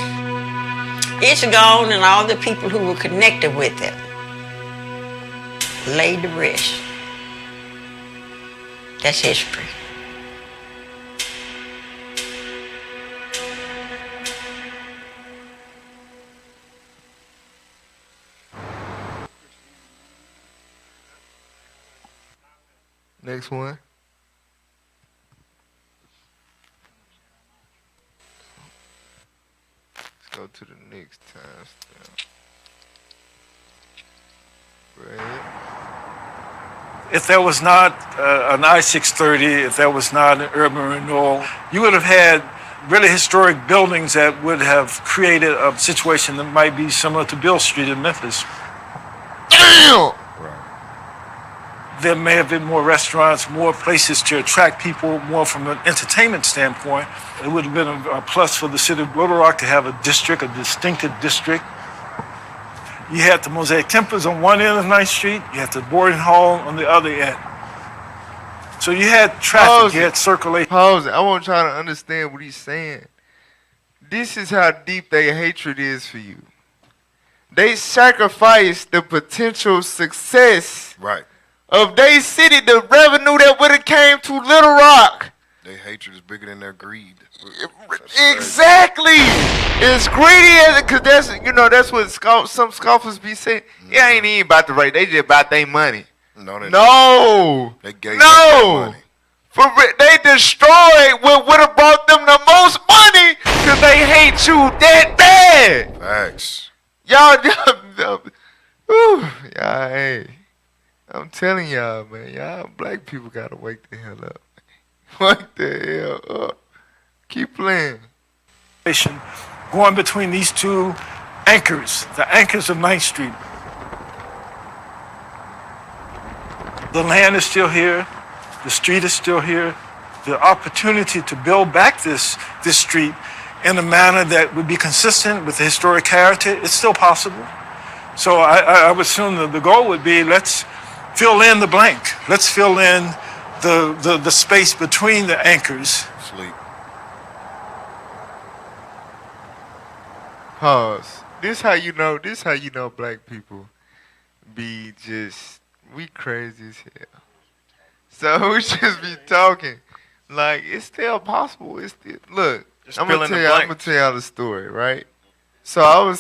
It's gone, and all the people who were connected with it laid to rest. That's history.
Next one. Let's go to the next timestamp. Right.
If there was not an I-630, if there was not an urban renewal, you would have had really historic buildings that would have created a situation that might be similar to Beale Street in Memphis.
Damn!
There may have been more restaurants, more places to attract people, more from an entertainment standpoint. It would have been a plus for the city of Little Rock to have a district, a distinctive district. You had the Mosaic Temples on one end of 9th Street, you had the boarding hall on the other end. So you had traffic, you had circulation.
Pause it. I want to try to understand what he's saying. This is how deep their hatred is for you. They sacrificed the potential success of their city, the revenue that would have came to Little Rock.
Their hatred is bigger than their greed.
Exactly. It's greedy because that's what some scoffers be saying. It ain't even about the rate. They just about their money.
No. They gave
no. They destroyed what would have brought them the most money because they hate you that bad.
Facts.
Y'all, hey. I'm telling y'all, man. Y'all black people gotta wake the hell up. Wake the hell up. Keep playing.
Going between these two anchors, the anchors of 9th Street. The land is still here. The street is still here. The opportunity to build back this street in a manner that would be consistent with the historic character, it's still possible. So I would assume that the goal would be, let's fill in the blank. Let's fill in the space between the anchors.
Sleep.
Pause. This how you know black people be just, we crazy as hell. So we just be talking. Like, it's still possible. It's still, look, I'm gonna tell y'all the story, right? So I was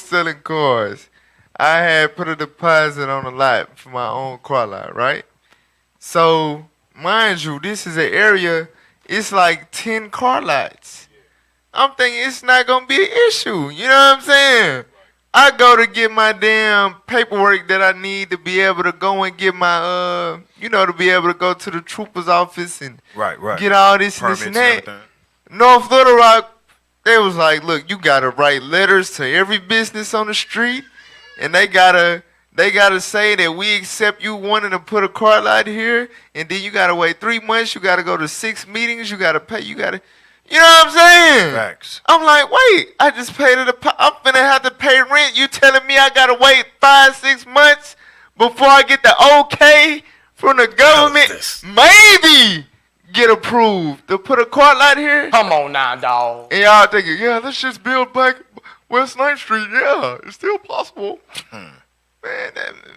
selling cars. I had put a deposit on a lot for my own car lot, right? So, mind you, this is an area, it's like 10 car lots. I'm thinking it's not gonna be an issue. You know what I'm saying? I go to get my damn paperwork that I need to be able to go and get my, to be able to go to the trooper's office and get all this and this and that. North Little Rock, they was like, look, you gotta write letters to every business on the street, and they gotta say that we accept you wanting to put a car lot here, and then you gotta wait 3 months, you gotta go to 6 meetings, you gotta pay, you know what I'm saying?
Facts.
I'm like, wait, I just paid it. I'm finna have to pay rent. You telling me I gotta wait 5-6 months before I get the okay from the government? Maybe get approved to put a car lot here.
Come on now, dog.
And y'all thinking, yeah, let's just build back West 9th Street. Yeah, it's still possible. Man,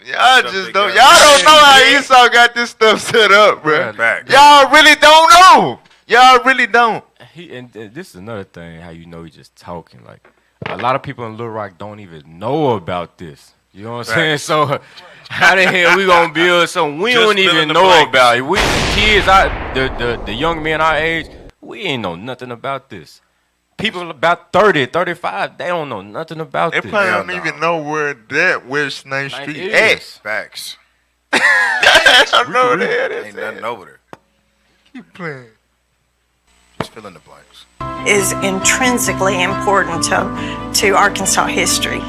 y'all don't know how Esau got this stuff set up, bro. Y'all really don't know. Y'all really don't.
And this is another thing, how you know he's just talking. Like, a lot of people in Little Rock don't even know about this. You know what I'm saying? So, how the hell we gonna build something we don't even know about? We kids, the young men our age, we ain't know nothing about this. People about 30, 35, they don't know nothing about this.
They probably don't even know where that West 9th Street
is. Facts.
I don't know where the hell that is.
Ain't nothing over there.
Keep playing.
Just fill in the blanks.
Is intrinsically important to Arkansas history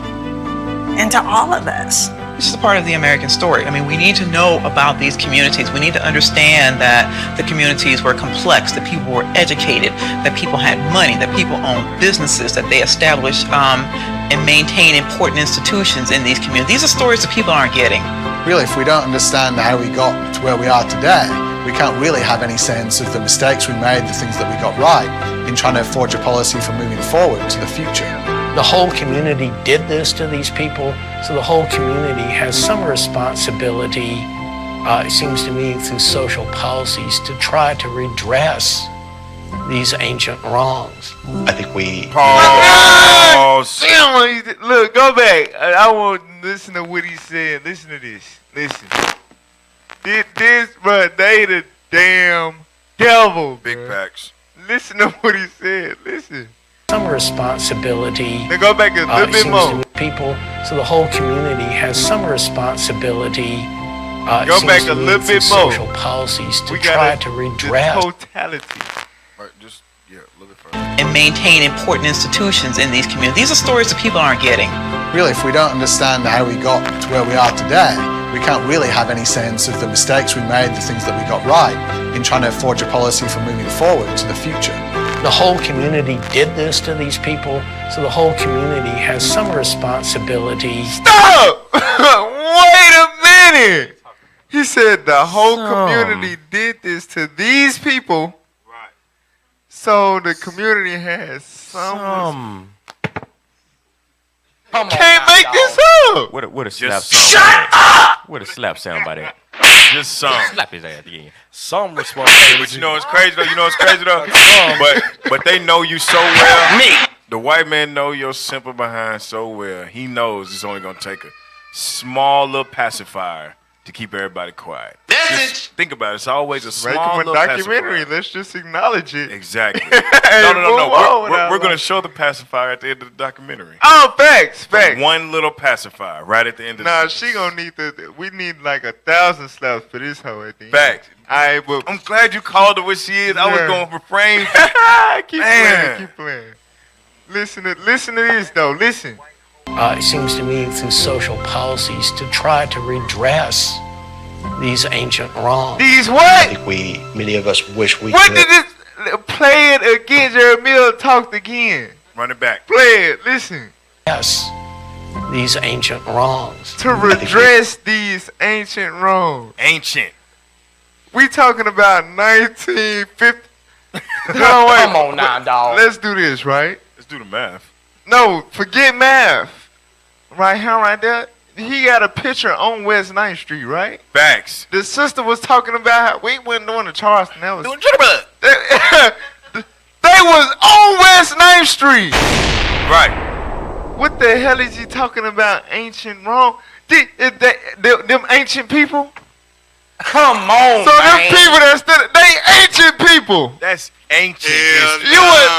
and to all of us.
This is a part of the American story. I mean, we need to know about these communities. We need to understand that the communities were complex, that people were educated, that people had money, that people owned businesses, that they established and maintained important institutions in these communities. These are stories that people aren't getting.
Really, if we don't understand how we got to where we are today, we can't really have any sense of the mistakes we made, the things that we got right, in trying to forge a policy for moving forward to the future.
The whole community did this to these people, so the whole community has some responsibility, it seems to me, through social policies to try to redress these ancient wrongs.
I think we...
Pause.
Look, go back. I want to listen to what he said. Listen to this. Listen. This, bro, they the damn devil.
Big facts.
Listen to what he said. Listen.
Some responsibility.
Then go back a little bit more.
People, so the whole community has some responsibility.
Go back a little bit more.
Social policies to try to redress.
Totality.
Right, just a little bit further.
And maintain important institutions in these communities. These are stories that people aren't getting.
Really, if we don't understand how we got to where we are today, we can't really have any sense of the mistakes we made, the things that we got right, in trying to forge a policy for moving forward to the future.
The whole community did this to these people, so the whole community has some responsibility.
Stop! Wait a minute! He said the whole community did this to these people, so the community has some. Can't make this up!
What a slap sound.
Shut up!
What a slap sound by that.
Just some.
Slap his ass again.
Some responsibility.
But you know what's crazy though? But they know you so well.
Me.
The white man know your simple behind so well. He knows it's only gonna take a small little pacifier to keep everybody quiet. Just think about it. It's always a small little
documentary.
pacifier.
Let's just acknowledge it.
Exactly. No. We're gonna show the pacifier at the end of the documentary.
Oh, facts.
One little pacifier right at the end of the
she gonna need we need like 1,000 slaps for this hoe at the end.
Facts.
right, but
I'm glad you called her what she is. I was going to refrain.
Keep playing. Listen to this, though. Listen.
It seems to me through social policies to try to redress these ancient wrongs.
These what?
I think many of us wish we
What
could.
did this? Play it again. Jeremiah talked again.
Run it back.
Play it. Listen.
Yes, these ancient wrongs.
To redress these ancient wrongs.
Ancient.
We talking about 1950.
Come on now, dog.
Let's do this, right?
Let's do the math.
No, forget math. Right here, right there. He got a picture on West 9th Street, right?
Facts.
The sister was talking about how we wasn't doing the Charleston. That was
doing jitterbug.
They was on West 9th Street.
Right.
What the hell is he talking about? Ancient wrong? Them ancient people?
Come on,
so
man.
them people that they ancient people.
That's ancient.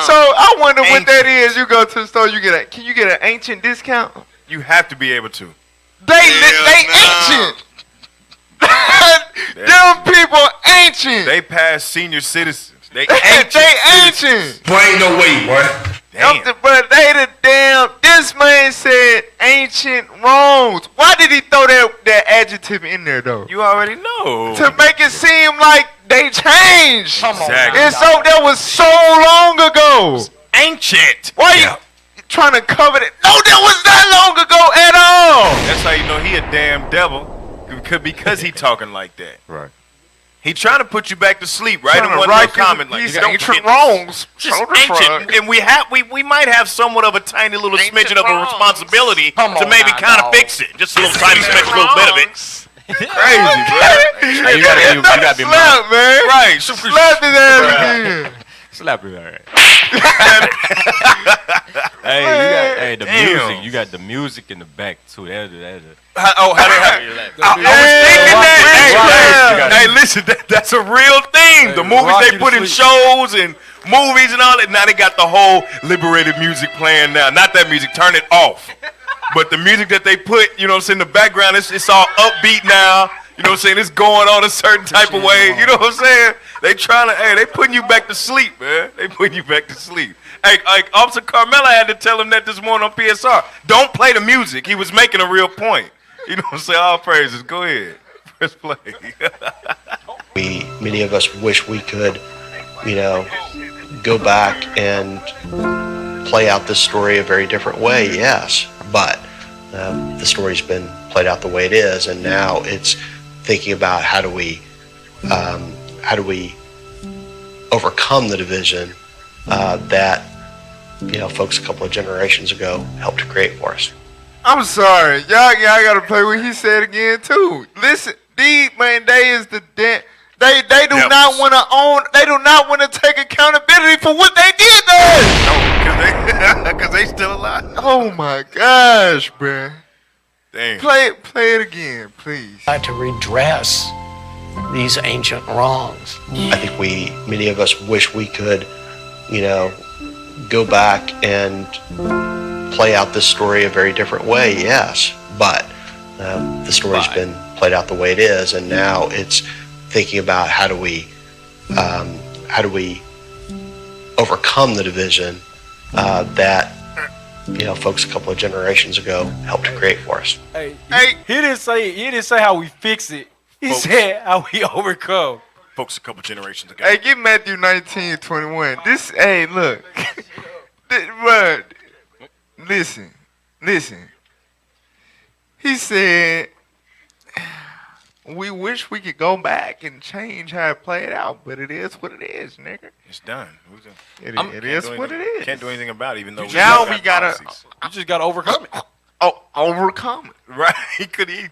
So I wonder what that is. You go to the store, can you get an ancient discount?
You have to be able to.
They ancient. Them people ancient.
They passed senior citizens. They ancient.
They ancient.
Boy, ain't no way, boy. Damn.
But they the damn. This man said ancient wrongs. Why did he throw that adjective in there though?
You already know.
To make it seem like they changed.
Exactly.
And so that was so long ago.
Ancient.
Why you trying to cover that? No, that was not long ago at all.
That's how you know he a damn devil. Because he talking like that.
Right.
He trying to put you back to sleep, right?
Trying
In
to
one
right
little comment like
these
don't
ancient
forget-
wrongs.
Just
So the
ancient,
fuck.
and we might have somewhat of a tiny little smidgen of a
wrongs.
responsibility
Come
to
on
maybe
now,
kind of
dog.
fix it. Just a little tiny smidgen, a little bit of it.
Crazy, bro.
Hey, you gotta be
Slap, man.
Right.
Slap his ass again.
Slap it, all right. Hey, the
Damn.
music. You got the music in the back too. That's
How they have I was thinking that. Hey, listen, that's a real thing. The movies
rock
they
you
put
to
in
sleep.
shows and movies and all that. Now they got the whole liberated music playing now. Not that music, turn it off. But the music that they put, you know what I'm saying, in the background, it's all upbeat now. You know what I'm saying? It's going on a certain type of way. You know what I'm saying? They they putting you back to sleep, man. They putting you back to sleep. Hey, Officer Carmella had to tell him that this morning on PSR. Don't play the music. He was making a real point. You know what I'm saying? All praises. Go ahead. Press play.
Many of us wish we could, go back and play out this story a very different way, yes. But the story's been played out the way it is, and now it's thinking about how do we overcome the division that folks a couple of generations ago helped to create for us.
I'm sorry, y'all gotta play what he said again too. Listen, these man, they is the They do not want to own. They do not want to take accountability for what they did to us.
No, because they still alive.
Oh my gosh, bruh.
Damn.
Play it again, please.
Try to redress these ancient wrongs. I think many of us wish we could, go back and play out this story a very different way, yes. But the story's been played out the way it is, and now it's thinking about how do we overcome the division that folks a couple of generations ago helped to create for us.
Hey, he didn't say how we fix it. He said how we overcome.
Folks a couple generations ago.
Hey, give Matthew 19:21. This, hey, look. Bruh, listen. He said, we wish we could go back and change how it played out, but it is what it is, nigga.
It's done.
It is what it is.
Can't do anything about it, even though
now we gotta.
You just gotta overcome it.
Oh, overcome it.
Right? He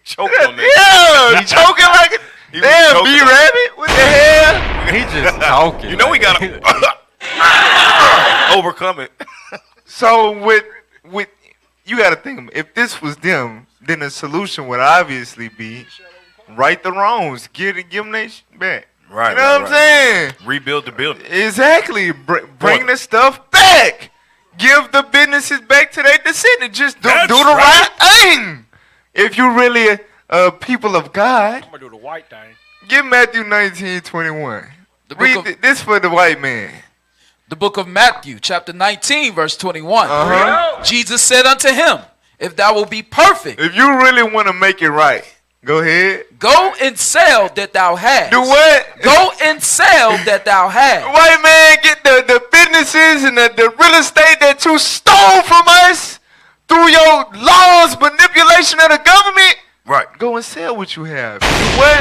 choked on that.
Yeah, choking like a damn B-Rabbit. What the hell?
He just talking.
You know we gotta overcome it.
So with you gotta think, if this was them, then the solution would obviously be right the wrongs, give them their shit back.
Right.
You know what I'm saying?
Rebuild the building.
Exactly. Bring the stuff back. Give the businesses back to their descendants. Just do the right thing. If you really people of God.
I'm gonna do the white thing.
Give Matthew 19:21. Read this for the white man.
The book of Matthew, chapter 19, verse 21.
Uh-huh.
Jesus said unto him, if thou wilt be perfect.
If you really want to make it right, go ahead.
Go and sell that thou hast.
Do what?
Go and sell that thou hast.
White man, get the businesses and the real estate that you stole from us through your laws, manipulation of the government.
Right.
Go and sell what you have. Do what?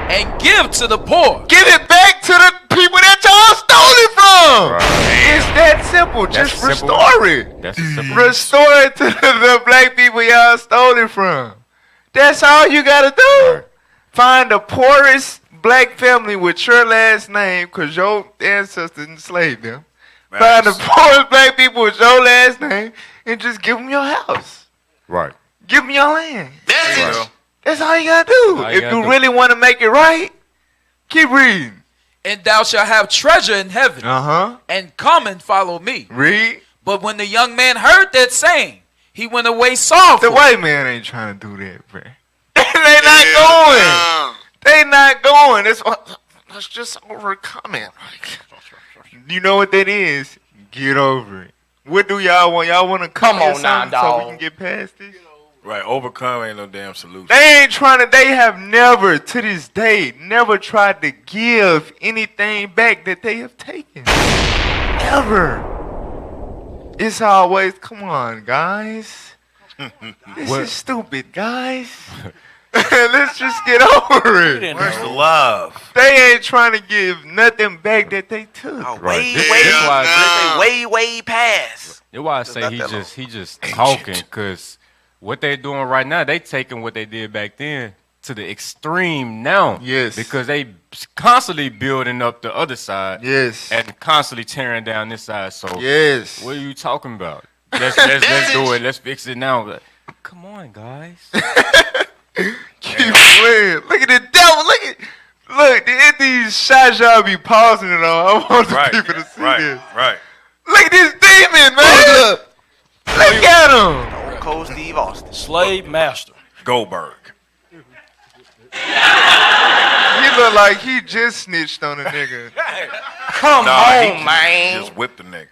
And give to the poor.
Give it back to the people that y'all stole it from. Right. It's that simple. Just restore it.
That's simple.
Restore it to the black people y'all stole it from. That's all you gotta do. Right. Find the poorest black family with your last name, because your ancestors enslaved them. Right. Find the poorest black people with your last name and just give them your house.
Right.
Give them your land.
That's it.
That's all you gotta do. If you really want to make it right, keep reading.
And thou shalt have treasure in heaven.
Uh-huh.
And come and follow me.
Read.
But when the young man heard that saying, he went away sorrowful.
The white man ain't trying to do that, bro. They not going. They not going. Let's just overcome it. You know what that is? Get over it. What do y'all want? Y'all want to come on now, dog, so we can get past this?
Right, overcome ain't no damn solution.
They ain't trying to. They have never, to this day, never tried to give anything back that they have taken. Ever. It's always, come on, guys. This is stupid, guys. Let's just get over it.
Where's the love?
They ain't trying to give nothing back that they took.
Oh,
Right.
way past.
That's why I say he just talking, because what they're doing right now, they taking what they did back then to the extreme now.
Yes.
Because they constantly building up the other side.
Yes.
And constantly tearing down this side. So
yes.
What are you talking about? Let's do it. Let's fix it now. Like, come on, guys.
Keep playing. Look at the devil. Look at these shots y'all be pausing it on. I want the people to see this.
Right.
Look at this demon, man. Look at him.
Cold Steve Austin.
Slave master.
Goldberg.
He look like he just snitched on a nigga.
Come on,
He
man.
just whipped the nigga.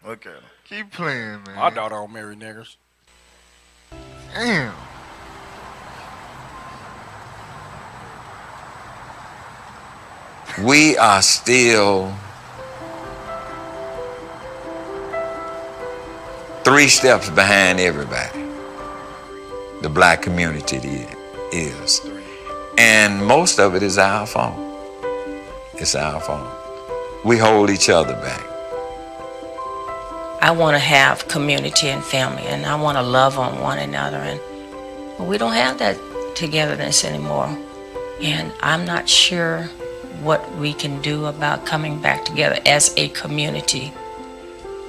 Look at him.
Keep playing, man.
My daughter don't marry niggers.
Damn.
We are still 3 steps behind everybody. The black community is. And most of it is our fault. It's our fault. We hold each other back.
I want to have community and family, and I want to love on one another, and we don't have that togetherness anymore. And I'm not sure what we can do about coming back together as a community.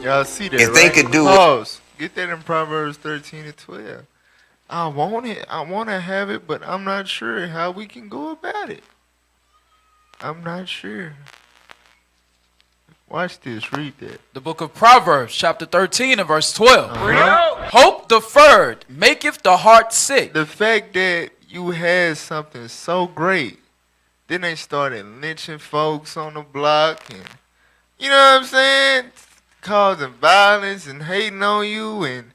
Y'all see that,
If they could do
it. Get that in Proverbs 13 and 12. I want it. I want to have it, but I'm not sure how we can go about it. I'm not sure. Watch this. Read that.
The book of Proverbs, chapter 13 and verse 12. Hope deferred maketh the heart sick.
The fact that you had something so great, then they started lynching folks on the block, and you know what I'm saying? Causing violence and hating on you and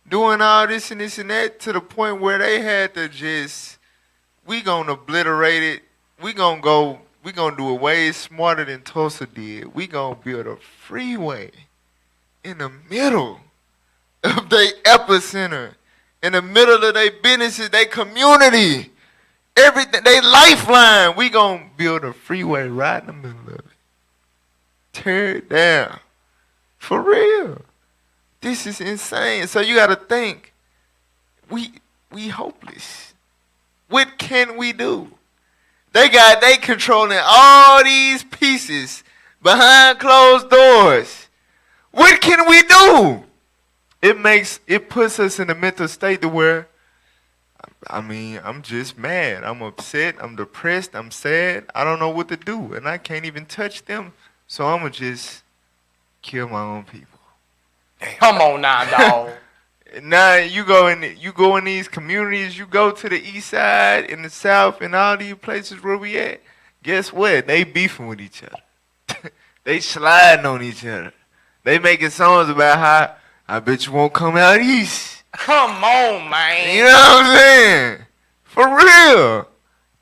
doing all this and this and that, to the point where they had to just, we gonna obliterate it. We gonna do it way smarter than Tulsa did. We gonna build a freeway in the middle of their epicenter, in the middle of their businesses, their community, everything, their lifeline. We gonna build a freeway right in the middle of it. Tear it down. For real. This is insane. So you gotta think, we hopeless. What can we do? They controlling all these pieces behind closed doors. What can we do? It puts us in a mental state to where, I mean, I'm just mad. I'm upset. I'm depressed. I'm sad. I don't know what to do. And I can't even touch them. So I'm going to just kill my own people.
Come on now, dog.
Now you go in these communities, you go to the east side, in the south, and all these places where we at, guess what? They beefing with each other. They sliding on each other. They making songs about how I bet you won't come out east.
Come on, man.
You know what I'm saying? For real.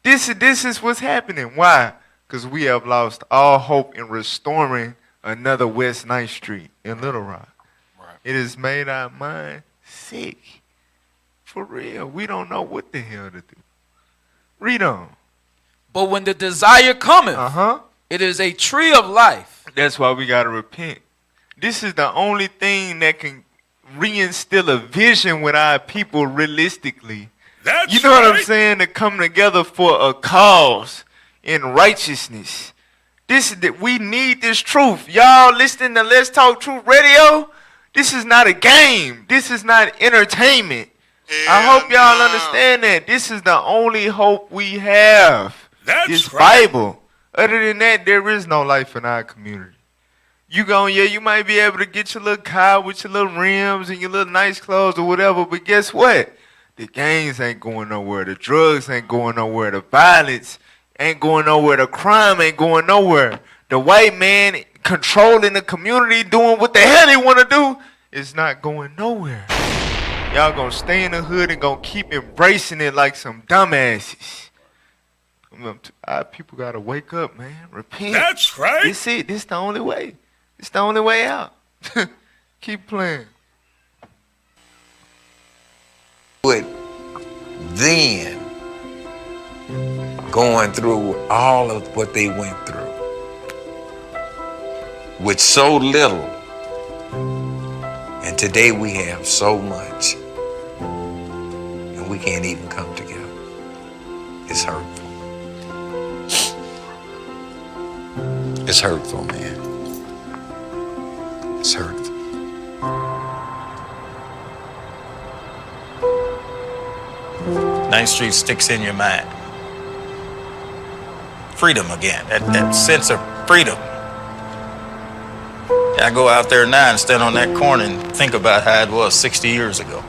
This is what's happening. Why? Because we have lost all hope in restoring another West 9th Street in Little Rock. Right. It has made our mind sick. For real. We don't know what the hell to do. Read on.
But when the desire cometh, it is a tree of life.
That's why we got to repent. This is the only thing that can reinstill a vision with our people realistically. You know what I'm saying? To come together for a cause in righteousness. We need this truth. Y'all listening to Let's Talk Truth Radio? This is not a game. This is not entertainment. I hope y'all understand that. This is the only hope we have. This Bible. Other than that, there is no life in our community. You might be able to get your little car with your little rims and your little nice clothes or whatever, but guess what? The gangs ain't going nowhere. The drugs ain't going nowhere. The violence ain't going nowhere. The crime ain't going nowhere. The white man controlling the community, doing what the hell he want to do, is not going nowhere. Y'all gonna stay in the hood and gonna keep embracing it like some dumbasses. Our people gotta wake up, man. Repent.
That's right.
This it. This the only way. It's the only way out. Keep playing.
But then, going through all of what they went through, with so little, and today we have so much, and we can't even come together. It's hurtful. It's hurtful, man. It's hurtful.
9th Street sticks in your mind. Freedom again, that sense of freedom. I go out there now and stand on that corner and think about how it was 60 years ago.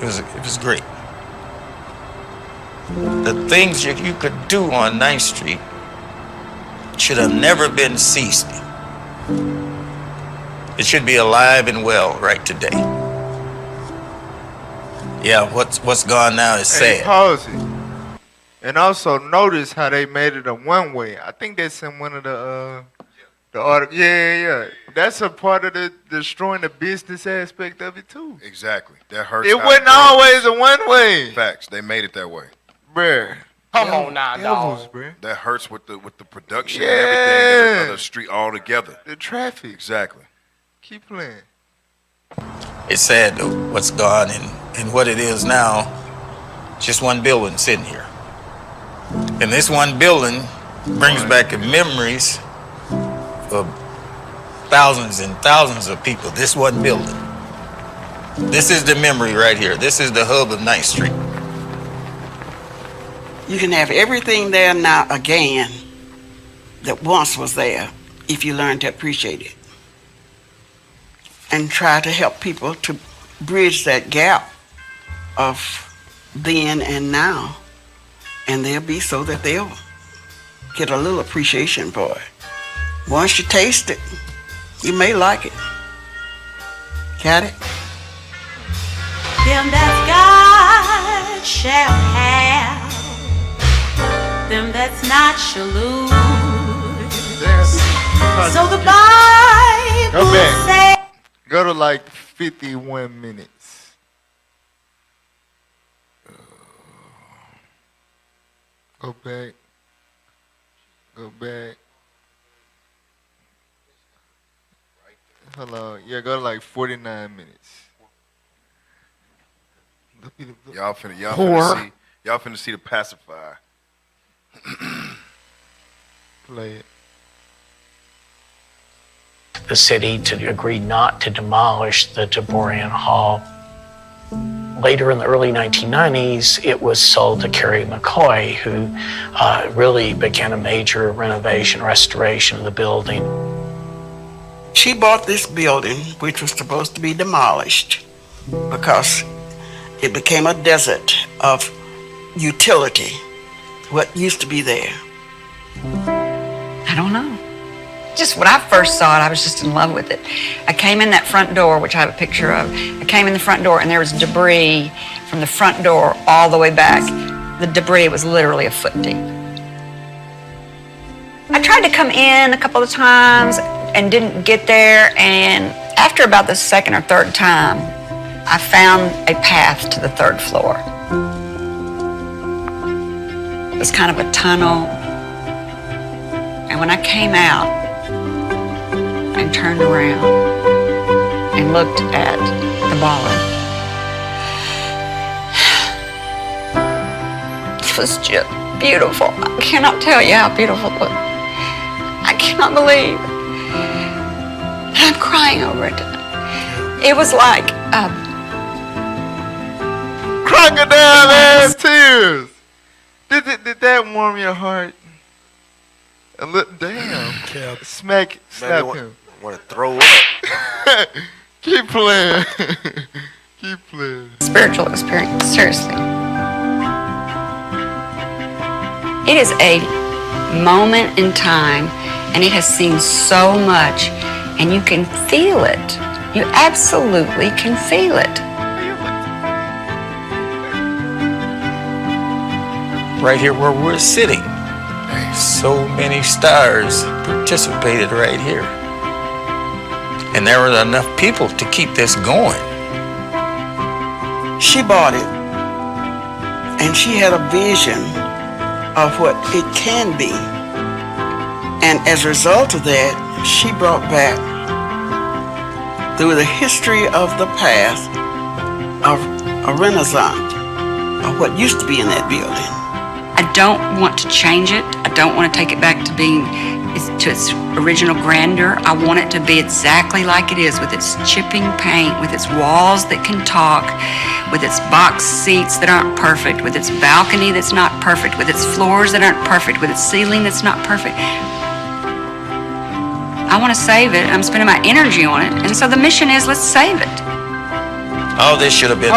It was great. The things you could do on 9th Street should have never been ceased. It should be alive and well right today. Yeah, what's gone now is sad.
Hey, pause it. And also notice how they made it a one-way. I think that's in one of the articles. Yeah. That's a part of the destroying the business aspect of it too.
Exactly. That hurts.
It wasn't always a one-way.
Facts. They made it that way.
Bruh.
Come on now, dog.
That hurts with the production and everything of the street all together.
The traffic.
Exactly.
Keep playing.
It's sad what's gone and what it is now. Just one building sitting here. And this one building brings back memories of thousands and thousands of people. This one building. This is the memory right here. This is the hub of 9th Street.
You can have everything there now again that once was there if you learn to appreciate it and try to help people to bridge that gap of then and now, and they'll be so that they'll get a little appreciation for it. Once you taste it, you may like it. Got it?
Them that God shall have, them that's not shall lose. So the Bible says.
Go to like 51 minutes. Go back. Go back. Hold on. Yeah, go to like 49 minutes.
Y'all finna see the pacifier.
Play it.
The city to agree not to demolish the Taborian Hall. Later in the early 1990s, it was sold to Carrie McCoy, who really began a major renovation, restoration of the building.
She bought this building, which was supposed to be demolished because it became a desert of utility. what used to be there?
I don't know. Just when I first saw it, I was just in love with it. I came in that front door, which I have a picture of. I came in the front door, and there was debris from the front door all the way back. The debris was literally a foot deep. I tried to come in a couple of times and didn't get there, and after about the second or third time, I found a path to the third floor. It was kind of a tunnel, and when I came out and turned around and looked at the bollard, it was just beautiful. I cannot tell you how beautiful it was. I cannot believe. I'm crying over it. It was like
crocodile ass tears. Did that warm your heart? A little, damn. Slap him.
Want to throw up.
Keep playing. Keep playing.
Spiritual experience, seriously. It is a moment in time, and it has seen so much, and you can feel it. You absolutely can feel it.
Right here where we're sitting, so many stars participated right here. And there were enough people to keep this going.
She bought it, and she had a vision of what it can be. And as a result of that, she brought back, through the history of the past, a renaissance of what used to be in that building.
I don't want to change it. I don't want to take it back to being to its original grandeur. I want it to be exactly like it is, with its chipping paint, with its walls that can talk, with its box seats that aren't perfect, with its balcony that's not perfect, with its floors that aren't perfect, with its ceiling that's not perfect. I want to save it. I'm spending my energy on it. And so the mission is, let's save it.
Oh, this should have been.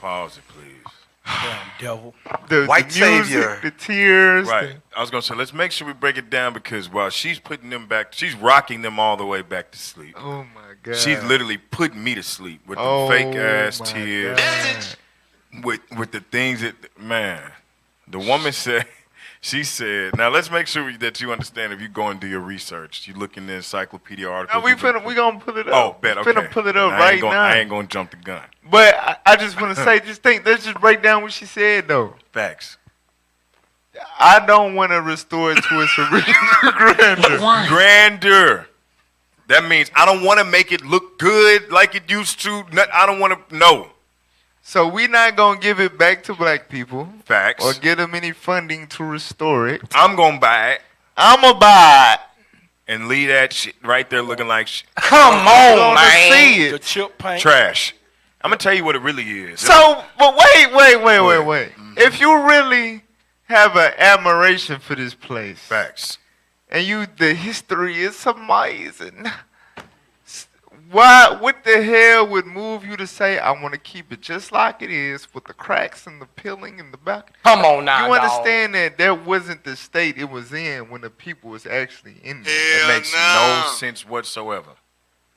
Pause it, please.
Damn devil.
The
White
music,
savior.
the tears.
Right. I was gonna say, let's make sure we break it down, because while she's putting them back, she's rocking them all the way back to sleep.
Oh my God.
She's literally putting me to sleep with the fake ass tears, with the things that, man, the woman said. She said, now let's make sure that you understand, if you go and do your research, you look in the encyclopedia articles.
No, we gonna pull it up.
Oh, bet, okay.
Finna pull it up right now.
I ain't gonna jump the gun.
But I just want to say, let's just break down what she said, though.
Facts.
I don't want to restore it to its original grandeur.
Grandeur. That means I don't want to make it look good like it used to. I don't want to, no.
So we're not going to give it back to black people.
Facts.
Or give them any funding to restore it.
I'm going to buy it.
I'm going to buy it.
And leave that shit right there looking like shit.
Come on, man. See it.
The chip paint.
Trash. I'm going to tell you what it really is.
So, but wait. If you really have an admiration for this place.
Facts.
And the history is amazing. What the hell would move you to say, I want to keep it just like it is, with the cracks and the peeling in the back?
Come on now,
You understand that that wasn't the state it was in when the people was actually in there.
It makes no sense whatsoever.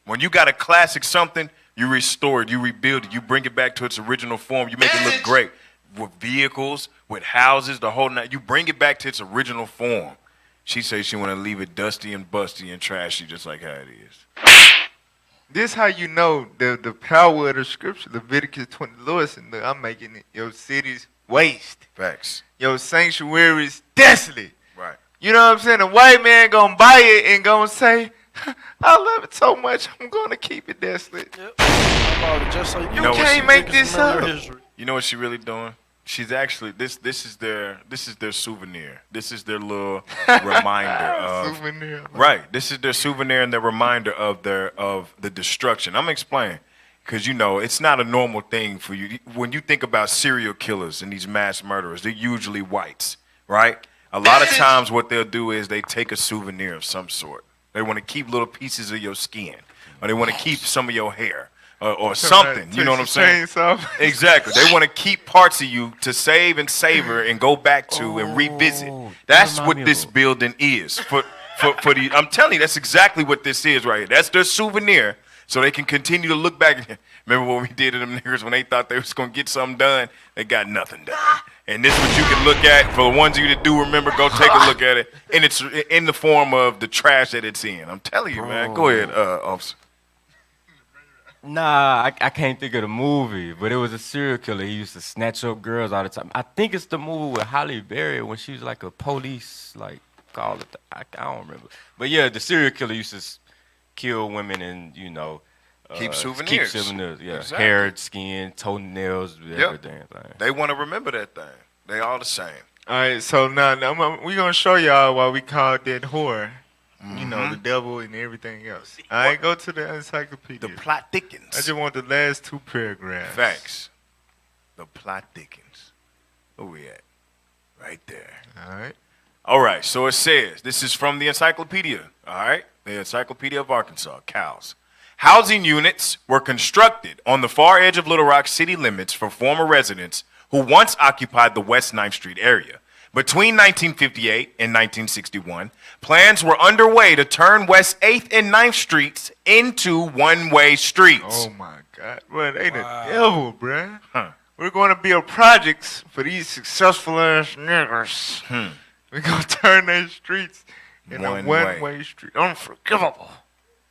When you got a classic something, you restore it, you rebuild it, you bring it back to its original form, you make it look great. With vehicles, with houses, the whole night, you bring it back to its original form. She says she want to leave it dusty and busty and trashy, just like how it is.
This how you know the power of the scripture. Leviticus 20, Lord said, look, I'm making it, your cities waste.
Facts.
Your sanctuaries desolate.
Right.
You know what I'm saying? A white man gonna buy it and gonna say, I love it so much, I'm gonna keep it desolate.
Yep. Just so
you can't make this up.
You know what she really doing? She's actually this is their souvenir. This is their little reminder of
souvenir.
Right. This is their souvenir and their reminder of the destruction. I'm gonna explain, because it's not a normal thing for you. When you think about serial killers and these mass murderers, they're usually whites, right? A lot of times what they'll do is they take a souvenir of some sort. They want to keep little pieces of your skin, or they want to keep some of your hair, or something. You know what I'm saying? Exactly. They want to keep parts of you to save and savor and go back to and revisit. That's what this building is for the. I'm telling you, that's exactly what this is right here. That's their souvenir, so they can continue to look back. Remember what we did to them niggas when they thought they was gonna get something done? They got nothing done. And this is what you can look at. For the ones of you that do remember, go take a look at it. And it's in the form of the trash that it's in. I'm telling you, man. Go ahead, officer.
Nah, I can't think of the movie, but it was a serial killer. He used to snatch up girls all the time. I think it's the movie with Halle Berry when she was like a police, like, call it. I don't remember. But yeah, the serial killer used to kill women and, you know,
keep souvenirs.
Yeah.
Exactly.
Hair, skin, toenails, everything.
They want to remember that thing. They all the same.
All right, so now we're going to show y'all why we called that whore. You know, the devil and everything else. I ain't go to the encyclopedia.
The plot thickens.
I just want the last 2 paragraphs.
Facts. The plot thickens. Where we at? Right there.
All right.
All right, so it says, this is from the encyclopedia, all right? The Encyclopedia of Arkansas, COWS. Housing units were constructed on the far edge of Little Rock city limits for former residents who once occupied the West 9th Street area. Between 1958 and 1961, plans were underway to turn West 8th and 9th Streets into one-way streets.
Oh, my God. Well, they the devil, bruh. Huh. We're going to build projects for these successful-ass niggers. We're going to turn their streets into a one-way street. Unforgivable.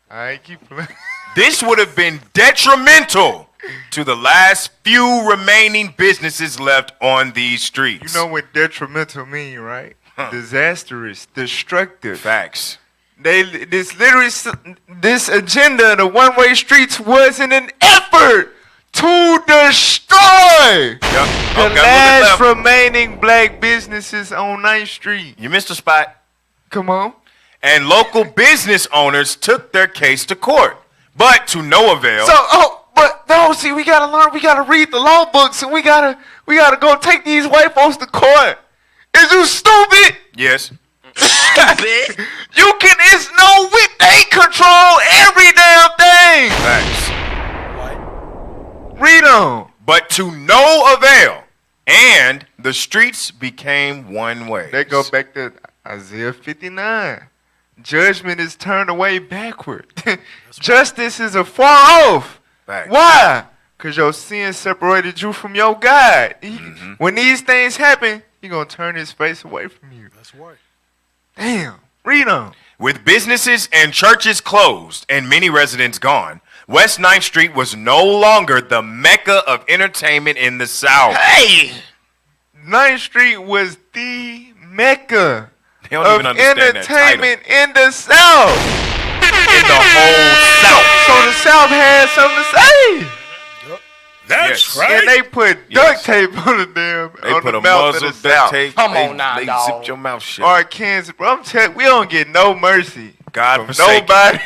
All right, keep playing.
This would have been detrimental to the last few remaining businesses left on these streets.
You know what detrimental mean, right? Disastrous, destructive.
Facts.
This agenda of the one-way streets was in an effort to destroy the last remaining black businesses on 9th Street.
You missed a spot.
Come on.
And local business owners took their case to court, but to no avail.
See, we gotta learn. We gotta read the law books, and we gotta go take these white folks to court. Is you stupid?
Yes.
Stupid. It's no way they control every damn thing.
Facts.
Read on.
But to no avail, and the streets became one way.
They go back to Isaiah 59. Judgment is turned away backward. Justice is afar off.
Facts.
Why? Because your sin separated you from your God. When these things happen, He's going to turn His face away from you.
That's right.
Damn. Read on.
With businesses and churches closed and many residents gone, West 9th Street was no longer the mecca of entertainment in the South.
Hey! 9th Street was the mecca of entertainment in the South.
In the whole South.
So the South had something to say.
That's
right. And they put duct tape on the damn
They put
the
a
mouth
muzzle
of the
duct
South.
tape.
Come
They-
on now,
they
dog.
zipped your mouth shut.
Arkansas, bro. I'm telling we don't get no mercy.
God
from
forsaken.
nobody.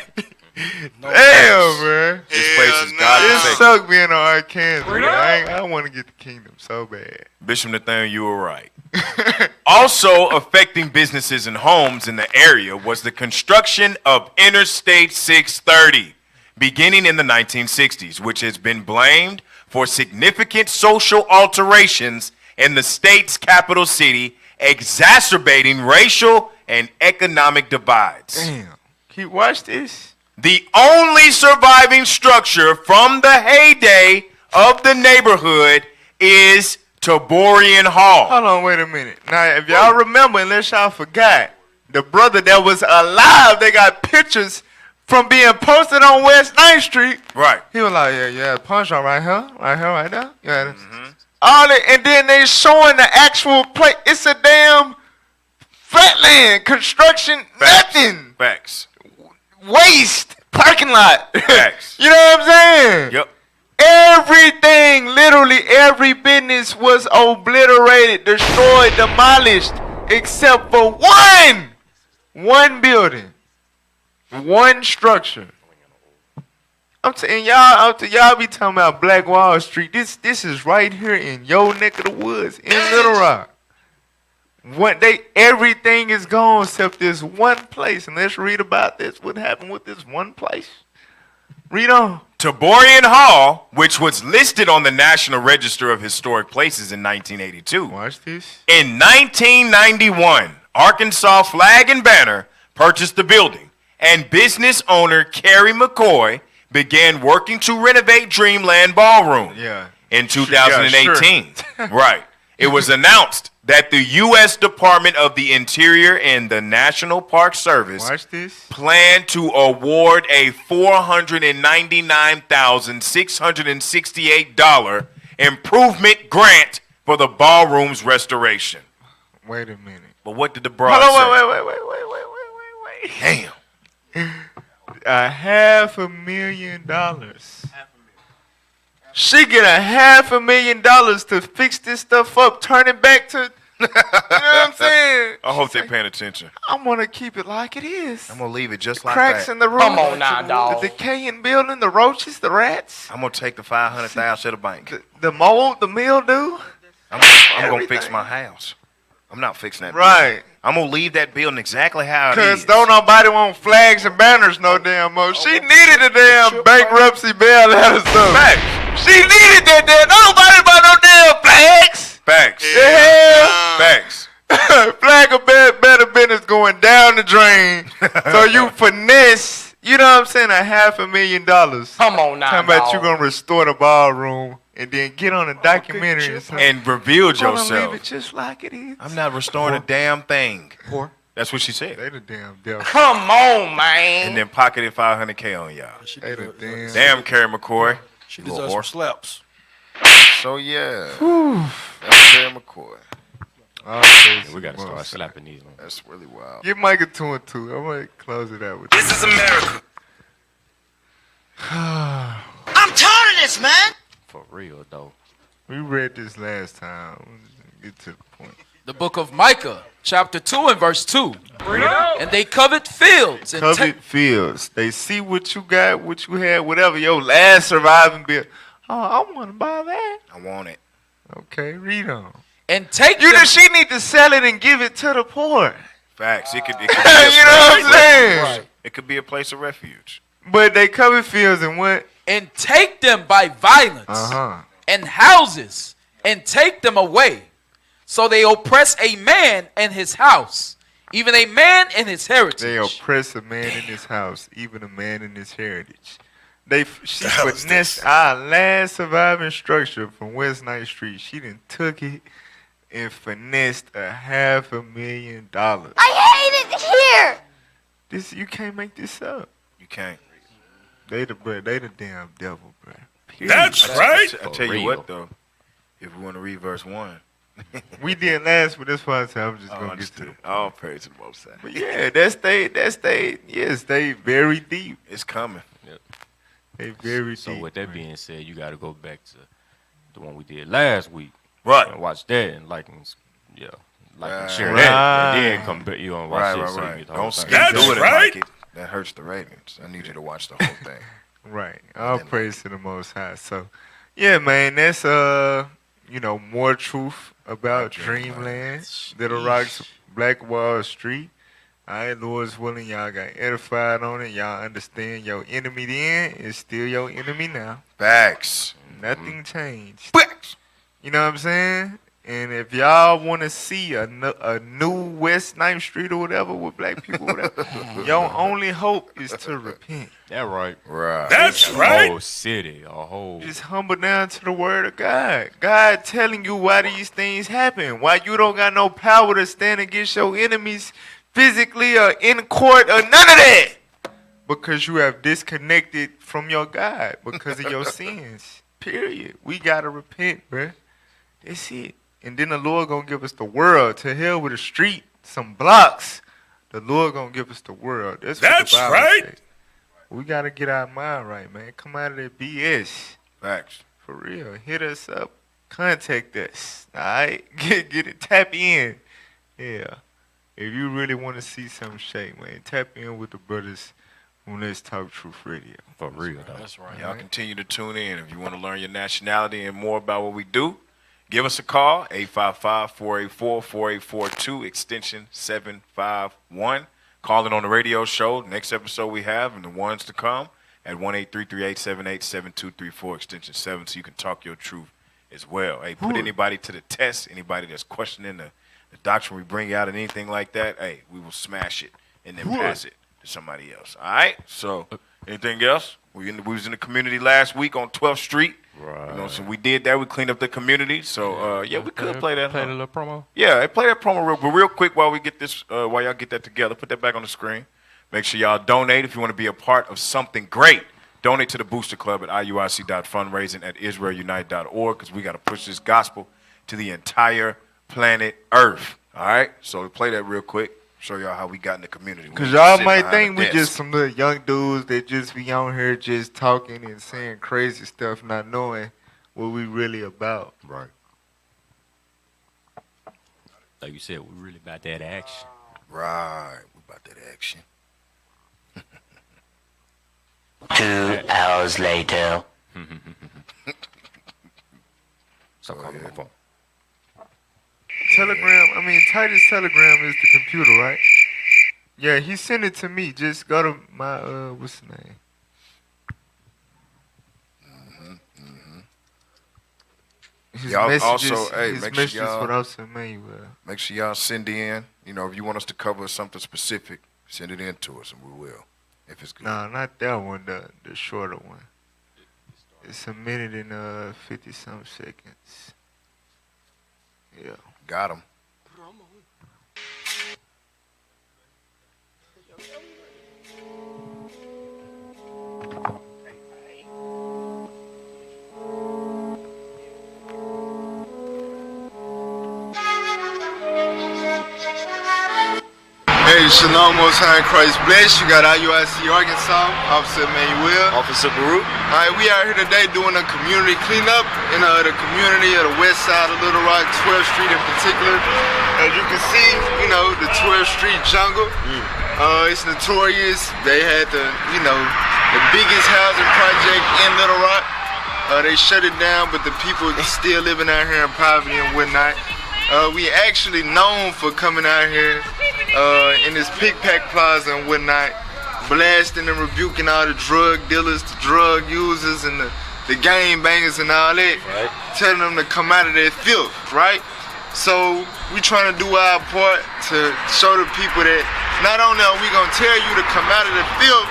Damn, man.
This place is God
It
forsaken.
sucked being on Arkansas. Man. I want to get the kingdom so bad.
Bishop Nathaniel, you were right. Also affecting businesses and homes in the area was the construction of Interstate 630, beginning in the 1960s, which has been blamed for significant social alterations in the state's capital city, exacerbating racial and economic divides.
Damn. Can you watch this?
The only surviving structure from the heyday of the neighborhood is Taborian Hall.
Hold on, wait a minute. Now, if y'all remember, unless y'all forgot, the brother that was alive, they got pictures from being posted on West 9th Street.
Right.
He was like, yeah, punch on right here, right there. Yeah. All that, and then they showing the actual place. It's a damn flatland, construction, nothing.
Facts.
Waste, parking lot.
Facts.
You know what I'm saying?
Yep.
Everything, literally every business was obliterated, destroyed, demolished, except for one building, one structure. I'm telling y'all, y'all be talking about Black Wall Street. This is right here in your neck of the woods in Little Rock. Everything is gone except this one place. And let's read about this. What happened with this one place? Read on.
Taborian Hall, which was listed on the National Register of Historic Places in 1982.
Watch this.
In 1991, Arkansas Flag and Banner purchased the building, and business owner Kerry McCoy began working to renovate Dreamland Ballroom.
Yeah.
In 2018. Right. It was announced that the U.S. Department of the Interior and the National Park Service planned to award a $499,668 improvement grant for the ballroom's restoration.
Wait a minute.
But what did the broad say?
Wait. Damn. $500,000. She get $500,000 to fix this stuff up, turn it back to, you know what I'm saying?
I hope they're paying attention.
I'm gonna keep it like it is.
I'm gonna leave it just like
Cracks
that.
in the roof.
Come on now, dog.
The decaying building, the roaches, the rats.
I'm gonna take the $500,000 to the bank.
The mold, the mildew.
I'm gonna fix my house. I'm not fixing that.
Right.
building. I'm gonna leave that building exactly how it
Cause
is.
don't nobody want flags and banners no damn more. She needed a damn bankruptcy bailout or something.
Facts.
She needed that damn. Nobody buy no damn flags.
Facts.
The hell?
Facts.
Flag of better business going down the drain. So you finesse, you know what I'm saying, $500,000.
Come on now,
Talking about
dog.
you gonna restore the ballroom and then get on a documentary or something.
And reveal
Gonna
yourself.
leave it just like it is.
I'm not restoring a damn thing. That's what she said.
They the damn devil.
Come on, man.
And then pocketed $500K on y'all.
They the damn.
Damn, Kerry McCoy.
She
Little
deserves some
whore.
slaps.
So yeah, that's Kerry McCoy.
We gotta start slapping these ones.
That's really wild.
Give Mike a 2 and 2. I'm gonna close it out with this.
is America. I'm tired of this, man.
For real though.
We read this last time. Let's get to the point.
The book of Micah, chapter 2 and verse 2. And they covered fields. And
Covered fields. They see what you got, what you had, whatever your last surviving bill. Oh, I want to buy that.
I want it.
Okay, read on.
And take
You she need to sell it and give it to the poor.
Facts. It could be
You know what I'm saying?
Right. It could be a place of refuge.
But they covered fields and what?
and take them by violence and houses and take them away. So they oppress a man and his house, even a man and his heritage.
They oppress a man in his house, even a man in his heritage. She finessed our last surviving structure from West 9th Street. She done took it and finessed $500,000.
I hate it here.
This you can't make this up.
You can't.
They the damn devil, bro.
That's right. I tell you what though, if we want to read verse 1.
We did last, but this one I'm just gonna get to it.
All praise to the Most High.
But yeah, that stayed very deep.
It's coming.
Yep.
They very
So
deep.
with that being said, you got to go back to the one we did last week.
Right.
And watch that and like and share
Right.
that. And then come back. You want to watch
Right,
this. So you
right.
get the whole
Don't
thing.
skip through it and like it. That hurts the ratings. I need you to watch the whole thing.
Right. All praise to the Most High. So, yeah, man, that's more truth about Dreamland, Little Rock's Black Wall Street. All right, Lord's willing, y'all got edified on it. Y'all understand your enemy then is still your enemy now.
Facts.
Nothing changed. You know what I'm saying? And if y'all want to see a new West 9th Street or whatever with black people, whatever, your only hope is to repent.
That right.
Right.
That's right. A whole city, a whole.
Just humble down to the word of God. God telling you why these things happen. Why you don't got no power to stand against your enemies physically or in court or none of that. Because you have disconnected from your God because of your sins. Period. We got to repent, bruh. That's it. And then the Lord going to give us the world. To hell with the street, some blocks. The Lord going to give us the world. That's what the Bible says. We got to get our mind right, man. Come out of that BS.
Facts.
For real. Hit us up. Contact us. All right? Get it. Tap in. Yeah. If you really want to see something shake, man, tap in with the brothers on Let's Talk Truth Radio.
For real, though.
That's right.
Y'all continue to tune in. If you want to learn your nationality and more about what we do, give us a call, 855-484-4842, extension 751. Call in on the radio show, next episode we have, and the ones to come at 1-833-878-7234, extension 7, so you can talk your truth as well. Hey, put anybody to the test, anybody that's questioning the doctrine we bring out and anything like that, hey, we will smash it and then pass it to somebody else. All right? So, anything else? We was in the community last week on 12th Street. Right. You know, so we did that. We cleaned up the community. So, we could play that.
Play a little promo?
Yeah, play that promo real quick while we get this, while y'all get that together. Put that back on the screen. Make sure y'all donate if you want to be a part of something great. Donate to the Booster Club at IUIC.fundraising at IsraelUnite.org because we got to push this gospel to the entire planet Earth. All right? So play that real quick. Show y'all how we got in the community.
Because y'all might think we just some little young dudes that just be on here just talking and saying crazy stuff, not knowing what we really about.
Right.
Like you said, we really about that action.
Right. We about that action.
2 hours later.
So call me my phone.
Titus Telegram is the computer, right? Yeah, he sent it to me. Just go to my, what's the name? His
Y'all
messages,
also, hey,
his
make sure
messages
y'all,
without Emmanuel.
make sure y'all send in, you know, if you want us to cover something specific, send it in to us and we will, if it's good.
No, not that one, the shorter one. It's a minute and 50-some seconds. Yeah.
Got him.
Hey, Shalom, Most High in Christ bless. You got IUIC Arkansas, Officer Emmanuel.
Officer Baruch.
All right, we out here today doing a community cleanup in the community of the west side of Little Rock, 12th Street in particular. As you can see, you know, the 12th Street jungle. It's notorious. They had the biggest housing project in Little Rock. They shut it down, but the people still living out here in poverty and whatnot. We actually known for coming out here in this pick-pack plaza and whatnot, blasting and rebuking all the drug dealers, the drug users, and the gang bangers and all that, telling them to come out of their filth, right? So we trying to do our part to show the people that not only are we gonna tell you to come out of the filth,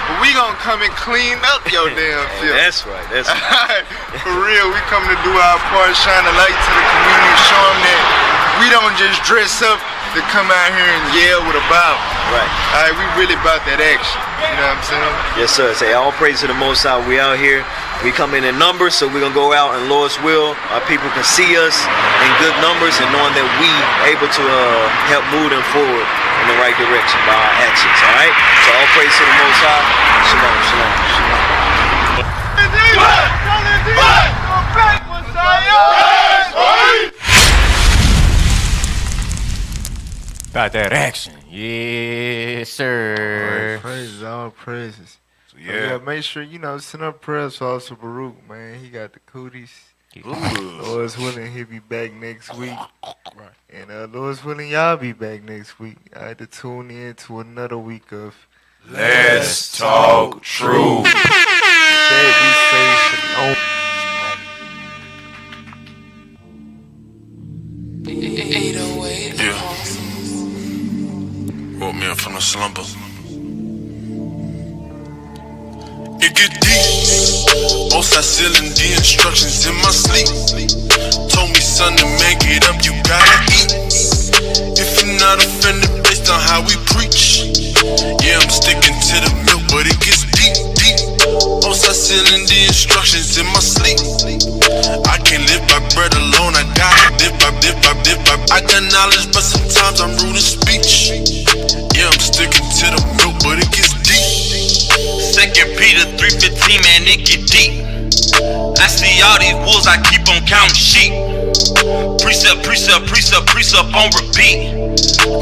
but we gonna come and clean up your damn filth.
That's right. That's right.
For real, we come to do our part, shine a light to the community, show them that we don't just dress up to come out here and yell with a Bible.
Right.
All right, we really about that action. You know what I'm saying?
Yes, sir. Say all praise to the Most High. We out here. We come in numbers, so we're gonna go out in Lord's will. Our people can see us in good numbers and knowing that we able to help move them forward in the right direction by our actions. All right. So all praise to the Most High. Shalom. Shalom.
About that action. Yes, sir.
All praises, all praises.
So,
yeah, make sure, send up prayers for Officer Baruch, man. He got the cooties. Lord's willing, he'll be back next week. Right. And Lord's willing, y'all be back next week. I had to tune in to another week of
Let's Talk Truth.
Woke me up from a slumber. It get deep. Most I sealing the instructions in my sleep. Told me, son, to make it up, you gotta eat. If you're not offended based on how we preach, yeah, I'm sticking to the milk, but it gets deep, deep. Most I sealing the instructions in my sleep. I can't live by bread alone, I gotta live by. I got knowledge, but sometimes I'm rude in speech. Yeah, I'm sticking to the milk, but it gets deep.
2 Peter 3:15, man, it get deep. I see all these wolves, I keep on counting sheep. Precept, precept, precept, precept on repeat.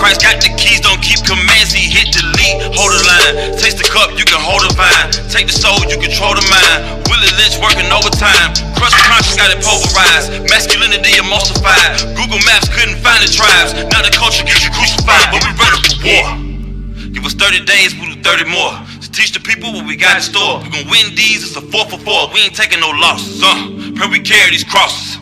Christ got the keys, don't keep commands, he hit delete. Hold the line, taste the cup, you can hold the vine. Take the soul, you control the mind. Willie Lynch working overtime. Crush the conscience, got it pulverized. Masculinity emulsified. Google Maps couldn't find the tribes. Now the culture gets you crucified, but we ready for war. Give us 30 days, we'll do 30 more. Teach the people what we got in store. We gon' win these, it's a 4 for 4. We ain't taking no losses. Pray we carry these crosses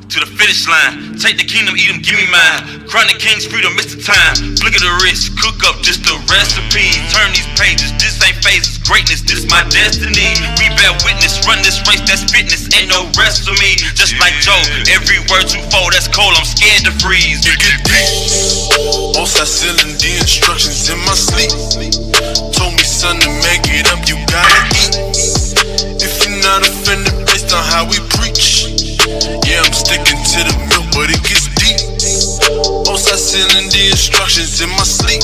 to the finish line. Take the kingdom, eat them, give me mine. Crown the king's freedom, Mr. Time. Flick of the wrist, cook up just a recipe. Turn these pages, this ain't phases. Greatness, this my destiny. We bear witness, run this race, that's fitness. Ain't no rest for me. Just like Joe, every word 2-4, that's cold, I'm scared to freeze.
It get deep. Outside selling the instructions in my sleep. Told me, son, to make it up, you gotta eat. If you're not offended based on how we preach, yeah, I'm sticking to the milk, but it gets deep. Outside selling the instructions in my sleep.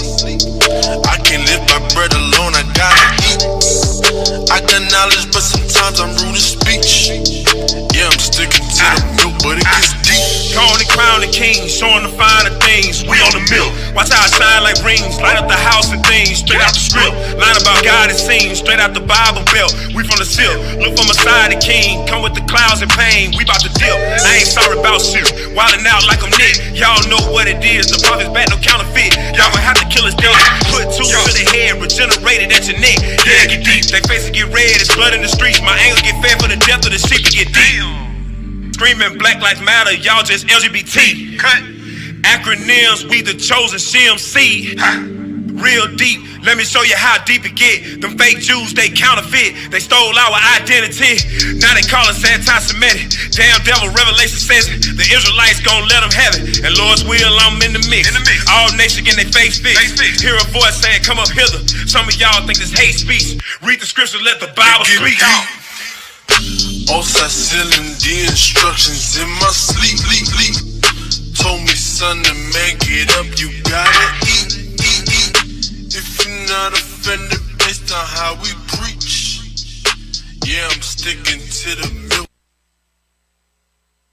I can't live by bread alone, I gotta eat. I got knowledge, but sometimes I'm rude of speech. Yeah, I'm sticking to the milk, but it gets deep.
Call the crown the king, showing the finer things. We on the milk. Watch how I shine like rings. Light up the house and things. Straight out the script. Line about God, it seems. Straight out the Bible belt. We from the silk. Look for Messiah the king. Come with the clouds and pain. We about to deal. I ain't sorry about shit. Wildin' out like I'm Nick. Y'all know what it is. The prophet's back, no counterfeit. Y'all gon' have to kill us dead. Put 2 to the head. Regenerated at your neck. Yeah, get deep. They faces get red. It's blood in the streets. My angles get fed for the death of the sheep to get deep. Screaming Black Lives Matter, y'all just LGBT. Cut. Acronyms, we the chosen CMC. Real deep, let me show you how deep it get. Them fake Jews, they counterfeit. They stole our identity. Now they call us anti-Semitic. Damn devil, Revelation says it. The Israelites gon' let them have it. And Lord's will, I'm in the mix. All nations getting their face fixed. Hear a voice saying, come up hither. Some of y'all think this hate speech. Read the scripture, let the Bible speak.
Outside selling the instructions in my sleep. Told me, son, to make it up, you gotta eat. If you're not offended based on how we preach, yeah, I'm sticking to the milk.